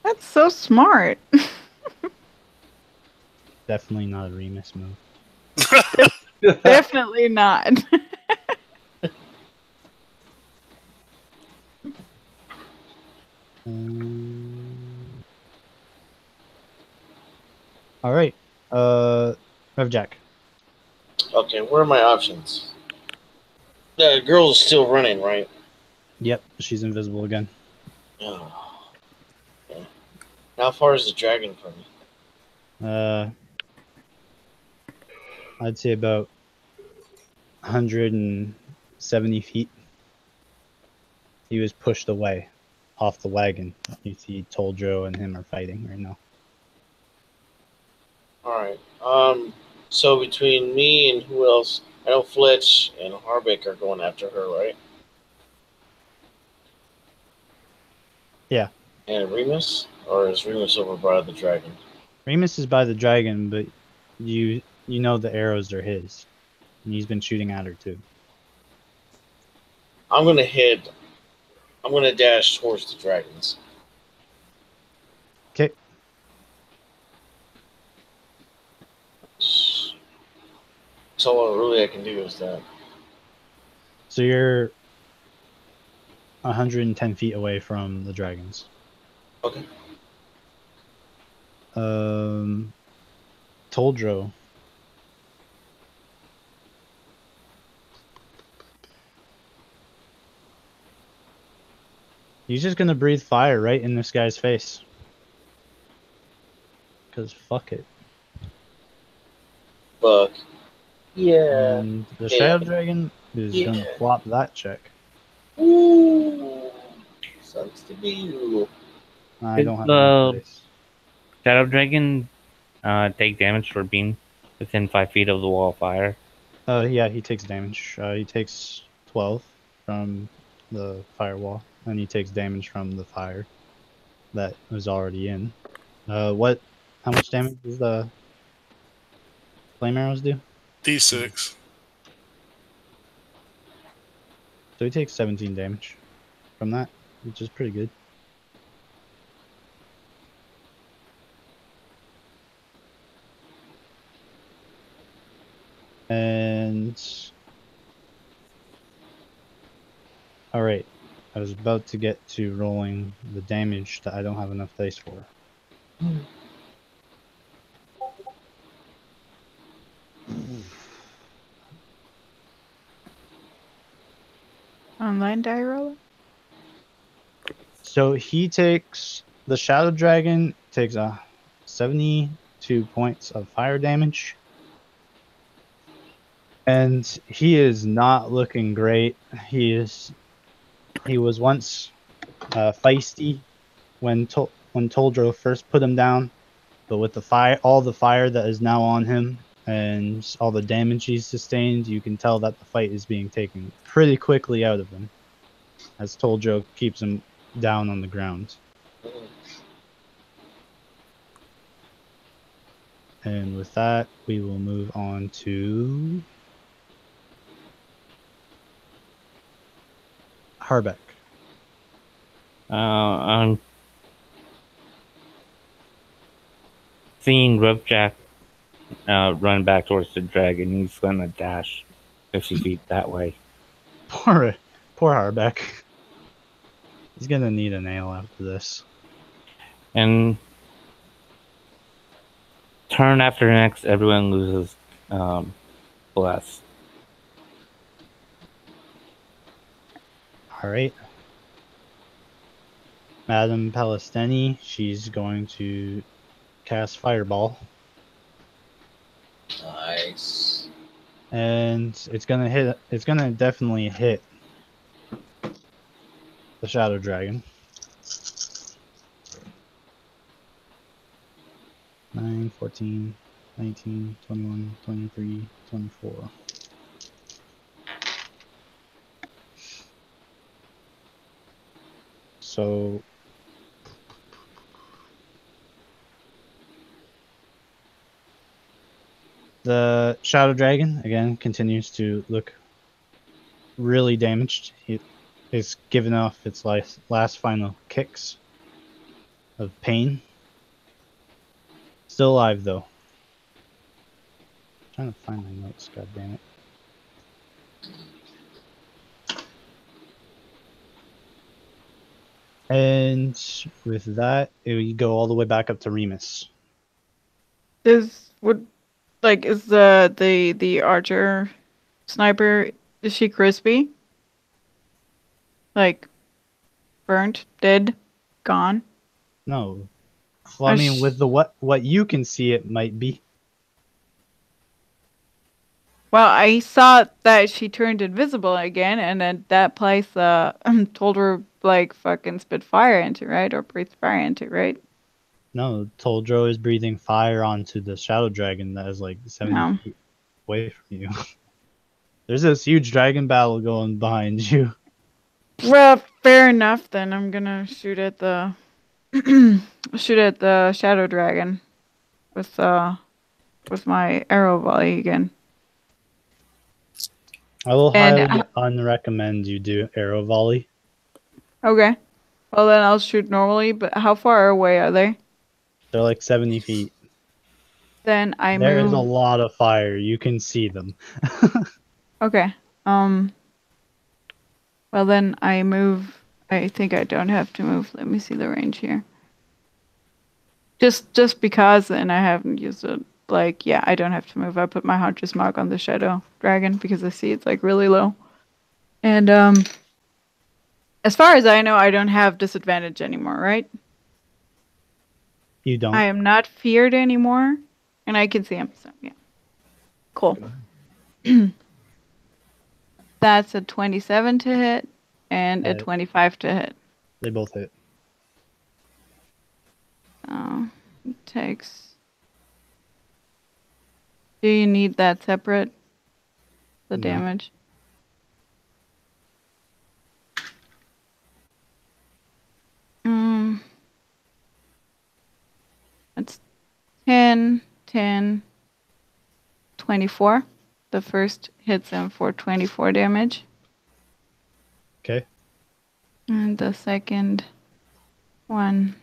That's so smart. Definitely not a Remus move. Definitely not. All right, Rev Jack. Okay, what are my options? The girl is still running, right? Yep, she's invisible again. Oh. Okay. How far is the dragon from me? I'd say about 170 feet. He was pushed away off the wagon. You see Toldro and him are fighting right now. Alright. So between me and who else? I know Fletch and Harbeck are going after her, right? Yeah. And Remus? Or is Remus over by the dragon? Remus is by the dragon, but you know the arrows are his. And he's been shooting at her too. I'm gonna dash towards the dragons. Okay. So all really I can do is that. So you're 110 feet away from the dragons. Okay. Toldro. He's just gonna breathe fire right in this guy's face. Cause fuck it. Fuck. Yeah. And the Yeah. Shadow Dragon is gonna Yeah. flop that check. Ooh. Sucks to be you. I don't have the any dice. Shadow Dragon take damage for being within 5 feet of the wall of fire? Yeah, he takes damage. He takes 12 from the firewall, and he takes damage from the fire that was already in. How much damage does the flame arrows do? D6. So he takes 17 damage from that, which is pretty good. And all right, I was about to get to rolling the damage that I don't have enough dice for. Online die roller? So the Shadow Dragon takes 72 points of fire damage. And he is not looking great. He was once feisty when Toldro first put him down, but with all the fire that is now on him and all the damage he's sustained, you can tell that the fight is being taken pretty quickly out of him, as Toldro keeps him down on the ground. And with that, we will move on to Harbeck. I'm seeing Ripjack run back towards the dragon. He's gonna dash 50 feet that way. Poor Harbeck. He's gonna need a nail after this. And turn after next, everyone loses bless. All right. Madame Palestini, she's going to cast Fireball. Nice. And it's gonna definitely hit the Shadow Dragon. 9, 14, 19, 21, 23, 24. So the Shadow Dragon again continues to look really damaged. It's given off its last final kicks of pain. Still alive though. Trying to find my notes, god damn it. And with that, we go all the way back up to Remus. Is the archer sniper, is she crispy? Like burnt, dead, gone? No. Well, I mean, with the what you can see, it might be. Well, I saw that she turned invisible again, and then that place told her like fucking spit fire into, right? Or breathe fire into, right? No, Toldro is breathing fire onto the Shadow Dragon that is like 70 feet away from you. There's this huge dragon battle going behind you. Well, fair enough then. I'm gonna shoot at the Shadow Dragon with my arrow volley again. I will And highly unrecommend you do arrow volley. okay. Well, then I'll shoot normally, but how far away are they? They're like 70 feet. Then I There is a move. lot of fire. You can see them. Okay. Well, then I move. I think I don't have to move. Let me see the range here. Just because, and I haven't used it. Like, yeah, I don't have to move. I put my hunter's mark on the shadow dragon because I see it's like really low. And as far as I know, I don't have disadvantage anymore, right? You I don't. am not feared anymore, and I can see him. So yeah, cool. That's a 27 to hit and a 25 to hit. They both hit. So it takes. Do you need that separate? The No. damage. It's 10, 10, 24. The first hits him for 24 damage. Okay. And the second one.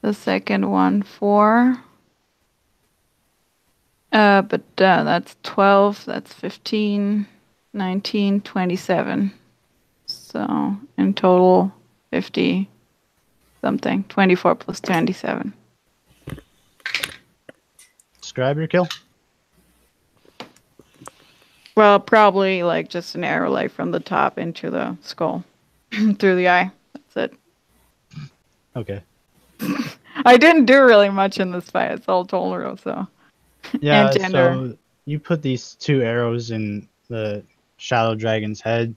The second one 4. That's 12, that's 15, 19, 27. So in total, 50 something. 24 plus 27. Describe your kill. Well, probably like just an arrow like from the top into the skull. Through the eye. That's it. Okay. I didn't do really much in this fight. It's all Tolero, so. Yeah, And gender. so you put these 2 arrows in the shadow dragon's head,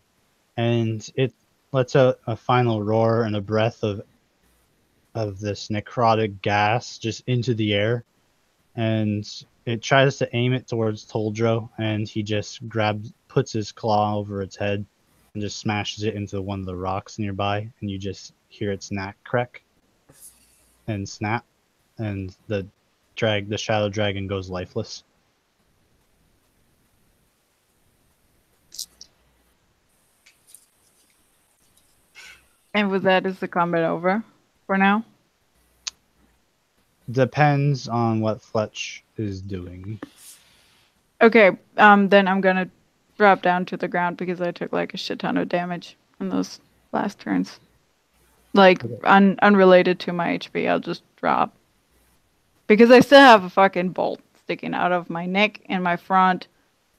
and it lets out a final roar and a breath of this necrotic gas just into the air, and it tries to aim it towards Toldro, and he just puts his claw over its head and just smashes it into one of the rocks nearby, and you just hear its neck crack and snap, and the shadow dragon goes lifeless. And with that, is the combat over for now? Depends on what Fletch is doing. Okay, then I'm gonna drop down to the ground because I took like a shit ton of damage in those last turns. Like, Okay. unrelated to my HP, I'll just drop. Because I still have a fucking bolt sticking out of my neck and my front,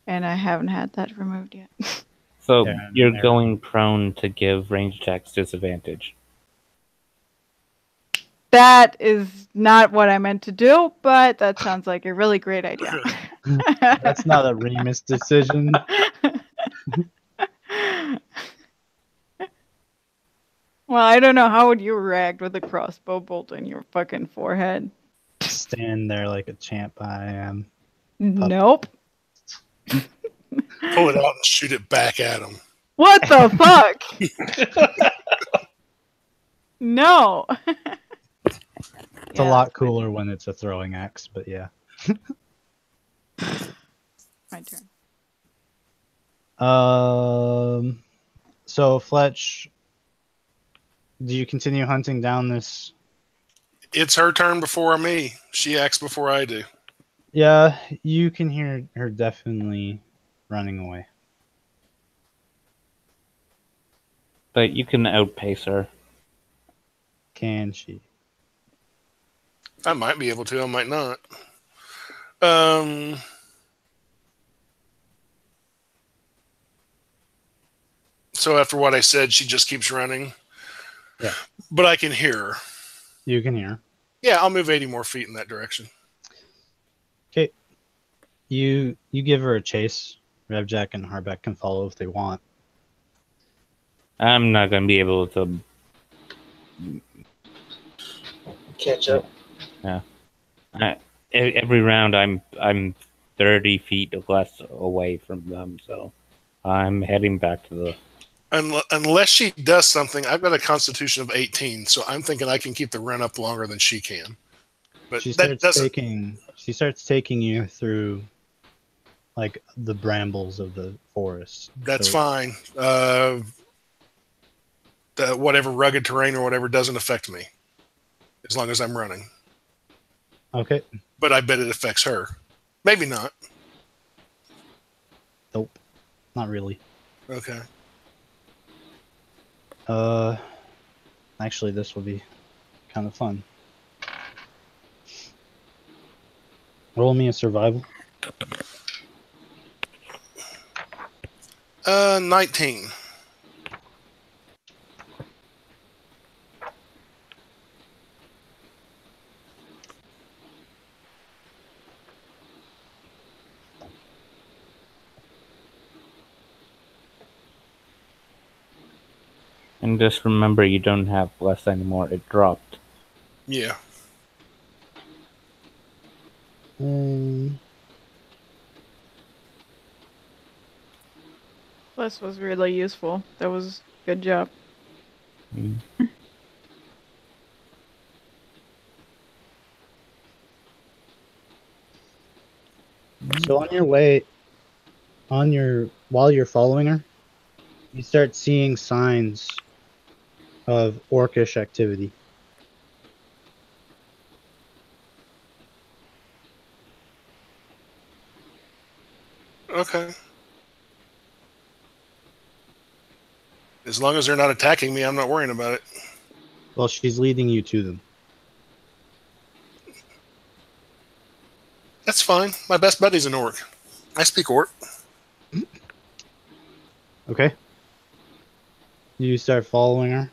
and I haven't had that removed yet. So Yeah, you're there. going prone to give range attacks disadvantage. That is not what I meant to do, but that sounds like a really great idea. That's not a Remus decision. Well, I don't know. How would you react with a crossbow bolt in your fucking forehead? Stand there like a champ I am. Nope. Pull it out and shoot it back at him. What the fuck? No. It's a lot cooler when it's a throwing axe, but yeah. My turn. So Fletch, do you continue hunting down this? It's her turn before me. She acts before I do. Yeah, you can hear her definitely running away. But you can outpace her. Can she? I might be able to. I might not. So after what I said, she just keeps running. Yeah. But I can hear her. You can hear her. Yeah, I'll move 80 more feet in that direction. Okay. You give her a chase. Revjack and Harbeck can follow if they want. I'm not going to be able to. Catch up. Yeah. Every round, I'm 30 feet less away from them, so I'm heading back to the Unless she does something, I've got a constitution of 18, so I'm thinking I can keep the run up longer than she can. But She that starts doesn't. taking you through like the brambles of the forest. That's So, fine. Whatever rugged terrain or whatever doesn't affect me, as long as I'm running. okay. But I bet it affects her. Maybe not. Nope. Not really. Okay. Actually, this will be kind of fun. Roll me a survival. 19. And just remember, you don't have bless anymore. It dropped. Yeah. This was really useful. That was good job. Mm. So on your way, while you're following her, you start seeing signs of orcish activity. Okay. As long as they're not attacking me, I'm not worrying about it. Well, she's leading you to them. That's fine. My best buddy's an orc. I speak orc. Okay. You start following her,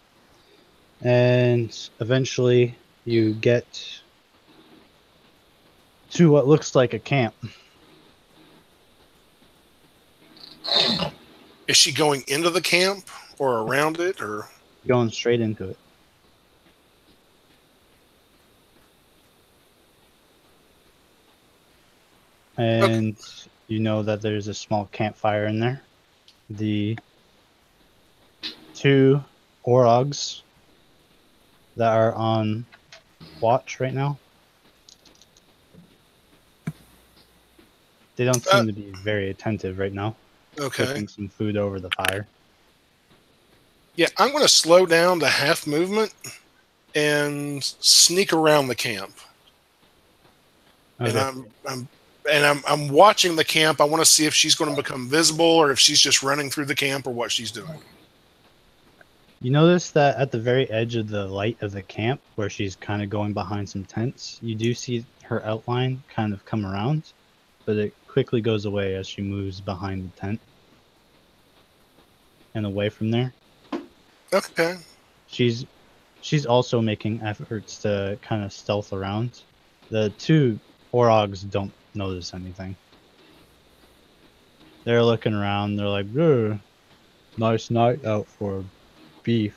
and eventually you get to what looks like a camp. Is she going into the camp or around it, or? Going straight into it. And you know that there's a small campfire in there. The two Orogs that are on watch right now, they don't seem to be very attentive right now. Okay. Cooking some food over the fire. Yeah, I'm going to slow down to half movement and sneak around the camp. Okay. And I'm watching the camp. I want to see if she's going to become visible or if she's just running through the camp or what she's doing. You notice that at the very edge of the light of the camp, where she's kind of going behind some tents, you do see her outline kind of come around, but it quickly goes away as she moves behind the tent and away from there. Okay. She's also making efforts to kind of stealth around. The two Orogs don't notice anything. They're looking around. They're like, nice night out for beef.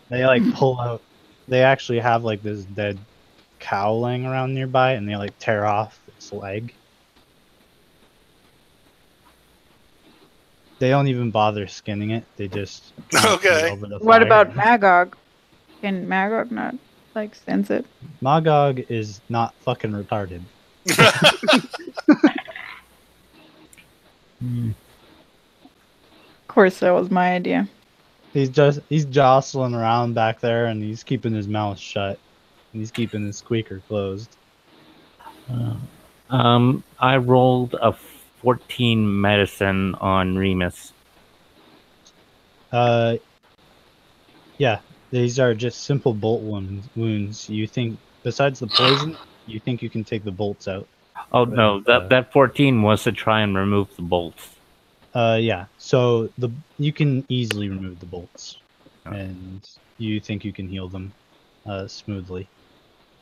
They like pull out. They actually have like this dead cow laying around nearby, and they like tear off its leg. They don't even bother skinning it. They just Okay. over the What fire. about Magog? Can Magog not like sense it? Magog is not fucking retarded. Of course, that was my idea. He's jostling around back there, and he's keeping his mouth shut. And he's keeping his squeaker closed. I rolled a 14 medicine on Remus. Yeah, these are just simple bolt wounds. You think, besides the poison, you think you can take the bolts out? Oh no, that 14 was to try and remove the bolts. Yeah. So you can easily remove the bolts, and you think you can heal them, smoothly.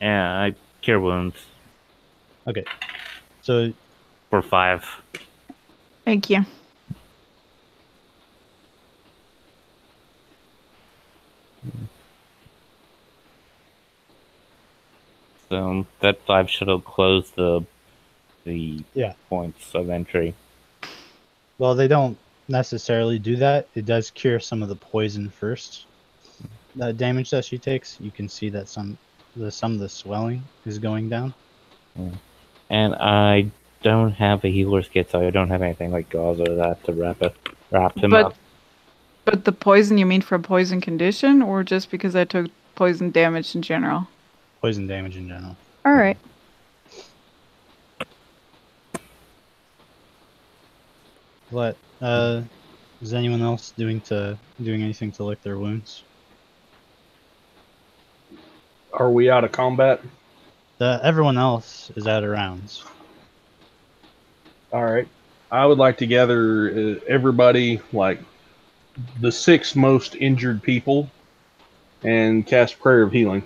Yeah, I cure wounds. Okay. So For 5. Thank you. So that 5 should have closed the Yeah. points of entry. Well, they don't necessarily do that. It does cure some of the poison first. The damage that she takes, you can see that some of the swelling is going down. And I don't have a healer's kit, so I don't have anything like gauze or that to wrap him up. But the poison, you mean for a poison condition, or just because I took poison damage in general? Poison damage in general. All right. What? Is anyone else doing anything to lick their wounds? Are we out of combat? Everyone else is out of rounds. All right. I would like to gather everybody, like the 6 most injured people, and cast Prayer of Healing.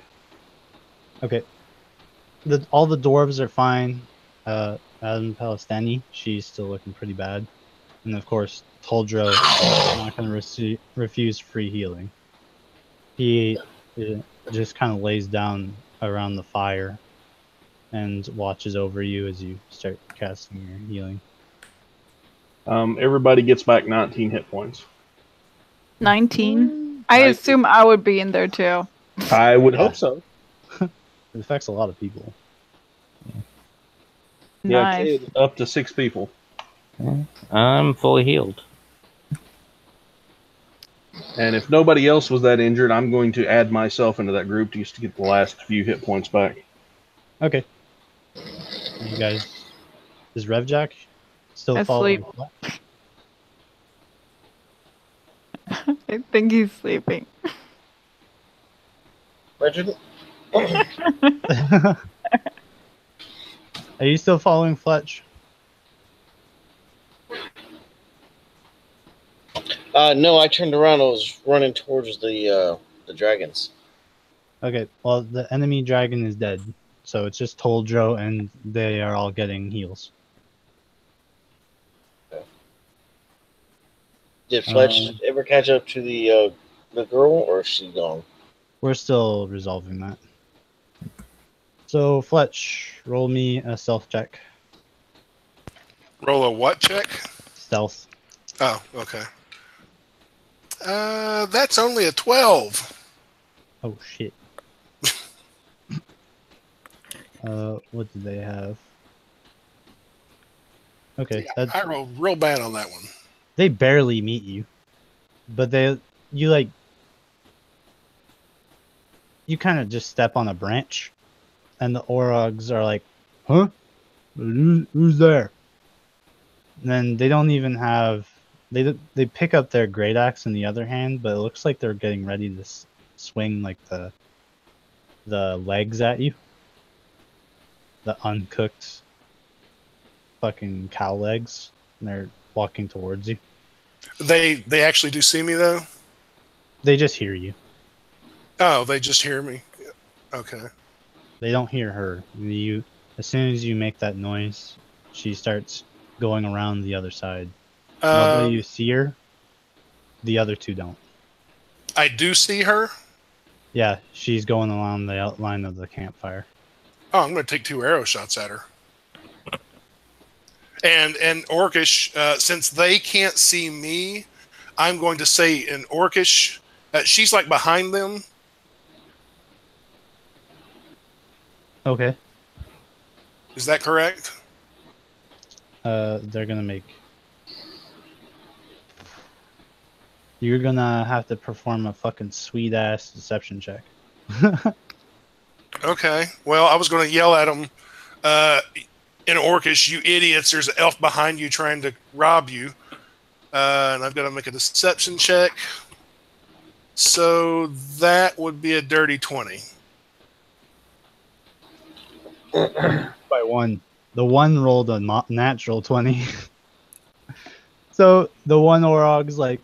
Okay. All the dwarves are fine. Adam Palestini, she's still looking pretty bad. And of course, Toldro is not going to refuse free healing. He just kind of lays down around the fire and watches over you as you start casting your healing. Everybody gets back 19 hit points. 19. I assume I would be in there too. I would hope so. It affects a lot of people. Nice. Yeah, up to 6 people. I'm fully healed. And if nobody else was that injured, I'm going to add myself into that group just to get the last few hit points back. Okay. You guys, is Revjack still Asleep. following? I think he's sleeping. Legend? Are you still following Fletch? No, I turned around. I was running towards the dragons. Okay, well, the enemy dragon is dead. So it's just Toldro, and they are all getting heals. Okay. Did Fletch ever catch up to the girl, or is she gone? We're still resolving that. So, Fletch, roll me a stealth check. Roll a what check? Stealth. Oh, okay. That's only a 12. Oh, shit. What did they have? Okay, Yeah, I rolled real bad on that one. They barely meet you, but you kind of just step on a branch, and the Orogs are like, "Huh? Who's there?" And then they don't even have they pick up their great axe in the other hand, but it looks like they're getting ready to swing like the legs at you. The uncooked fucking cow legs, and they're walking towards you. They actually do see me though? They just hear you. Oh, they just hear me. Okay. They don't hear her. As soon as you make that noise, she starts going around the other side. Although you see her, the other two don't. I do see her? Yeah, she's going along the outline of the campfire. Oh, I'm going to take 2 arrow shots at her. And Orcish, since they can't see me, I'm going to say in Orcish, she's like behind them. Okay. Is that correct? They're gonna make... You're gonna have to perform a fucking sweet-ass deception check. Okay. Well, I was going to yell at them in Orcish, "You idiots, there's an elf behind you trying to rob you." And I've got to make a deception check. So that would be a dirty 20. By 1. The 1 rolled a natural 20. So the one Orog's like,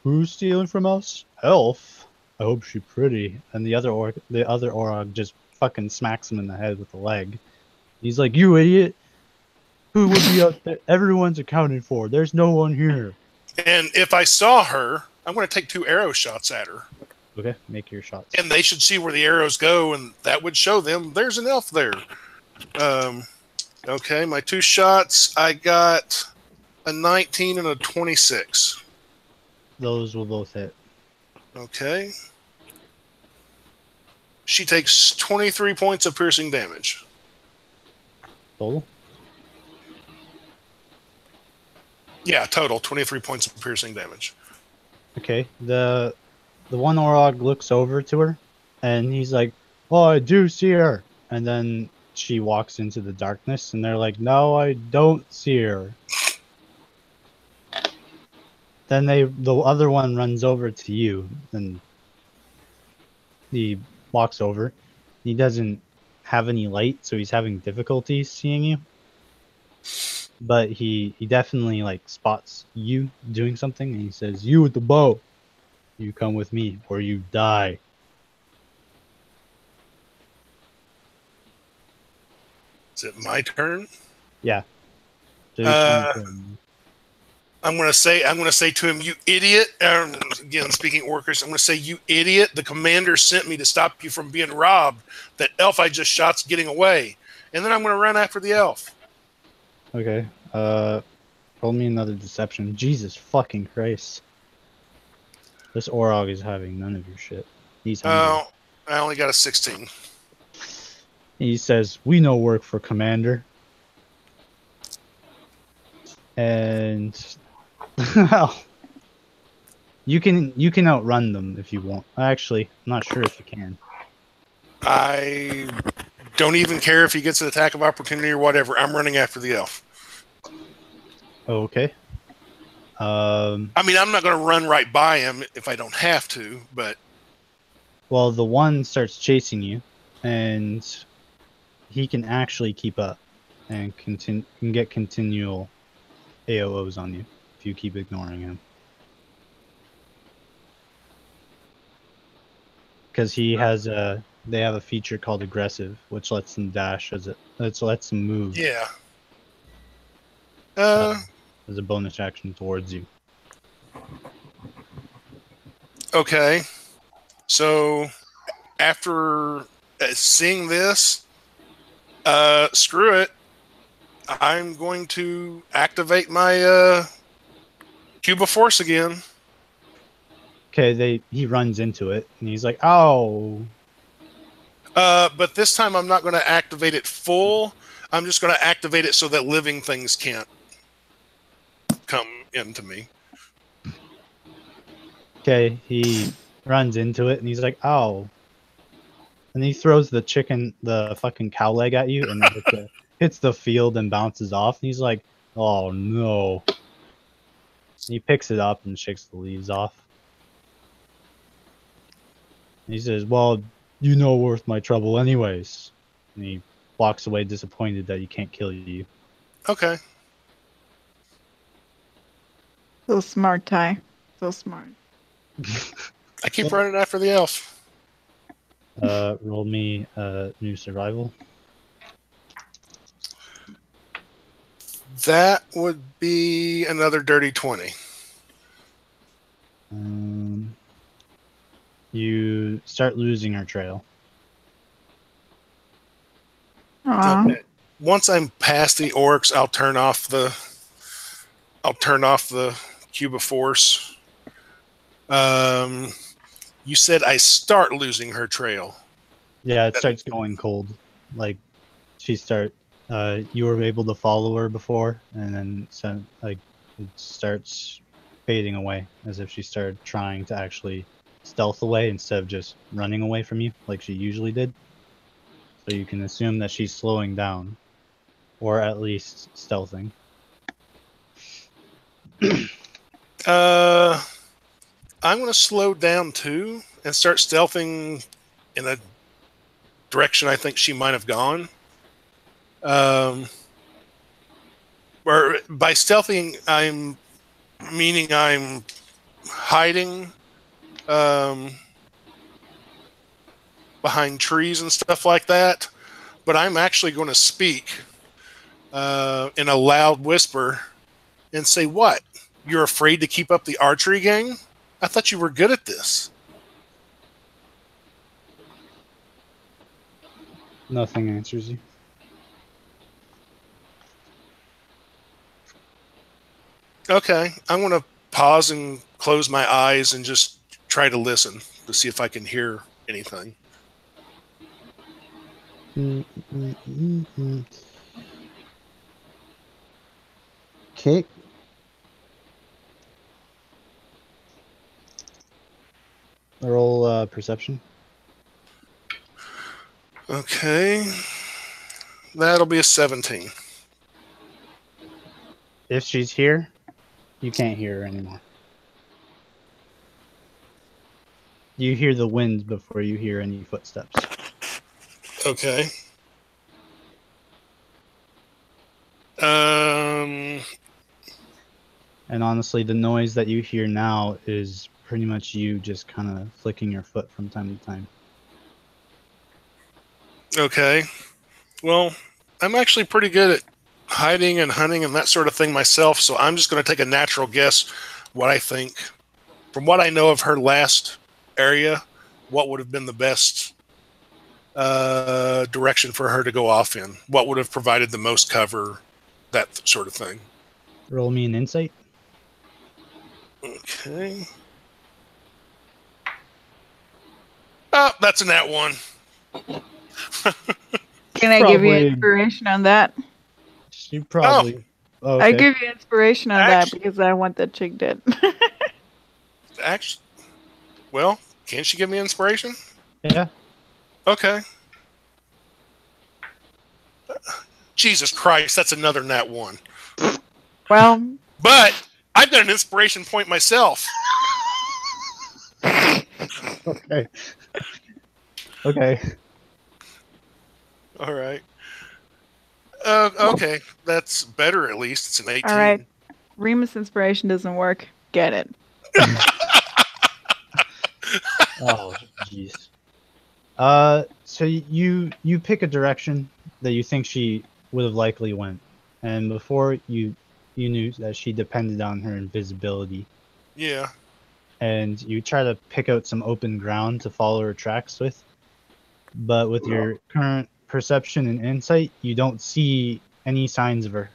"Who's stealing from us? Elf. I hope she's pretty." And the other Orog just fucking smacks him in the head with a leg. He's like, "You idiot! Who would be out there? Everyone's accounted for. There's no one here." And if I saw her, I'm going to take 2 arrow shots at her. Okay, make your shots. And they should see where the arrows go, and that would show them there's an elf there. Okay, my 2 shots, I got a 19, and a 26. Those will both hit. Okay. She takes 23 points of piercing damage. Total? Yeah, total 23 points of piercing damage. Okay. The one Orog looks over to her, and he's like, "Oh, I do see her." And then she walks into the darkness, and they're like, "No, I don't see her." Then the other one runs over to you, and he walks over. He doesn't have any light, so he's having difficulty seeing you. But he definitely like spots you doing something, and he says, "You with the bow, you come with me, or you die." Is it my turn? Yeah. So I'm gonna say to him, "You idiot!" Again, speaking orcish, I'm gonna say, "You idiot! The commander sent me to stop you from being robbed. That elf I just shot's getting away." And then I'm gonna run after the elf. Okay. Roll me another deception. Jesus fucking Christ. This Orog is having none of your shit. He's hungry. I only got a 16. He says, "We no work for commander." And you can outrun them if you want. Actually, I'm not sure if you can. I don't even care if he gets an attack of opportunity or whatever. I'm running after the elf. Oh, okay. I mean, I'm not going to run right by him if I don't have to, but... Well, the one starts chasing you, and he can actually keep up and can get continual AOs on you if you keep ignoring him. Because they have a feature called aggressive, which lets them dash lets them move. Yeah. As a bonus action towards you. Okay. So, after seeing this, screw it. I'm going to activate my Cube of Force again. Okay, he runs into it, and he's like, "Oh!" But this time I'm not going to activate it full. I'm just going to activate it so that living things can't come into me. Okay, he runs into it, and he's like, "Oh!" And he throws the fucking cow leg at you, and hits the field and bounces off. And he's like, "Oh no!" And he picks it up and shakes the leaves off. And he says, "Well, you know worth my trouble anyways." And he walks away disappointed that he can't kill you. Okay. So smart, Ty. So smart. I keep running after the elf. Roll me new survival. That would be another dirty 20. You start losing our trail. Okay. Once I'm past the orcs, I'll turn off the Cube of Force. You said I start losing her trail. Yeah, it starts going cold. Like you were able to follow her before, and then it starts fading away as if she started trying to actually stealth away instead of just running away from you like she usually did. So you can assume that she's slowing down, or at least stealthing. I'm going to slow down too and start stealthing in a direction I think she might have gone. Or by stealthing, I'm hiding behind trees and stuff like that. But I'm actually going to speak in a loud whisper and say, "What? You're afraid to keep up the archery game? I thought you were good at this." Nothing answers you. Okay, I'm going to pause and close my eyes and just try to listen to see if I can hear anything. Okay. Roll perception. Okay, that'll be a 17. If she's here, you can't hear her anymore. You hear the wind before you hear any footsteps. Okay. Um. And honestly, the noise that you hear now is pretty much you just kind of flicking your foot from time to time. Okay. Well, I'm actually pretty good at hiding and hunting and that sort of thing myself, so I'm just going to take a natural guess what I think. From what I know of her last area, what would have been the best direction for her to go off in? What would have provided the most cover? That sort of thing. Roll me an insight. Okay. Oh, that's a nat 1. Can I give you Probably- inspiration on that? She probably. Oh, I okay. give you inspiration on Actually- that because I want that chick dead. Actually, well, can she give me inspiration? Yeah. Okay. Jesus Christ, that's another nat 1. Well, But I've got an inspiration point myself. Okay. Okay. All right. Okay, that's better at least. It's an 18. all right. Remus inspiration doesn't work. Get it. Oh, jeez. So you pick a direction that you think she would have likely went, and before you knew that she depended on her invisibility, Yeah. and you try to pick out some open ground to follow her tracks with, but with your current perception and insight, you don't see any signs of her.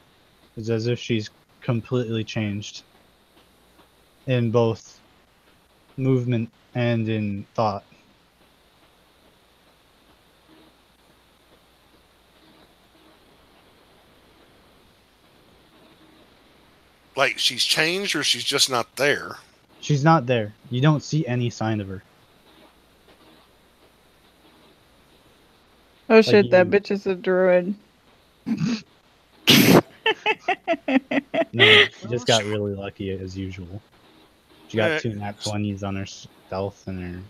It's as if she's completely changed in both movement and in thought. Like she's changed or she's just not there. She's not there. You don't see any sign of her. Oh shit, that you- bitch is a druid. No, she just got really lucky as usual. She got Alright. 2 nat 20s on her stealth and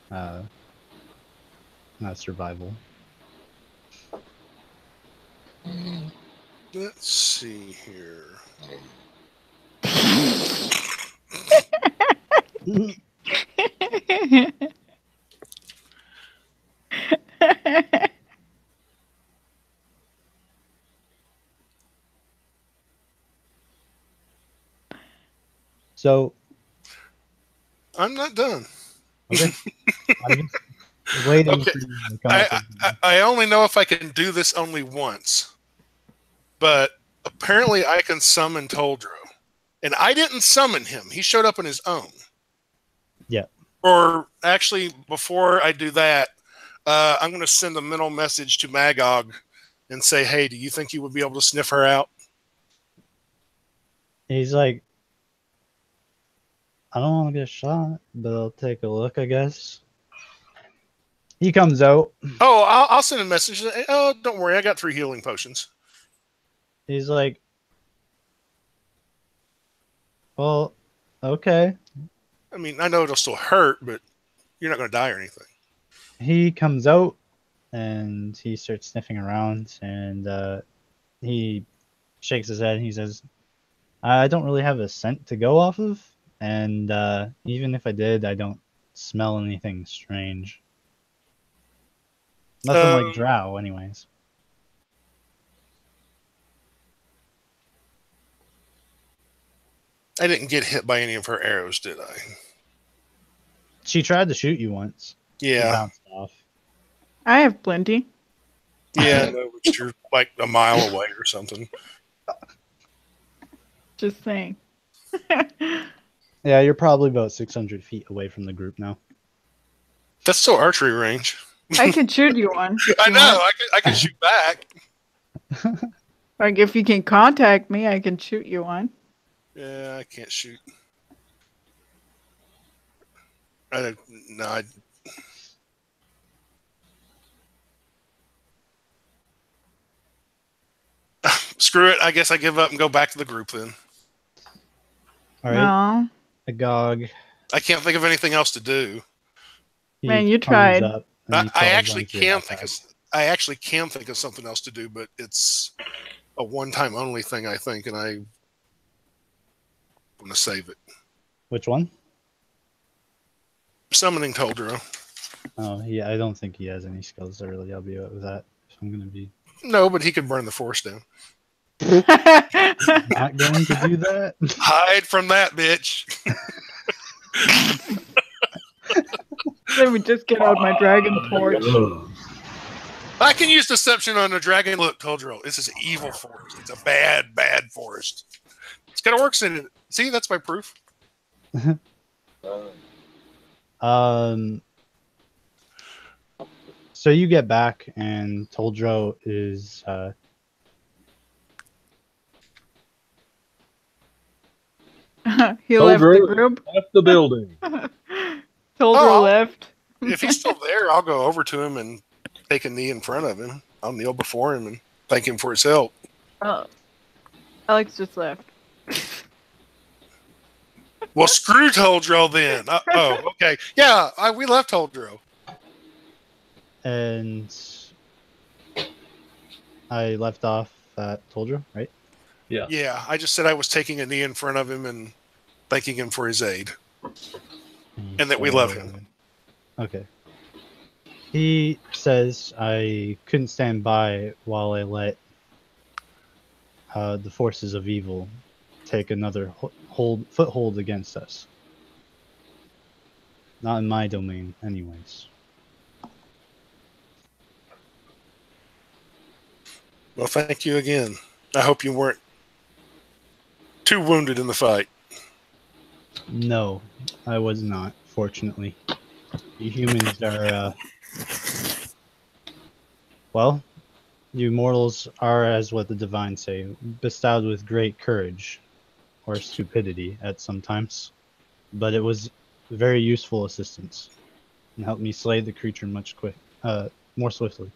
her survival. Let's see here. So, I'm not done. okay. I'm just waiting Okay. for you to come up with I only know if I can do this only once. But apparently I can summon Toldro. And I didn't summon him. He showed up on his own. Yeah. Or actually, before I do that, I'm going to send a mental message to Magog and say, hey, do you think you would be able to sniff her out? He's like, I don't want to get shot, but I'll take a look, I guess. He comes out. Oh, I'll send a message. Oh, don't worry. I got 3 healing potions. He's like, well, okay. I mean, I know it'll still hurt, but you're not going to die or anything. He comes out and he starts sniffing around and he shakes his head and he says, I don't really have a scent to go off of, and even if I did, I don't smell anything strange. Nothing like drow, anyways. I didn't get hit by any of her arrows, did I? She tried to shoot you once. You Yeah. bounced off. I have plenty. Yeah, no, but you're like a mile away or something. Just saying. Yeah, you're probably about 600 feet away from the group now. That's still archery range. I can shoot you one. if I you know. want. I can shoot back. Like if you can contact me, I can shoot you one. Yeah, I can't shoot. I don't. No. Screw it. I guess I give up and go back to the group then. All right, No, Agog. I can't think of anything else to do. He Man, you comes tried. up and he I crawls actually onto your can think backpack. of. I actually can think of something else to do, but it's a one-time only thing, I think, and I want to save it. Which one? Summoning Toldro. Oh, yeah, I don't think he has any skills to really help you out with that. If I'm gonna be No, but he could burn the force down. not going to do that. Hide from that bitch. Let me just get out my dragon torch. I can use deception on a dragon. Look, Toldro, this is an evil forest. It's a bad, bad forest. It's got works in it. See, that's my proof. So you get back, and Toldro is He left the Toldro group. left the building. Toldro left. If he's still there, I'll go over to him and take a knee in front of him. I'll kneel before him and thank him for his help. Oh, Alex just left. Well, screw Toldro then. Oh, okay. Yeah, we left Toldro. and I left off at Toldro, right? Yeah, I just said I was taking a knee in front of him and thanking him for his aid. And that we love him. Okay. He says I couldn't stand by while I let the forces of evil take another foothold against us. Not in my domain, anyways. Well, thank you again. I hope you weren't too wounded in the fight. No, I was not, fortunately. You humans are, well, you mortals are, as what the divines say, bestowed with great courage, or stupidity at some times. But it was very useful assistance, and helped me slay the creature more swiftly.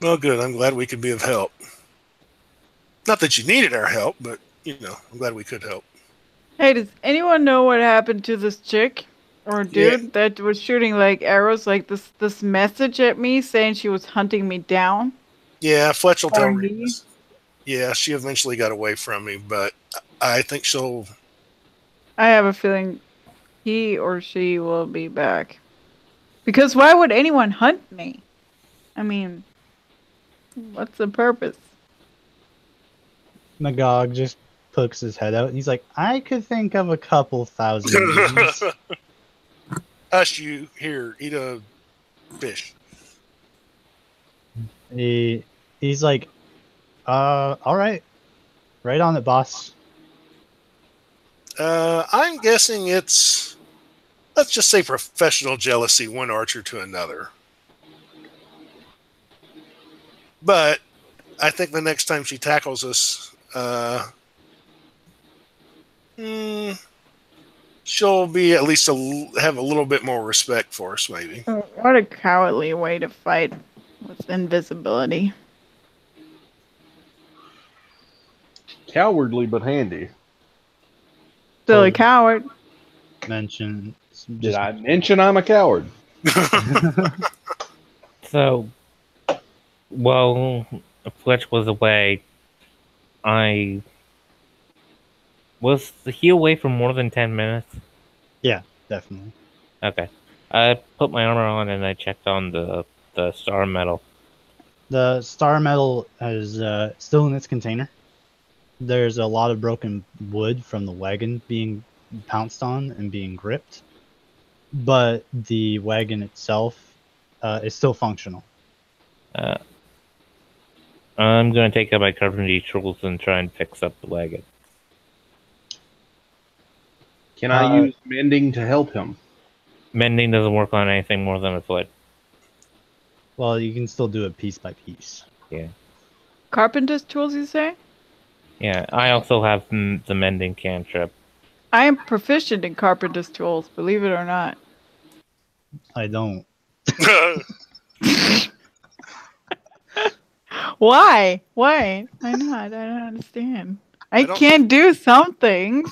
Well, good. I'm glad we could be of help. Not that you needed our help, but, I'm glad we could help. Hey, does anyone know what happened to this chick or dude that was shooting like arrows, like this message at me saying she was hunting me down? Yeah, Fletch will tell Or me. me? Yeah, she eventually got away from me, but I think she'll... I have a feeling he or she will be back. Because why would anyone hunt me? I mean, what's the purpose? Magog just pokes his head out, and he's like, I could think of a couple thousand reasons. Hush, you. Here, eat a fish. He's like, all right. Right on it, boss. I'm guessing it's, let's just say, professional jealousy, one archer to another. But I think the next time she tackles us, she'll be at least have a little bit more respect for us, maybe. What a cowardly way to fight with invisibility. Cowardly but handy. Silly coward. Mention. Did I mention I'm a coward? So, while Fletch was away, was he away for more than 10 minutes? Yeah, definitely. Okay. I put my armor on and I checked on the star metal. The star metal is still in its container. There's a lot of broken wood from the wagon being pounced on and being gripped, but the wagon itself is still functional. I'm going to take out my carpentry tools and try and fix up the wagon. Can I use mending to help him? Mending doesn't work on anything more than a foot. Well, you can still do it piece by piece. Yeah. Carpenter's tools, you say? Yeah, I also have the mending cantrip. I am proficient in carpenter's tools, believe it or not. I don't. Why? Why? Why not? I don't understand. I don't- can't do some things.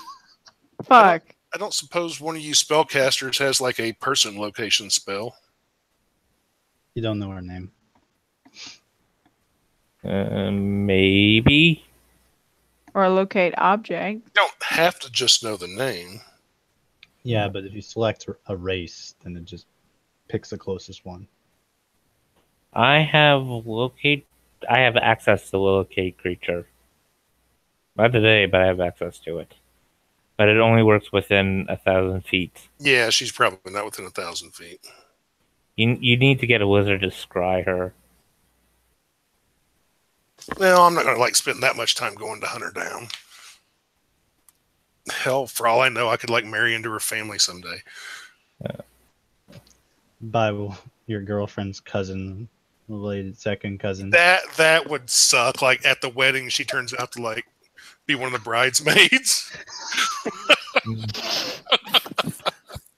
Fuck. I don't suppose one of you spellcasters has like a person location spell. You don't know her name. Maybe. Or locate object. You don't have to just know the name. Yeah, but if you select a race, then it just picks the closest one. I have access to locate creature. Not today, but I have access to it. But it only works within 1,000 feet. Yeah, she's probably not within 1,000 feet. You need to get a wizard to scry her. Well, I'm not going to like spend that much time going to hunt her down. Hell, for all I know, I could like marry into her family someday. By your girlfriend's cousin, related second cousin. That would suck. Like at the wedding, she turns out to like be one of the bridesmaids.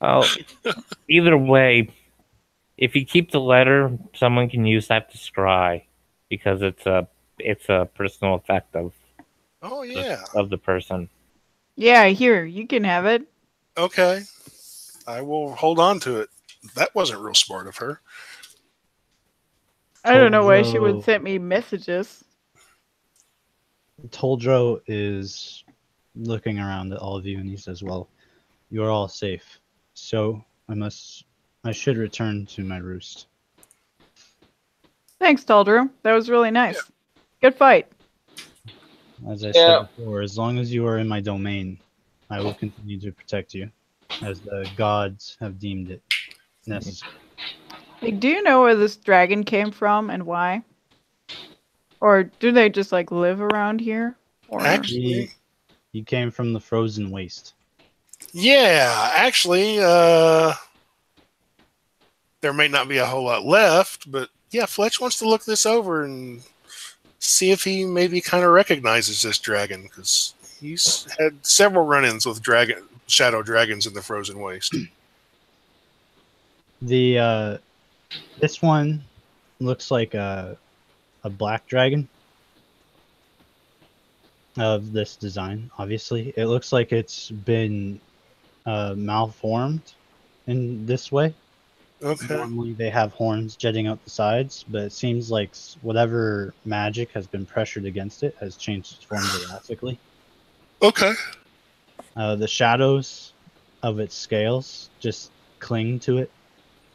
Oh, either way, if you keep the letter, someone can use that to scry because it's a personal effect of Oh yeah. of the person. Yeah, here, you can have it. Okay. I will hold on to it. That wasn't real smart of her. I don't know why she Toldro- would send me messages. Toldro is looking around at all of you, and he says, "Well, you are all safe, so I should return to my roost." Thanks, Taldrew. That was really nice. Good fight. As I Yeah. said before, as long as you are in my domain, I will continue to protect you, as the gods have deemed it necessary. Hey, do you know where this dragon came from and why? Or do they just like live around here? Or Actually, He came from the frozen waste. yeah, actually, there may not be a whole lot left, but yeah, Fletch wants to look this over and see if he maybe kind of recognizes this dragon, because he's had several run-ins with shadow dragons in the frozen waste. The this one looks like a black dragon of this design. Obviously, it looks like it's been malformed in this way. Okay. Normally, they have horns jutting out the sides, but it seems like whatever magic has been pressured against it has changed its form drastically. Okay. The shadows of its scales just cling to it,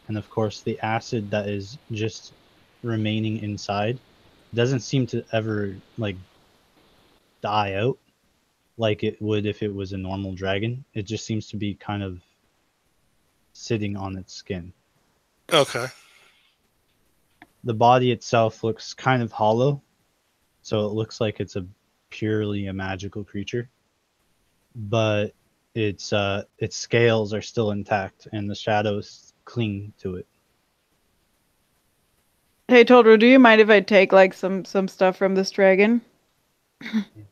and of course, the acid that is just remaining inside doesn't seem to ever like die out like it would if it was a normal dragon. It just seems to be kind of sitting on its skin. Okay. The body itself looks kind of hollow, so it looks like it's purely a magical creature. But its scales are still intact, and the shadows cling to it. hey, Taldrew, do you mind if I take like some stuff from this dragon?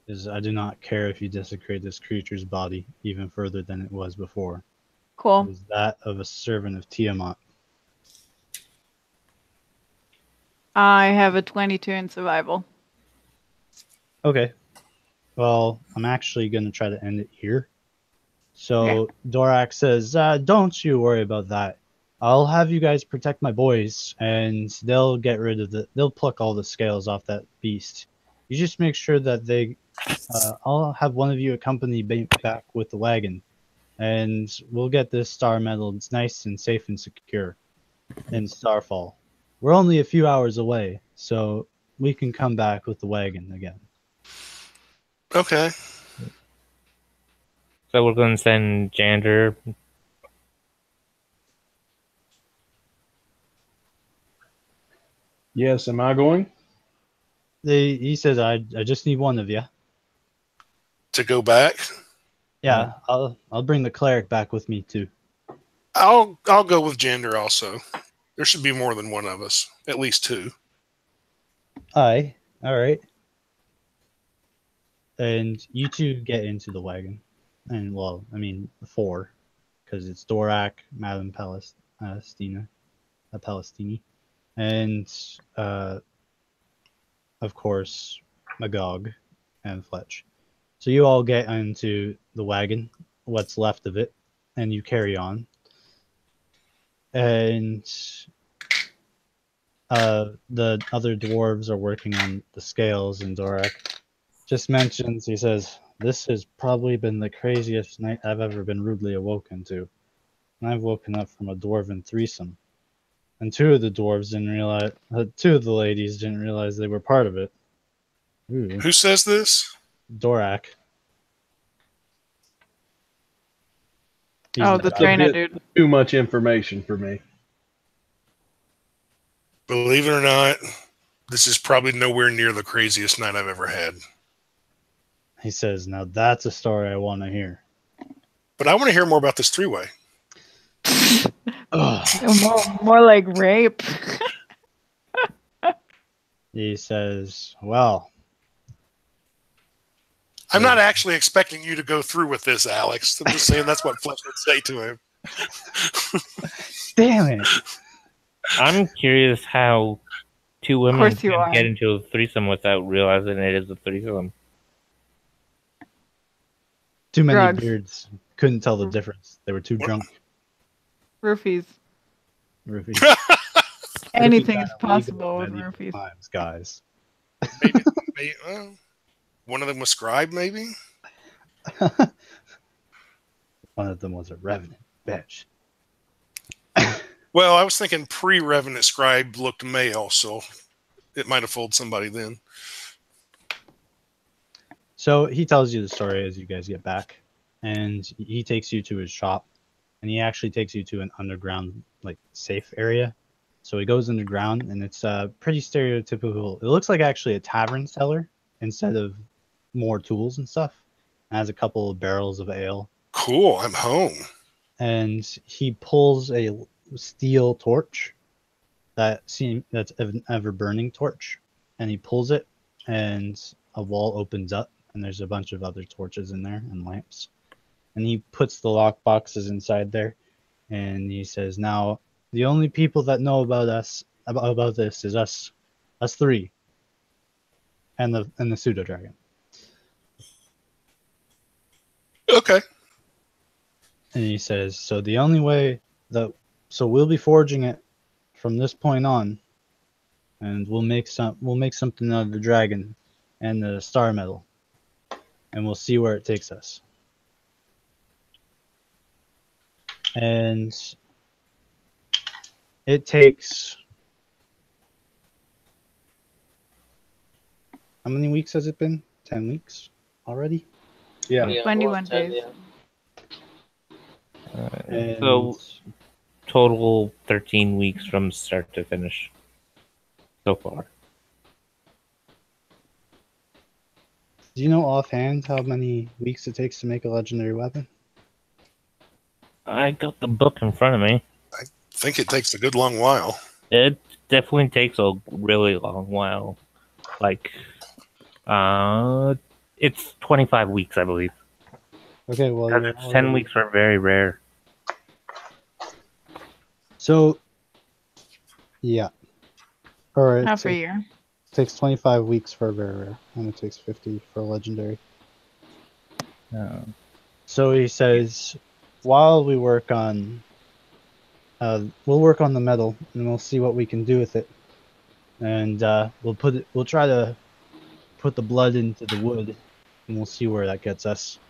Because I do not care if you desecrate this creature's body even further than it was before. It Cool. is that of a servant of Tiamat. I have a 22 in survival. Okay. Well, I'm actually going to try to end it here. So Dorak says, don't you worry about that. I'll have you guys protect my boys, and they'll get rid of they'll pluck all the scales off that beast. You just make sure that I'll have one of you accompany back with the wagon, and we'll get this star medal. It's nice and safe and secure in StarFall. We're only a few hours away, so we can come back with the wagon again. Okay. So we're going to send Jander. Yes, am I going? He says, I just need one of you. To go back? Yeah, I'll bring the cleric back with me too. I'll go with Jander also. There should be more than one of us, at least two. Aye, all right. And you two get into the wagon, and well, I mean four, because it's Dorak, Madame Palestina, Palestini, and of course Magog and Fletch. So you all get into the wagon, what's left of it, and you carry on. And the other dwarves are working on the scales, and Dorak just mentions, he says, "This has probably been the craziest night I've ever been rudely awoken to. And I've woken up from a dwarven threesome. And two of the dwarves didn't realize, two of the ladies didn't realize they were part of it." Ooh. Who says this? Dorak. He's Oh, the the guy. trainer bit dude. Too much information for me. Believe it or not, this is probably nowhere near the craziest night I've ever had. He says, "Now that's a story I want to hear." But I want to hear more about this three-way. More like rape. He says, "Well, I'm not actually expecting you to go through with this, Alex. I'm just saying that's what Fletch would say to him. damn it." I'm curious how two women course you can are. get into a threesome without realizing it is a threesome. Too many Drugs. beards. Couldn't tell the difference. They were too drunk. Roofies. Roofies. Anything Roofies is are possible with illegal roofies. times, guys. Maybe one of them was scribe, maybe? One of them was a revenant bitch. Well, I was thinking pre-Revenant scribe looked male, so it might have fooled somebody then. So he tells you the story as you guys get back, and he takes you to his shop, and he actually takes you to an underground, like, safe area. So he goes underground, and it's pretty stereotypical. It looks like actually a tavern cellar instead of more tools and stuff. It has a couple of barrels of ale, Cool, I'm home. and he pulls a steel torch that's an ever burning torch, and he pulls it, and a wall opens up, and there's a bunch of other torches in there and lamps, and he puts the lock boxes inside there, and he says, "Now the only people that know about this is us three, and the pseudo dragon." Okay. And he says, "So the only way so we'll be forging it from this point on, and we'll make something out of the dragon and the star metal, and we'll see where it takes us." And it takes, how many weeks has it been? 10 weeks already? Yeah. 21 days. And So total 13 weeks from start to finish so far. do you know offhand how many weeks it takes to make a legendary weapon? I got the book in front of me. I think it takes a good long while. It definitely takes a really long while. Like, it's 25 weeks, I believe. Okay, well, Because it's 10 weeks are very rare. So, yeah. Or it Half a year. takes 25 weeks for a very rare, and it takes 50 for a legendary. So he says, while we work on, we'll work on the metal, and we'll see what we can do with it, and we'll try to put the blood into the wood, and we'll see where that gets us.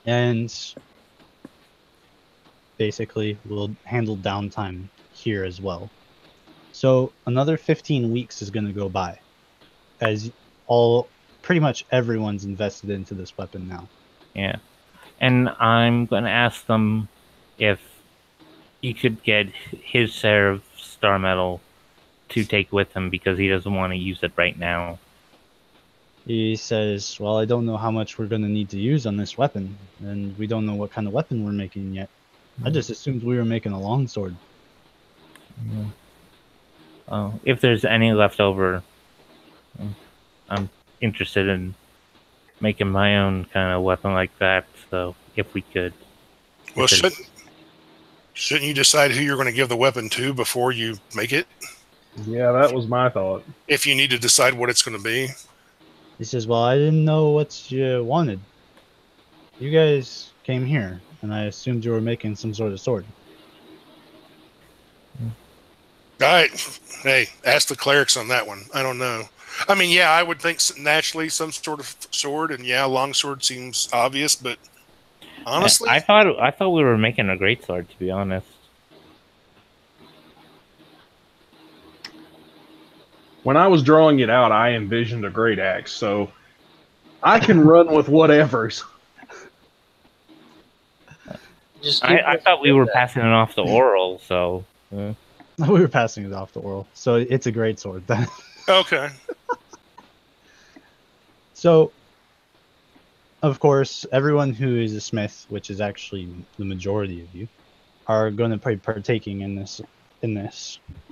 And basically, we'll handle downtime here as well. So another 15 weeks is going to go by, as pretty much everyone's invested into this weapon now. Yeah. And I'm going to ask them if he could get his share of star metal to take with him because he doesn't want to use it right now. He says, well, I don't know how much we're going to need to use on this weapon, and we don't know what kind of weapon we're making yet. I just assumed we were making a longsword. If there's any left over, I'm interested in making my own kind of weapon like that. So if we could, Well, shouldn't you decide who you're going to give the weapon to before you make it? Yeah, that was my thought. If you need to decide what it's going to be. He says, well, I didn't know what you wanted. You guys came here, and I assumed you were making some sort of sword. All right. Hey, ask the clerics on that one. I don't know. I mean, yeah, I would think naturally some sort of sword, and yeah, longsword seems obvious, but honestly, I thought we were making a great sword, to be honest. When I was drawing it out, I envisioned a great axe, so I can run with whatever's. I thought we were passing it off to Oral, so. We were passing it off to Oral, so it's a great sword then. okay. So, of course, everyone who is a smith, which is actually the majority of you, are going to be partaking in this.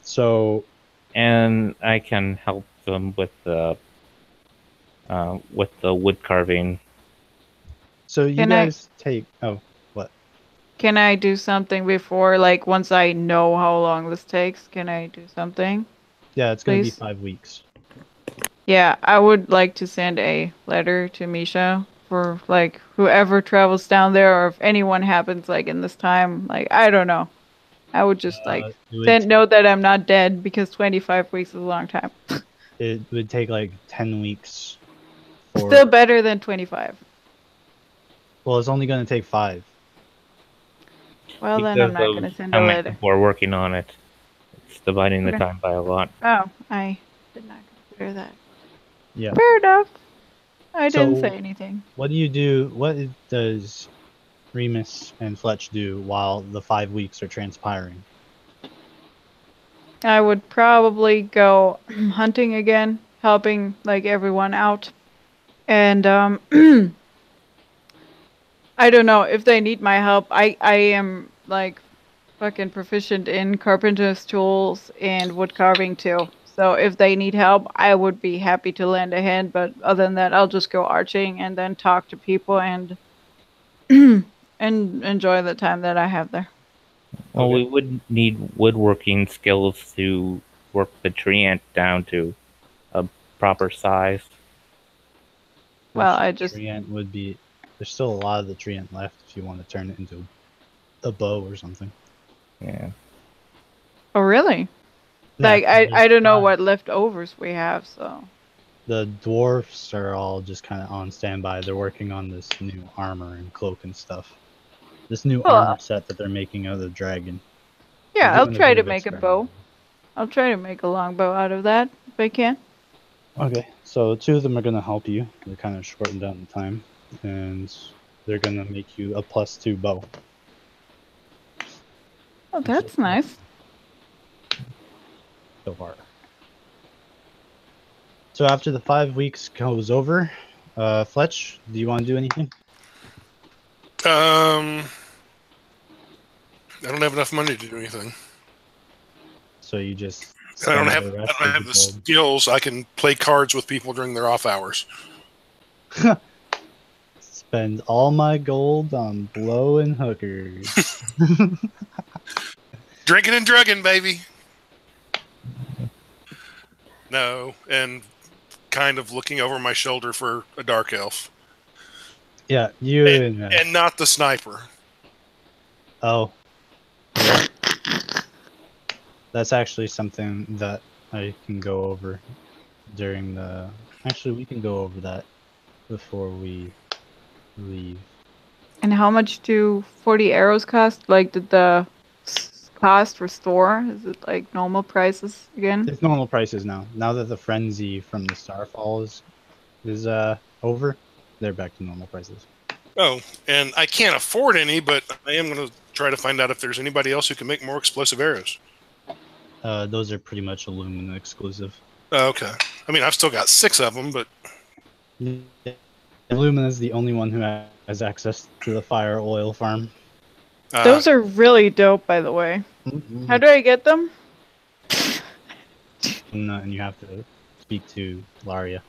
So, And I can help them with the wood carving. so you guys take. Oh, what? Can I do something before, like, once I know how long this takes? Can I do something? Yeah, it's going to be Please? 5 weeks. Yeah, I would like to send a letter to Misha for, like, whoever travels down there, or if anyone happens, like, in this time. Like, I don't know. I would just, like, know that I'm not dead, because 25 weeks is a long time. It would take like 10 weeks. Still better than 25. Well, it's only going to take 5. Well, then I'm not going to send a letter. We're working on it. It's dividing the time by a lot. Oh, I did not consider that. Yeah. Fair enough. I didn't say anything. What do you do? What does Remus and Fletch do while the 5 weeks are transpiring? I would probably go hunting again, helping, like, everyone out. And I don't know if they need my help. I am, like, fucking proficient in carpenter's tools and wood carving too. So if they need help, I would be happy to lend a hand. But other than that, I'll just go arching and then talk to people and and enjoy the time that I have there. Well, we would need woodworking skills to work the tree ant down to a proper size. Well, I just... Tree ant would be... There's still a lot of the tree ant left if you want to turn it into a bow or something. Yeah. Oh, really? Yeah, like, I don't know what leftovers we have, so... The dwarfs are all just kind of on standby. They're working on this new armor and cloak and stuff. This new armor set that they're making out of the dragon. Yeah, I'll try to make a bow. I'll try to make a longbow out of that, if I can. Okay, so 2 of them are going to help you. They're kind of shorting down the time. And they're going to make you a +2 bow. Oh, that's nice. So far. So after the 5 weeks goes over, Fletch, do you want to do anything? I don't have enough money to do anything. So you just... I don't have the skills. I can play cards with people during their off hours. Spend all my gold on blowing hookers. Drinking and drugging, baby. No, and kind of looking over my shoulder for a dark elf. Yeah, you and not the sniper. Oh. Yeah. That's actually something that I can go over during the... Actually, we can go over that before we leave. And how much do 40 arrows cost? Like, did the cost restore? Is it like normal prices again? It's normal prices now. Now that the frenzy from the StarFall is over, they're back to normal prices. Oh, and I can't afford any, but I am going to try to find out if there's anybody else who can make more explosive arrows. Those are pretty much Illumina exclusive. Okay. I mean, I've still got 6 of them, but... Lumina is the only one who has access to the fire oil farm. Those are really dope, by the way. How do I get them? And you have to speak to Laria,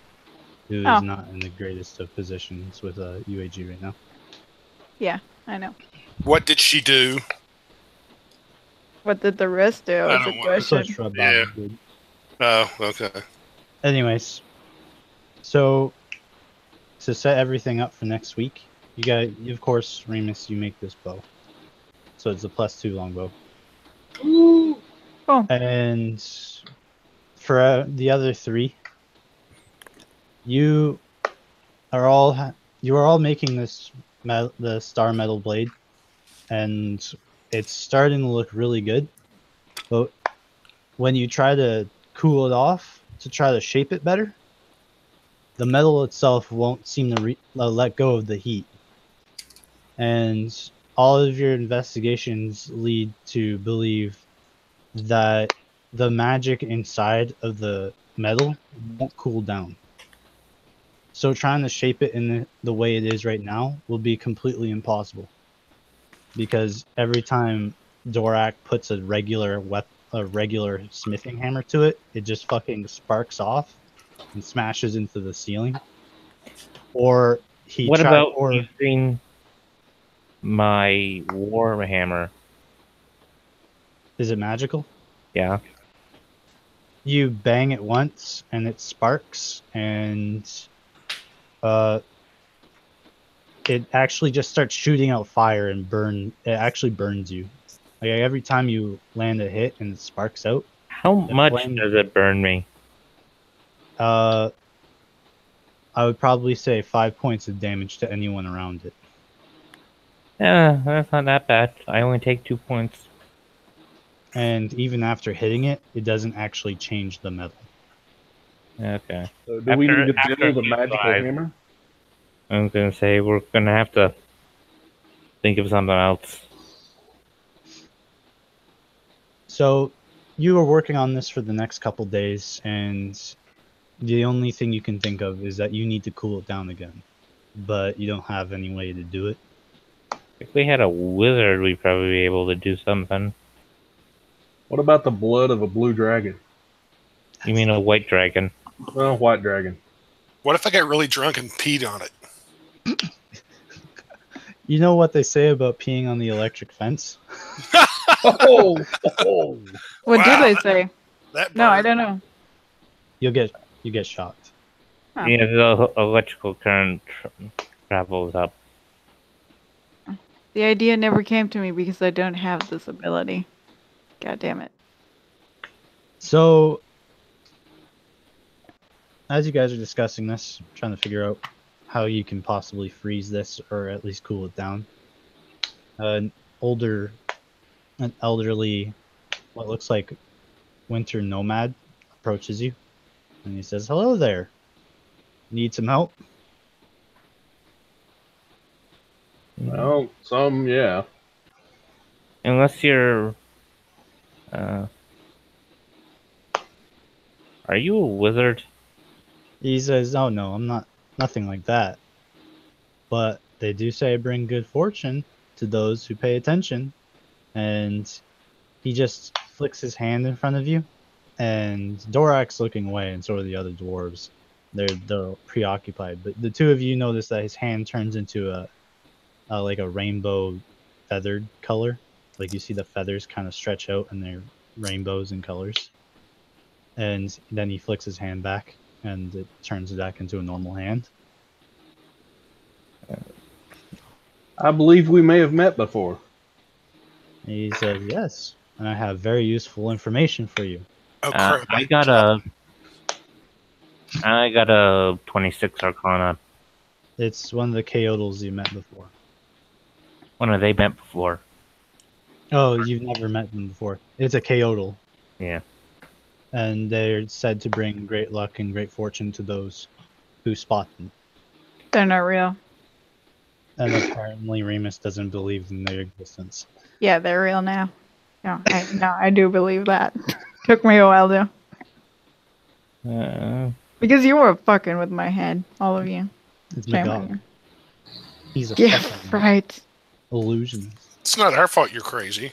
who Oh. is not in the greatest of positions with a UAG right now. Yeah, I know. What did she do? What did the rest do? I It's a don't want- That's what question. Shrub Yeah. Bob did. Oh, okay. Anyways, so to set everything up for next week, of course, Remus, you make this bow. So it's a +2 longbow. Oh. And for the other 3, you are all making the star metal blade, and it's starting to look really good. But when you try to cool it off to try to shape it better, the metal itself won't seem to let go of the heat. And all of your investigations lead to believe that the magic inside of the metal won't cool down. So trying to shape it in the way it is right now will be completely impossible. Because every time Dorak puts a regular smithing hammer to it, it just fucking sparks off and smashes into the ceiling. Or What about using my war hammer? Is it magical? Yeah. You bang it once and it sparks, and it actually just starts shooting out fire and it actually burns you. Like every time you land a hit and it sparks out. How much does it burn me? I would probably say 5 points of damage to anyone around it. Yeah, that's not that bad. I only take 2 points. And even after hitting it, it doesn't actually change the metal. Okay. So do we need to build a magical hammer? I'm gonna say we're gonna have to think of something else. So you are working on this for the next couple days, and the only thing you can think of is that you need to cool it down again, but you don't have any way to do it. If we had a wizard, we'd probably be able to do something. What about the blood of a blue dragon? You mean a white dragon? Well, white dragon. What if I got really drunk and peed on it? You know what they say about peeing on the electric fence? Oh! What do they say? That No, I burned. don't know. You get shocked. Huh. Yeah, the electrical current travels up. The idea never came to me because I don't have this ability. God damn it. So, as you guys are discussing this, trying to figure out how you can possibly freeze this or at least cool it down, an elderly, what looks like winter nomad approaches you, and he says, "Hello there. Need some help?" Well, yeah. Unless you're... are you a wizard? He says, "Oh no, I'm not. Nothing like that. But they do say bring good fortune to those who pay attention." And he just flicks his hand in front of you, and Dorak's looking away, and so are the other dwarves. They're preoccupied, but the two of you notice that his hand turns into a like a rainbow feathered color. Like you see the feathers kind of stretch out, and they're rainbows in colors. And then he flicks his hand back, and it turns back into a normal hand. I believe we may have met before. And he says, "Yes, and I have very useful information for you." Oh, crap. I got a 26 Arcana. It's one of the Chaotals you met before. When have they met before? Oh, you've never met them before. It's a Chaotal. Yeah. And they're said to bring great luck and great fortune to those who spot them. They're not real. And apparently Remus doesn't believe in their existence. Yeah, they're real now. No, I do believe that. Took me a while to. Because you were fucking with my head, all of you. It's Shame on Magog. you. He's a Yeah, fucking right. illusionist It's not our fault you're crazy.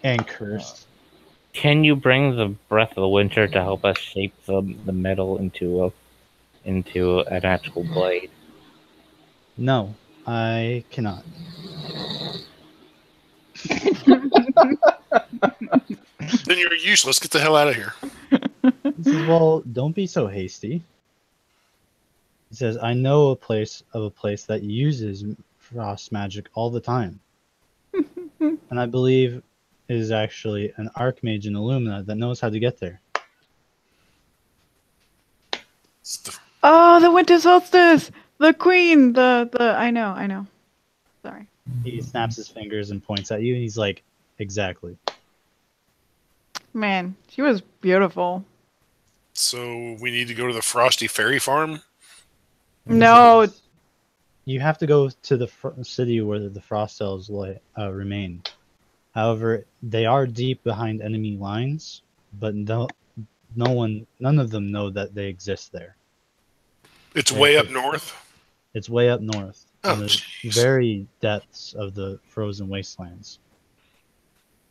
and cursed. Can you bring the breath of the winter to help us shape the metal into an actual blade? No, I cannot. Then you're useless. Get the hell out of here. He says, well, don't be so hasty. He says, I know a place that uses frost magic all the time. And I believe it is actually an archmage in Illumina that knows how to get there. It's the- Oh, the winter solstice! The queen! I know. Sorry. He snaps his fingers and points at you, and he's like, exactly. Man, she was beautiful. So we need to go to the Frosty Fairy Farm? No, You have to go to the city where the frost elves remain. However, they are deep behind enemy lines, but none of them know that they exist there. It's Yeah, way up but- north. It's way up north, Oh, in the jeez. very depths of the frozen wastelands.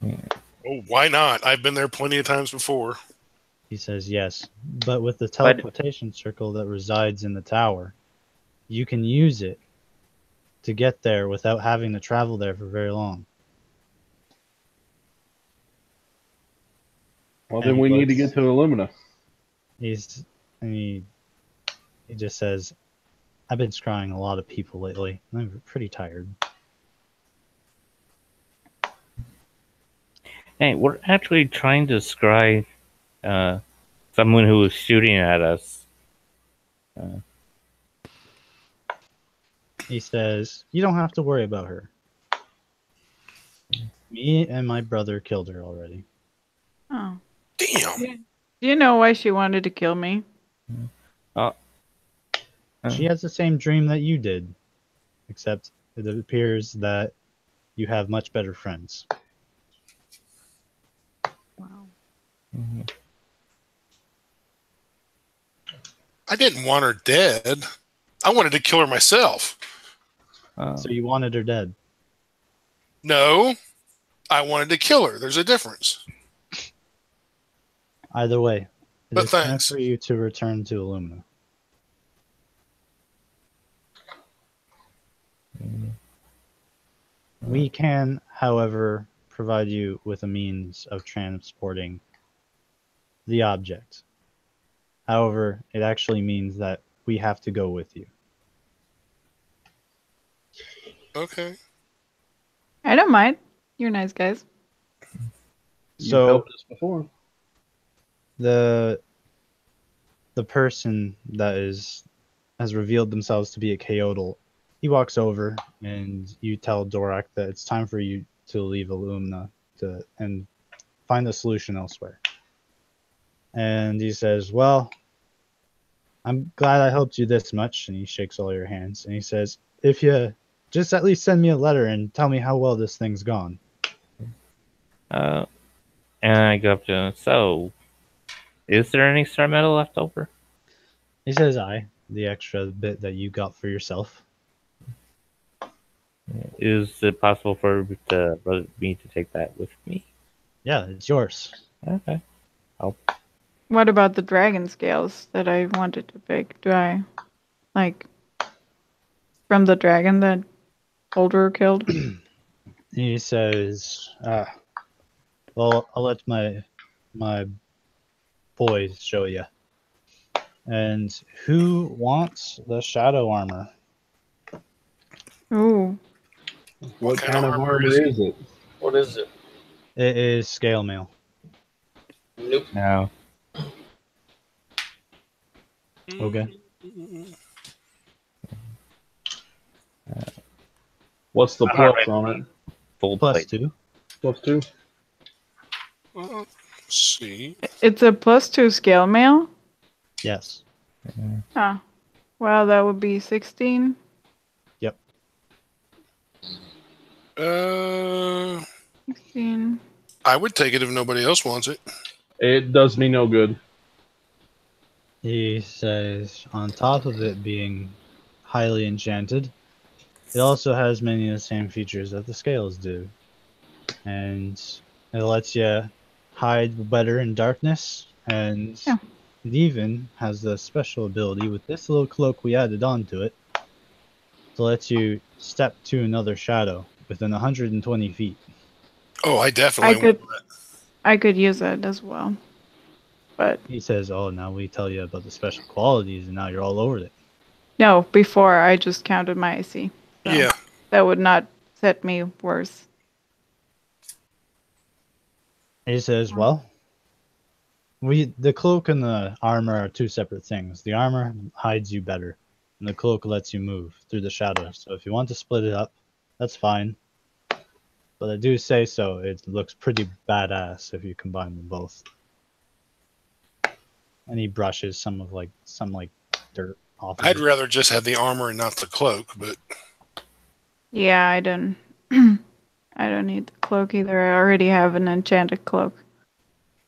Oh, why not? I've been there plenty of times before. He says yes, but with the teleportation circle that resides in the tower, you can use it to get there without having to travel there for very long. Well, And then we need to looks- get to Illumina. He just says, I've been scrying a lot of people lately, and I'm pretty tired. Hey, we're actually trying to scry someone who was shooting at us. He says, you don't have to worry about her. Me and my brother killed her already. oh. Damn. Do you know why she wanted to kill me? She has the same dream that you did, except it appears that you have much better friends. Wow. I didn't want her dead. I wanted to kill her myself. So you wanted her dead. No, I wanted to kill her. There's a difference. Either way, it But is time thanks. for you to return to Illumina. We can, however, provide you with a means of transporting the object. However, it actually means that we have to go with you. Okay. I don't mind. You're nice guys. You've So helped us before. the person that has revealed themselves to be a Chaotl, he walks over and you tell Dorak that it's time for you to leave Illumina and find a solution elsewhere. And he says, well, I'm glad I helped you this much. And he shakes all your hands. And he says, if you just at least send me a letter and tell me how well this thing's gone. And I go up to him. So, is there any star metal left over? He says, the extra bit that you got for yourself. Is it possible for me to take that with me? Yeah, it's yours. Okay. What about the dragon scales that I wanted to pick? Do I, like, from the dragon that Boulder killed? He says, well, I'll let my boys show you. And who wants the shadow armor? Ooh. What kind kind of of armor armor is is it? What is it? It is scale mail. Nope. No. Okay. What's the plus on it? Full Plus plate. 2. Plus 2? Let's see. It's a +2 scale mail? Yes. Huh. Well, that would be 16. Uh, 16. I would take it if nobody else wants it. It does me no good. He says, on top of it being highly enchanted, it also has many of the same features that the scales do. And it lets you hide better in darkness, and Yeah. it even has the special ability with this little cloak we added onto it to let you step to another shadow within 120 feet. Oh, I I definitely could want that. I could use it as well. But He says, oh, now we tell you about the special qualities, and now you're all over it. no, before I just counted my AC. So Yeah. that would not set me worse. He says, well, the cloak and the armor are two separate things. The armor hides you better, and the cloak lets you move through the shadows. So if you want to split it up, that's fine. But I do say so, it looks pretty badass if you combine them both. And he brushes some dirt off of I'd it. rather just have the armor and not the cloak, but Yeah, I don't I don't need the cloak either. I already have an enchanted cloak.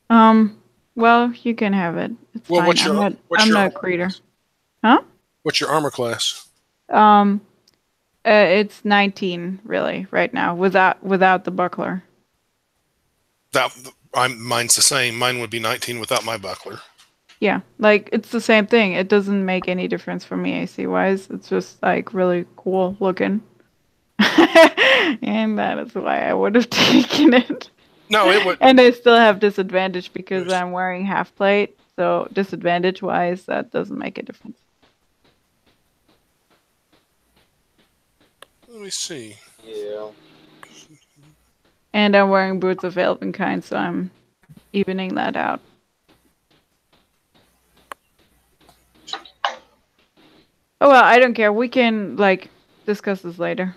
Well, you can have it. It's well, fine. what's your I'm not a creator. Huh? what's your armor class? Um it's 19 really right now without the buckler. That mine's the same. Mine would be 19 without my buckler. Yeah, like it's the same thing. It doesn't make any difference for me AC wise. It's just like really cool looking. And that is why I would have taken it. No, it would. And I still have disadvantage because Yes. I'm wearing half plate. So disadvantage wise, that doesn't make a difference. Let me see. Yeah. And I'm wearing boots of Elvenkind, so I'm evening that out. Oh well, I don't care. We can like discuss this later,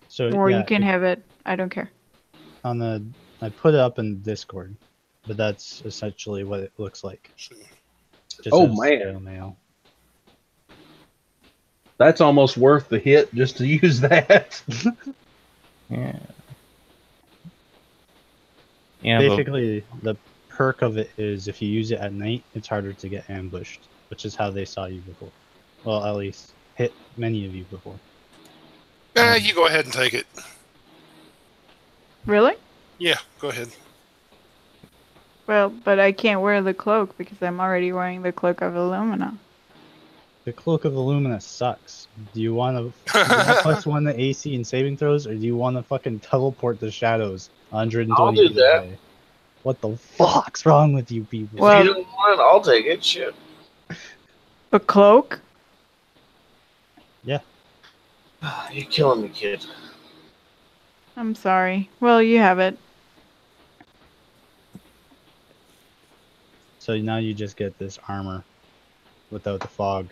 So or yeah, you can have it. I don't care. I put it up in Discord, but that's essentially what it looks like. Just Oh, as man. scale mail. That's almost worth the hit just to use that. Yeah. Yeah, but Basically, the perk of it is if you use it at night, it's harder to get ambushed, which is how they saw you before. Well, at least hit many of you before. You go ahead and take it. Really? Yeah, go ahead. Well, but I can't wear the cloak because I'm already wearing the cloak of Illumina. The Cloak of Illumina sucks. Do you want to +1 the AC and saving throws, or do you want to fucking teleport the shadows 120 I'll do feet that. away? What the fuck's wrong with you people? Well- If you don't want it, I'll take it. Shit. A cloak? You're killing me, kid. I'm sorry. Well, you have it. So now you just get this armor without the fog.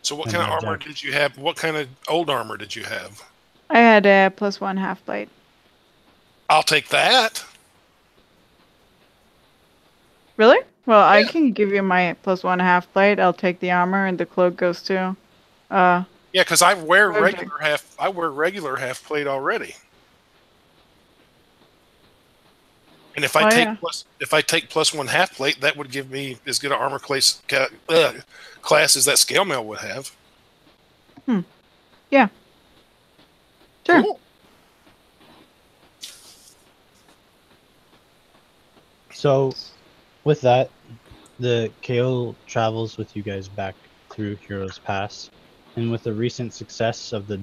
So what And kind of red armor jacket. did you have? What kind of old armor did you have? I had a +1 half plate. I'll take that. Really? Well, I Yeah. can give you my +1 half plate. I'll take the armor, and the cloak goes too. Yeah, because I wear Perfect. regular half plate already. And if I Oh, take yeah. +1 half plate, that would give me as good an armor class as that scale mail would have. Sure. Cool. So, with that, the KO travels with you guys back through Heroes Pass, and with the recent success of the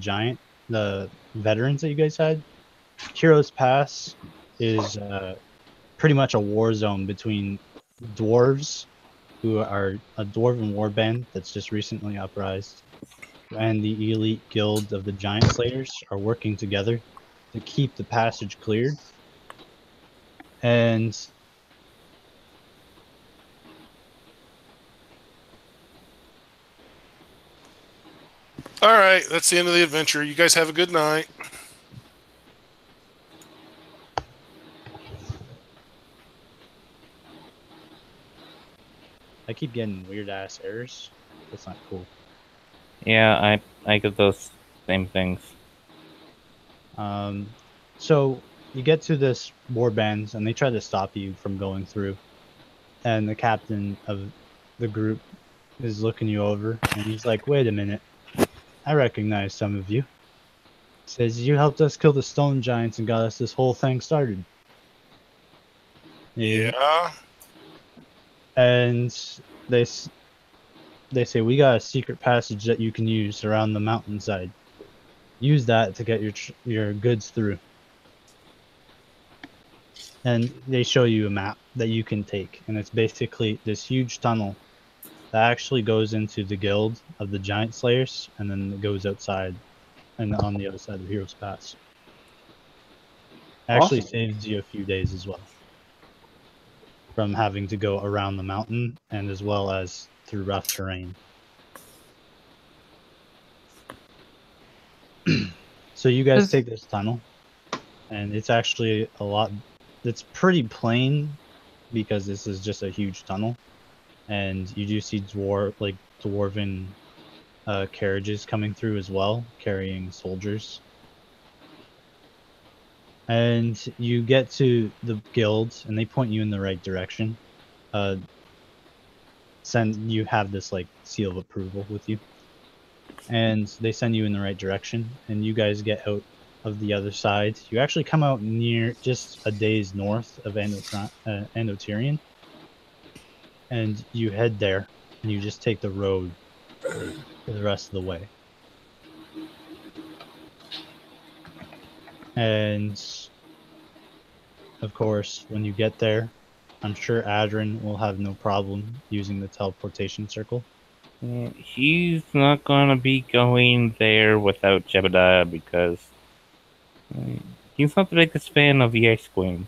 veterans that you guys had, Heroes Pass is pretty much a war zone between dwarves, who are a dwarven warband that's just recently uprised, and the elite guild of the Giant Slayers are working together to keep the passage cleared. And All right, that's the end of the adventure. You guys have a good night. I keep getting weird ass errors. That's not cool. yeah, I get those same things. So you get to this war bands and they try to stop you from going through. And the captain of the group is looking you over, and he's like, "Wait a minute, I recognize some of you." Says, "You helped us kill the stone giants and got us this whole thing started." Yeah. And they say, "We got a secret passage that you can use around the mountainside. Use that to get your goods through." And they show you a map that you can take, and it's basically this huge tunnel that actually goes into the guild of the giant slayers, and then it goes outside and on the other side of Heroes Pass. Actually Awesome. saves you a few days as well from having to go around the mountain and as well as through rough terrain. So you guys take this tunnel, and it's actually it's pretty plain because this is just a huge tunnel, and you do see dwarven carriages coming through as well, carrying soldiers. And you get to the guild, and they point you in the right direction. You have this like seal of approval with you, and they send you in the right direction. And you guys get out of the other side. You actually come out near just a day's north of Andoterian, and you head there, and you just take the road for the rest of the way. And of course, when you get there, I'm sure Adrin will have no problem using the teleportation circle. He's not gonna be going there without Jebediah because he's not the biggest fan of the ice queen.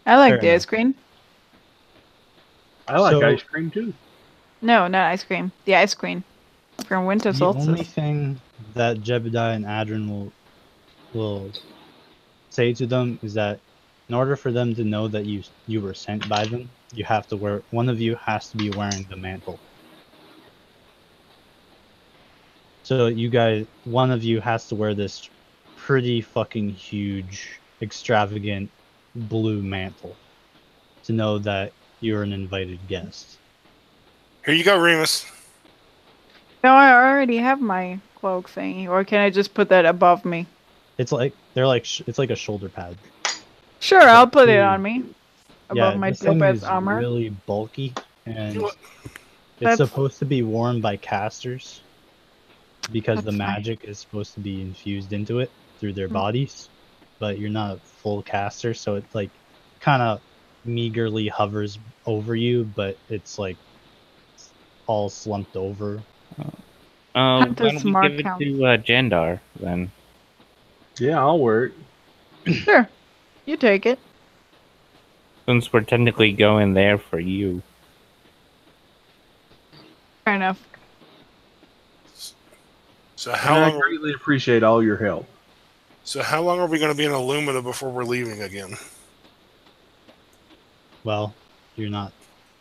I like Fair the enough. ice cream. I like So- ice cream too. No, not ice cream. The ice cream from Winter The Solstice. only thing that Jebediah and Adrin will say to them is that in order for them to know that you were sent by them, one of you has to be wearing the mantle. So one of you has to wear this pretty fucking huge, extravagant blue mantle to know that you're an invited guest. Here you go, Remus. No, I already have my cloak thingy. Or can I just put that above me? It's like it's like a shoulder pad. Sure, I'll put it Dude. on me. Above my this thing dope-ass is armor. really bulky, and You know what? it's That's- supposed to be worn by casters because the That's fine. magic is supposed to be infused into it through their bodies, but you're not a full caster, so it's like kind of meagerly hovers over you, but it's like all slumped over. Why does don't we Mark give it count? to Jandar then? Yeah, I'll wear it. Sure, you take it. Since we're technically going there for you. Fair enough. So And how I long? greatly appreciate all your help. So how long are we going to be in Illumina before we're leaving again? Well, you're not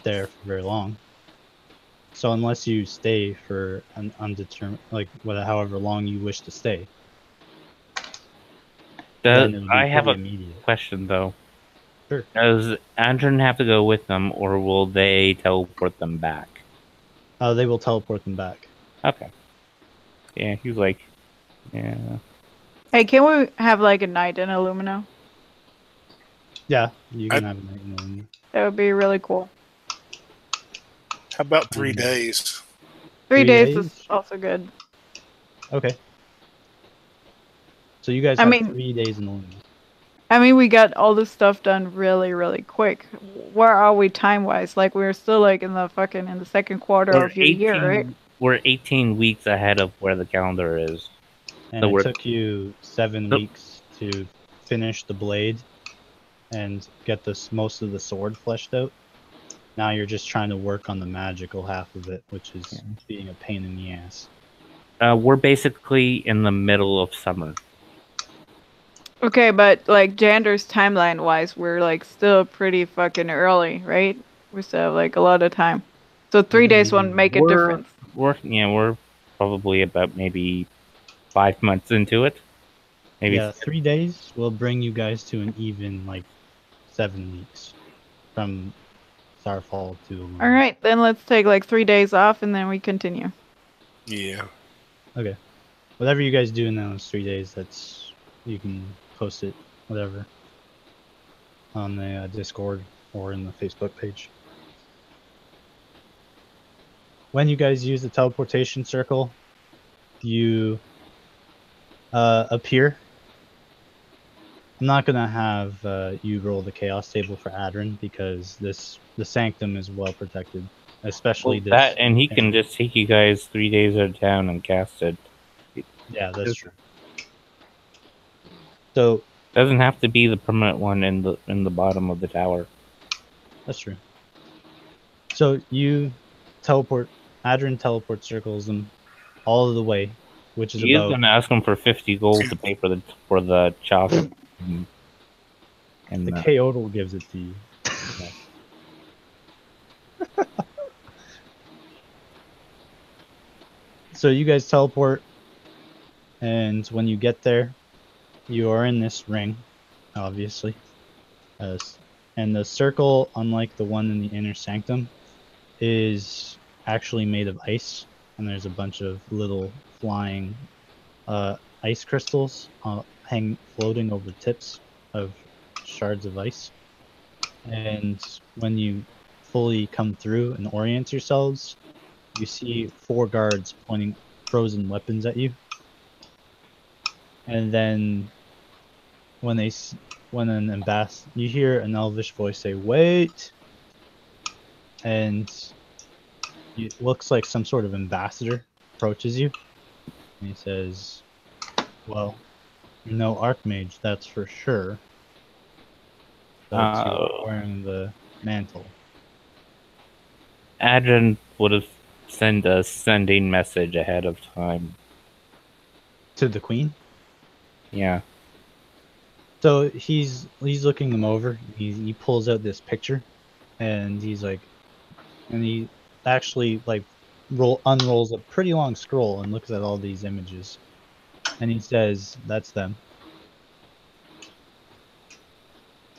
there for very long. So unless you stay for an undetermined, however long you wish to stay, then it'll be I have pretty a immediate. question though. Sure. Does Andron have to go with them, or will they teleport them back? They will teleport them back. Okay. Yeah, he's like, yeah. Hey, can we have like a night in Illumina? Yeah, you can have a night in Illumina. That would be really cool. How about 3 days? 3 3 days days? is also good. Okay. So you guys I have mean- 3 days in Illumina. I mean, we got all this stuff done really, really quick. Where are we time-wise? Like, we're still like in the second quarter of your year, right? We're 18 weeks ahead of where the calendar is. And So it we're- took you 7 Nope. weeks to finish the blade and get most of the sword fleshed out. Now you're just trying to work on the magical half of it, which is being a pain in the ass. We're basically in the middle of summer. Okay, but like Jander's timeline-wise, we're like still pretty fucking early, right? We still have like a lot of time. So 3 days won't make a difference. We're probably about maybe 5 months into it. Maybe Yeah, 3 days will bring you guys to an even 7 weeks from StarFall to the lunar. All right, then let's take like 3 days off and then we continue. Yeah. Okay. Whatever you guys do in those 3 days, you can post it, whatever, on the Discord or in the Facebook page. When you guys use the teleportation circle, you appear. I'm not gonna have you roll the chaos table for Adrin because the sanctum is well protected, especially this. That, and he can just take you guys 3 days at a time and cast it. Yeah, that's true. So Doesn't have to be the permanent one in the bottom of the tower. that's true. So you teleport. Adrin teleport circles them all of the way, which is He is about. gonna ask him for 50 gold to pay for the chop. And The Chaotl gives it to you. So you guys teleport, and when you get there, you are in this ring, obviously. And the circle, unlike the one in the inner sanctum, is actually made of ice, and there's a bunch of little flying ice crystals floating over tips of shards of ice. And when you fully come through and orient yourselves, you see 4 guards pointing frozen weapons at you. And then when you hear an elvish voice say, "Wait!" And it looks like some sort of ambassador approaches you. And he says, "Well, you're no archmage, that's for sure. But you're wearing the mantle." Adrian would have sent a sending message ahead of time. To the queen? Yeah. So he's looking them over. He pulls out this picture, and he actually unrolls a pretty long scroll and looks at all these images, and he says, "That's them.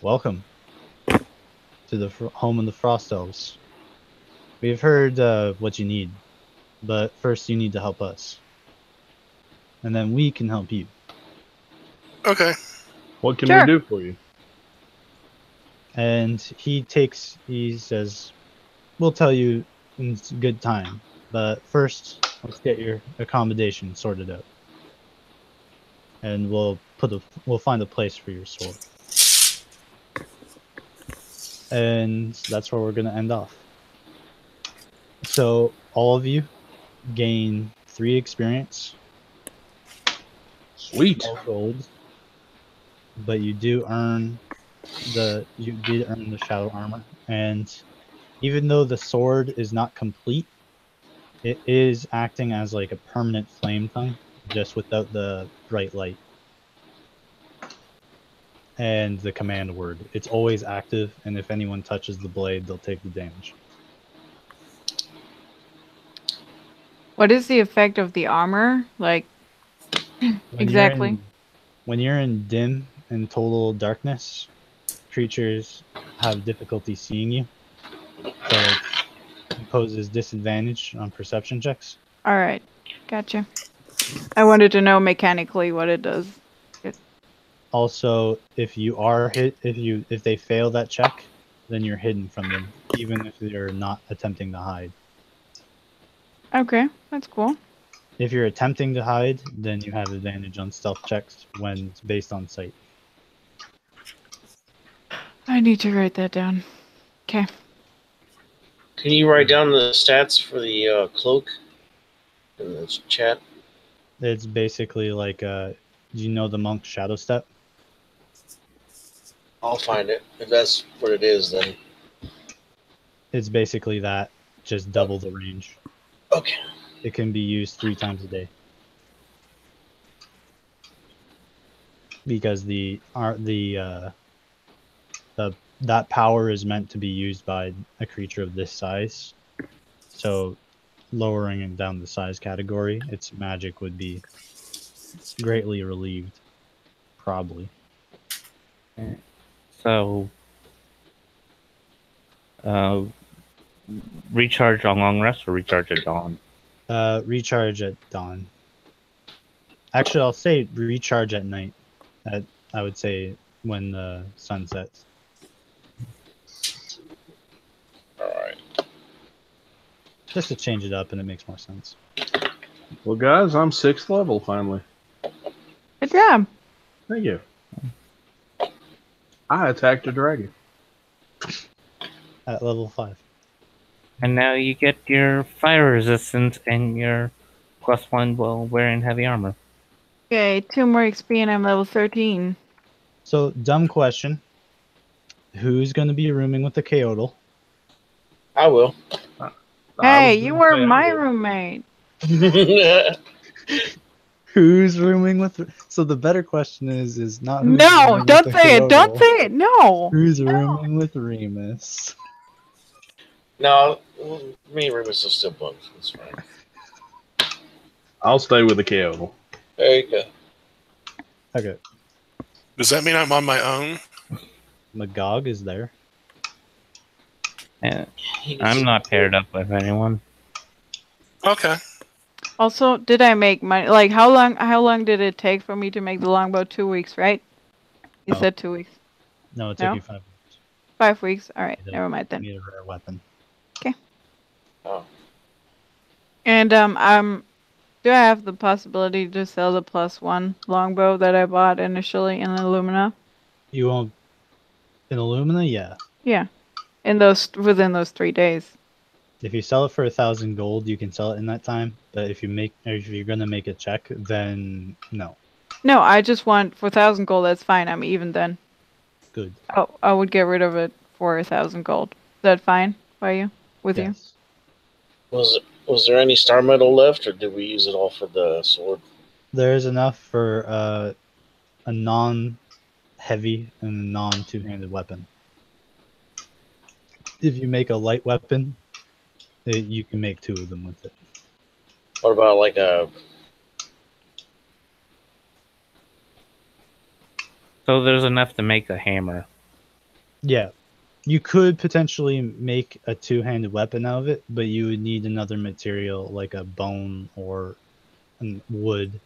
Welcome to the home of the Frost Elves. We've heard what you need, but first you need to help us, and then we can help you." Okay. What can Sure. we do for you? And he says, "We'll tell you in good time, but first let's get your accommodation sorted out, and we'll find a place for your sword." And that's where we're gonna end off. So all of you gain 3 experience, Sweet. no gold, but you did earn the shadow armor, and even though the sword is not complete, it is acting as like a permanent flame tongue, just without the bright light and the command word. It's always active, and if anyone touches the blade, they'll take the damage. What is the effect of the armor? Like, exactly. When you're in dim and total darkness, creatures have difficulty seeing you, so it imposes disadvantage on perception checks. All right, gotcha. I wanted to know mechanically what it does. Also, if you are if they fail that check, then you're hidden from them, even if they're not attempting to hide. Okay, that's cool. If you're attempting to hide, then you have advantage on stealth checks when it's based on sight. I need to write that down. Okay. Can you write down the stats for the cloak in the chat? It's basically like, do you know the monk's shadow step? I'll find it. If that's what it is, then. It's basically that, just double the range. Okay. It can be used 3 times a day. Because that power is meant to be used by a creature of this size. So lowering it down the size category, its magic would be greatly relieved. Probably. So Recharge on long rest or recharge at dawn? Recharge at dawn. Actually, I'll say recharge at night. I would say when the sun sets. All right. Just to change it up, and it makes more sense. Well, guys, I'm 6th level finally. Good job. Thank you. I attacked a dragon. At level 5. And now you get your fire resistance and your +1 while wearing heavy armor. Okay, 2 more XP and I'm level 13. So, dumb question. Who's going to be rooming with the Keodal? I will. Hey, you were my roommate. Who's rooming with? So the better question is not. Who's No, rooming don't with the say it. Don't Keodal. say it. No. Who's rooming with Remus? No, me and Remus are still bugs. That's fine. I'll stay with the Keodal. There you go. Okay, Does that mean I'm on my own? Magog is there. And I'm not paired up with anyone. Okay. Also, did I make money? Like, how long did it take for me to make the longbow? 2 weeks, right? You No. said 2 weeks. No, it took No? you 5 minutes. 5 weeks. All right, You never mind You then. need a rare weapon. Oh. And do I have the possibility to sell the +1 longbow that I bought initially in Illumina? You won't. In Illumina, yeah. Yeah, within those 3 days. If you sell it for 1,000 gold, you can sell it in that time. But if you're gonna make a check, then no. No, I just want for 1,000 gold. That's fine. I'm even then. Good. Oh, I would get rid of it for 1,000 gold. Is that fine by you? With you? Yes. Was there any star metal left, or did we use it all for the sword? There is enough for a non-heavy and a non-two-handed weapon. If you make a light weapon, you can make 2 of them with it. What about like a? So there's enough to make a hammer. Yeah. You could potentially make a 2-handed weapon out of it, but you would need another material like a bone or wood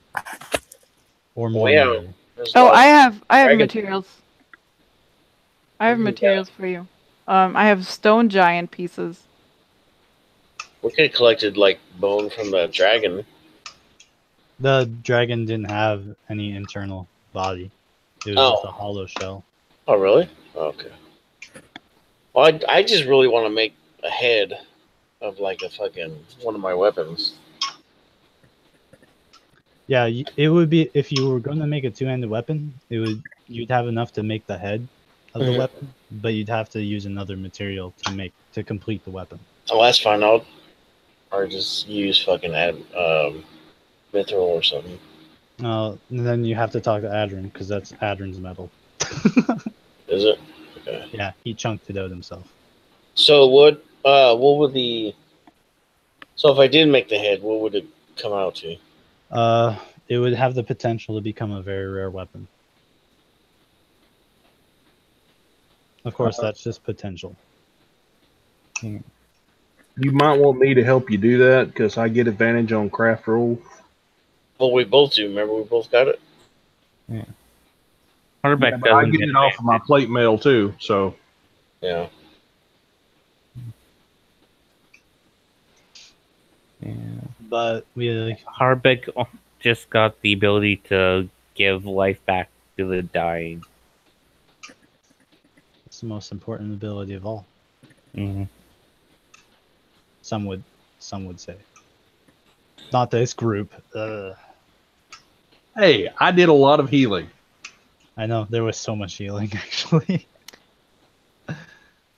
or more. yeah. metal. There's Oh, like- I have dragon- materials. I have Yeah. materials for you. I have stone giant pieces. We could have collected like bone from the dragon. The dragon didn't have any internal body. It was just a hollow shell. Oh, really? Okay. Well, I just really want to make a head of like a fucking one of my weapons. Yeah, it would be if you were going to make a 2-handed weapon. You'd have enough to make the head of the Mhm. weapon, but you'd have to use another material to complete the weapon. Oh, that's fine. Or just use fucking mithril or something. And then you have to talk to Adrin because that's Adrin's metal. Is it? Okay. Yeah, he chunked it out himself. So what would the? So if I did make the head, what would it come out to? It would have the potential to become a very rare weapon. Of course, that's just potential. You might want me to help you do that because I get advantage on craft roll. Well, we both do. Remember, we both got it. Hardback Yeah, but I doesn't get get it off of my plate mail too. So Yeah. Yeah. But we Hardback just got the ability to give life back to the dying. it's the most important ability of all. Mhm. Some would say. Not this group. hey, I did a lot of healing. I know there was so much healing actually.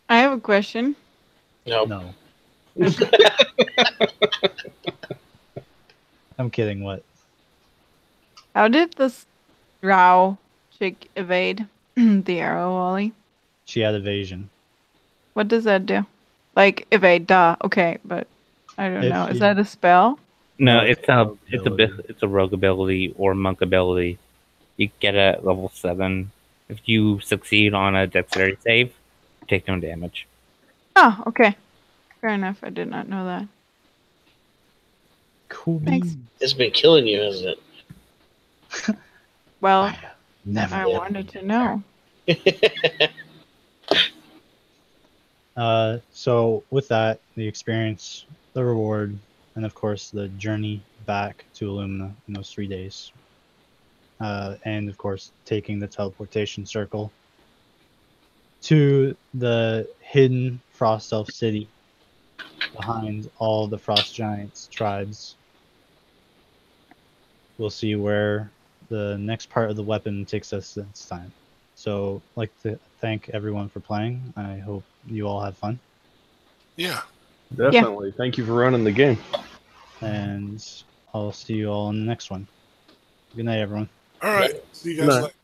I have a question. No. No. I'm kidding. What? How did this drow chick evade the arrow volley? She had evasion. What does that do? Like evade, duh. Okay, but I don't If know. Is you- that a spell? No, No, it's a rogue ability or monk ability. You get it at level 7. If you succeed on a dexterity save, you take no damage. Oh, okay. Fair enough. I did not know that. Cool Thanks. beans. It's been killing you, hasn't Well, Never. I wanted to know. it? So with that, the experience, the reward, and of course the journey back to Illumina in those 3 days. And of course taking the teleportation circle to the hidden Frost Elf city behind all the Frost Giants tribes. We'll see where the next part of the weapon takes us this time. So I'd like to thank everyone for playing. I hope you all had fun. Yeah. Definitely. Thank you for running the game. And I'll see you all in the next one. Good night, everyone. All right. See you guys Good night. later.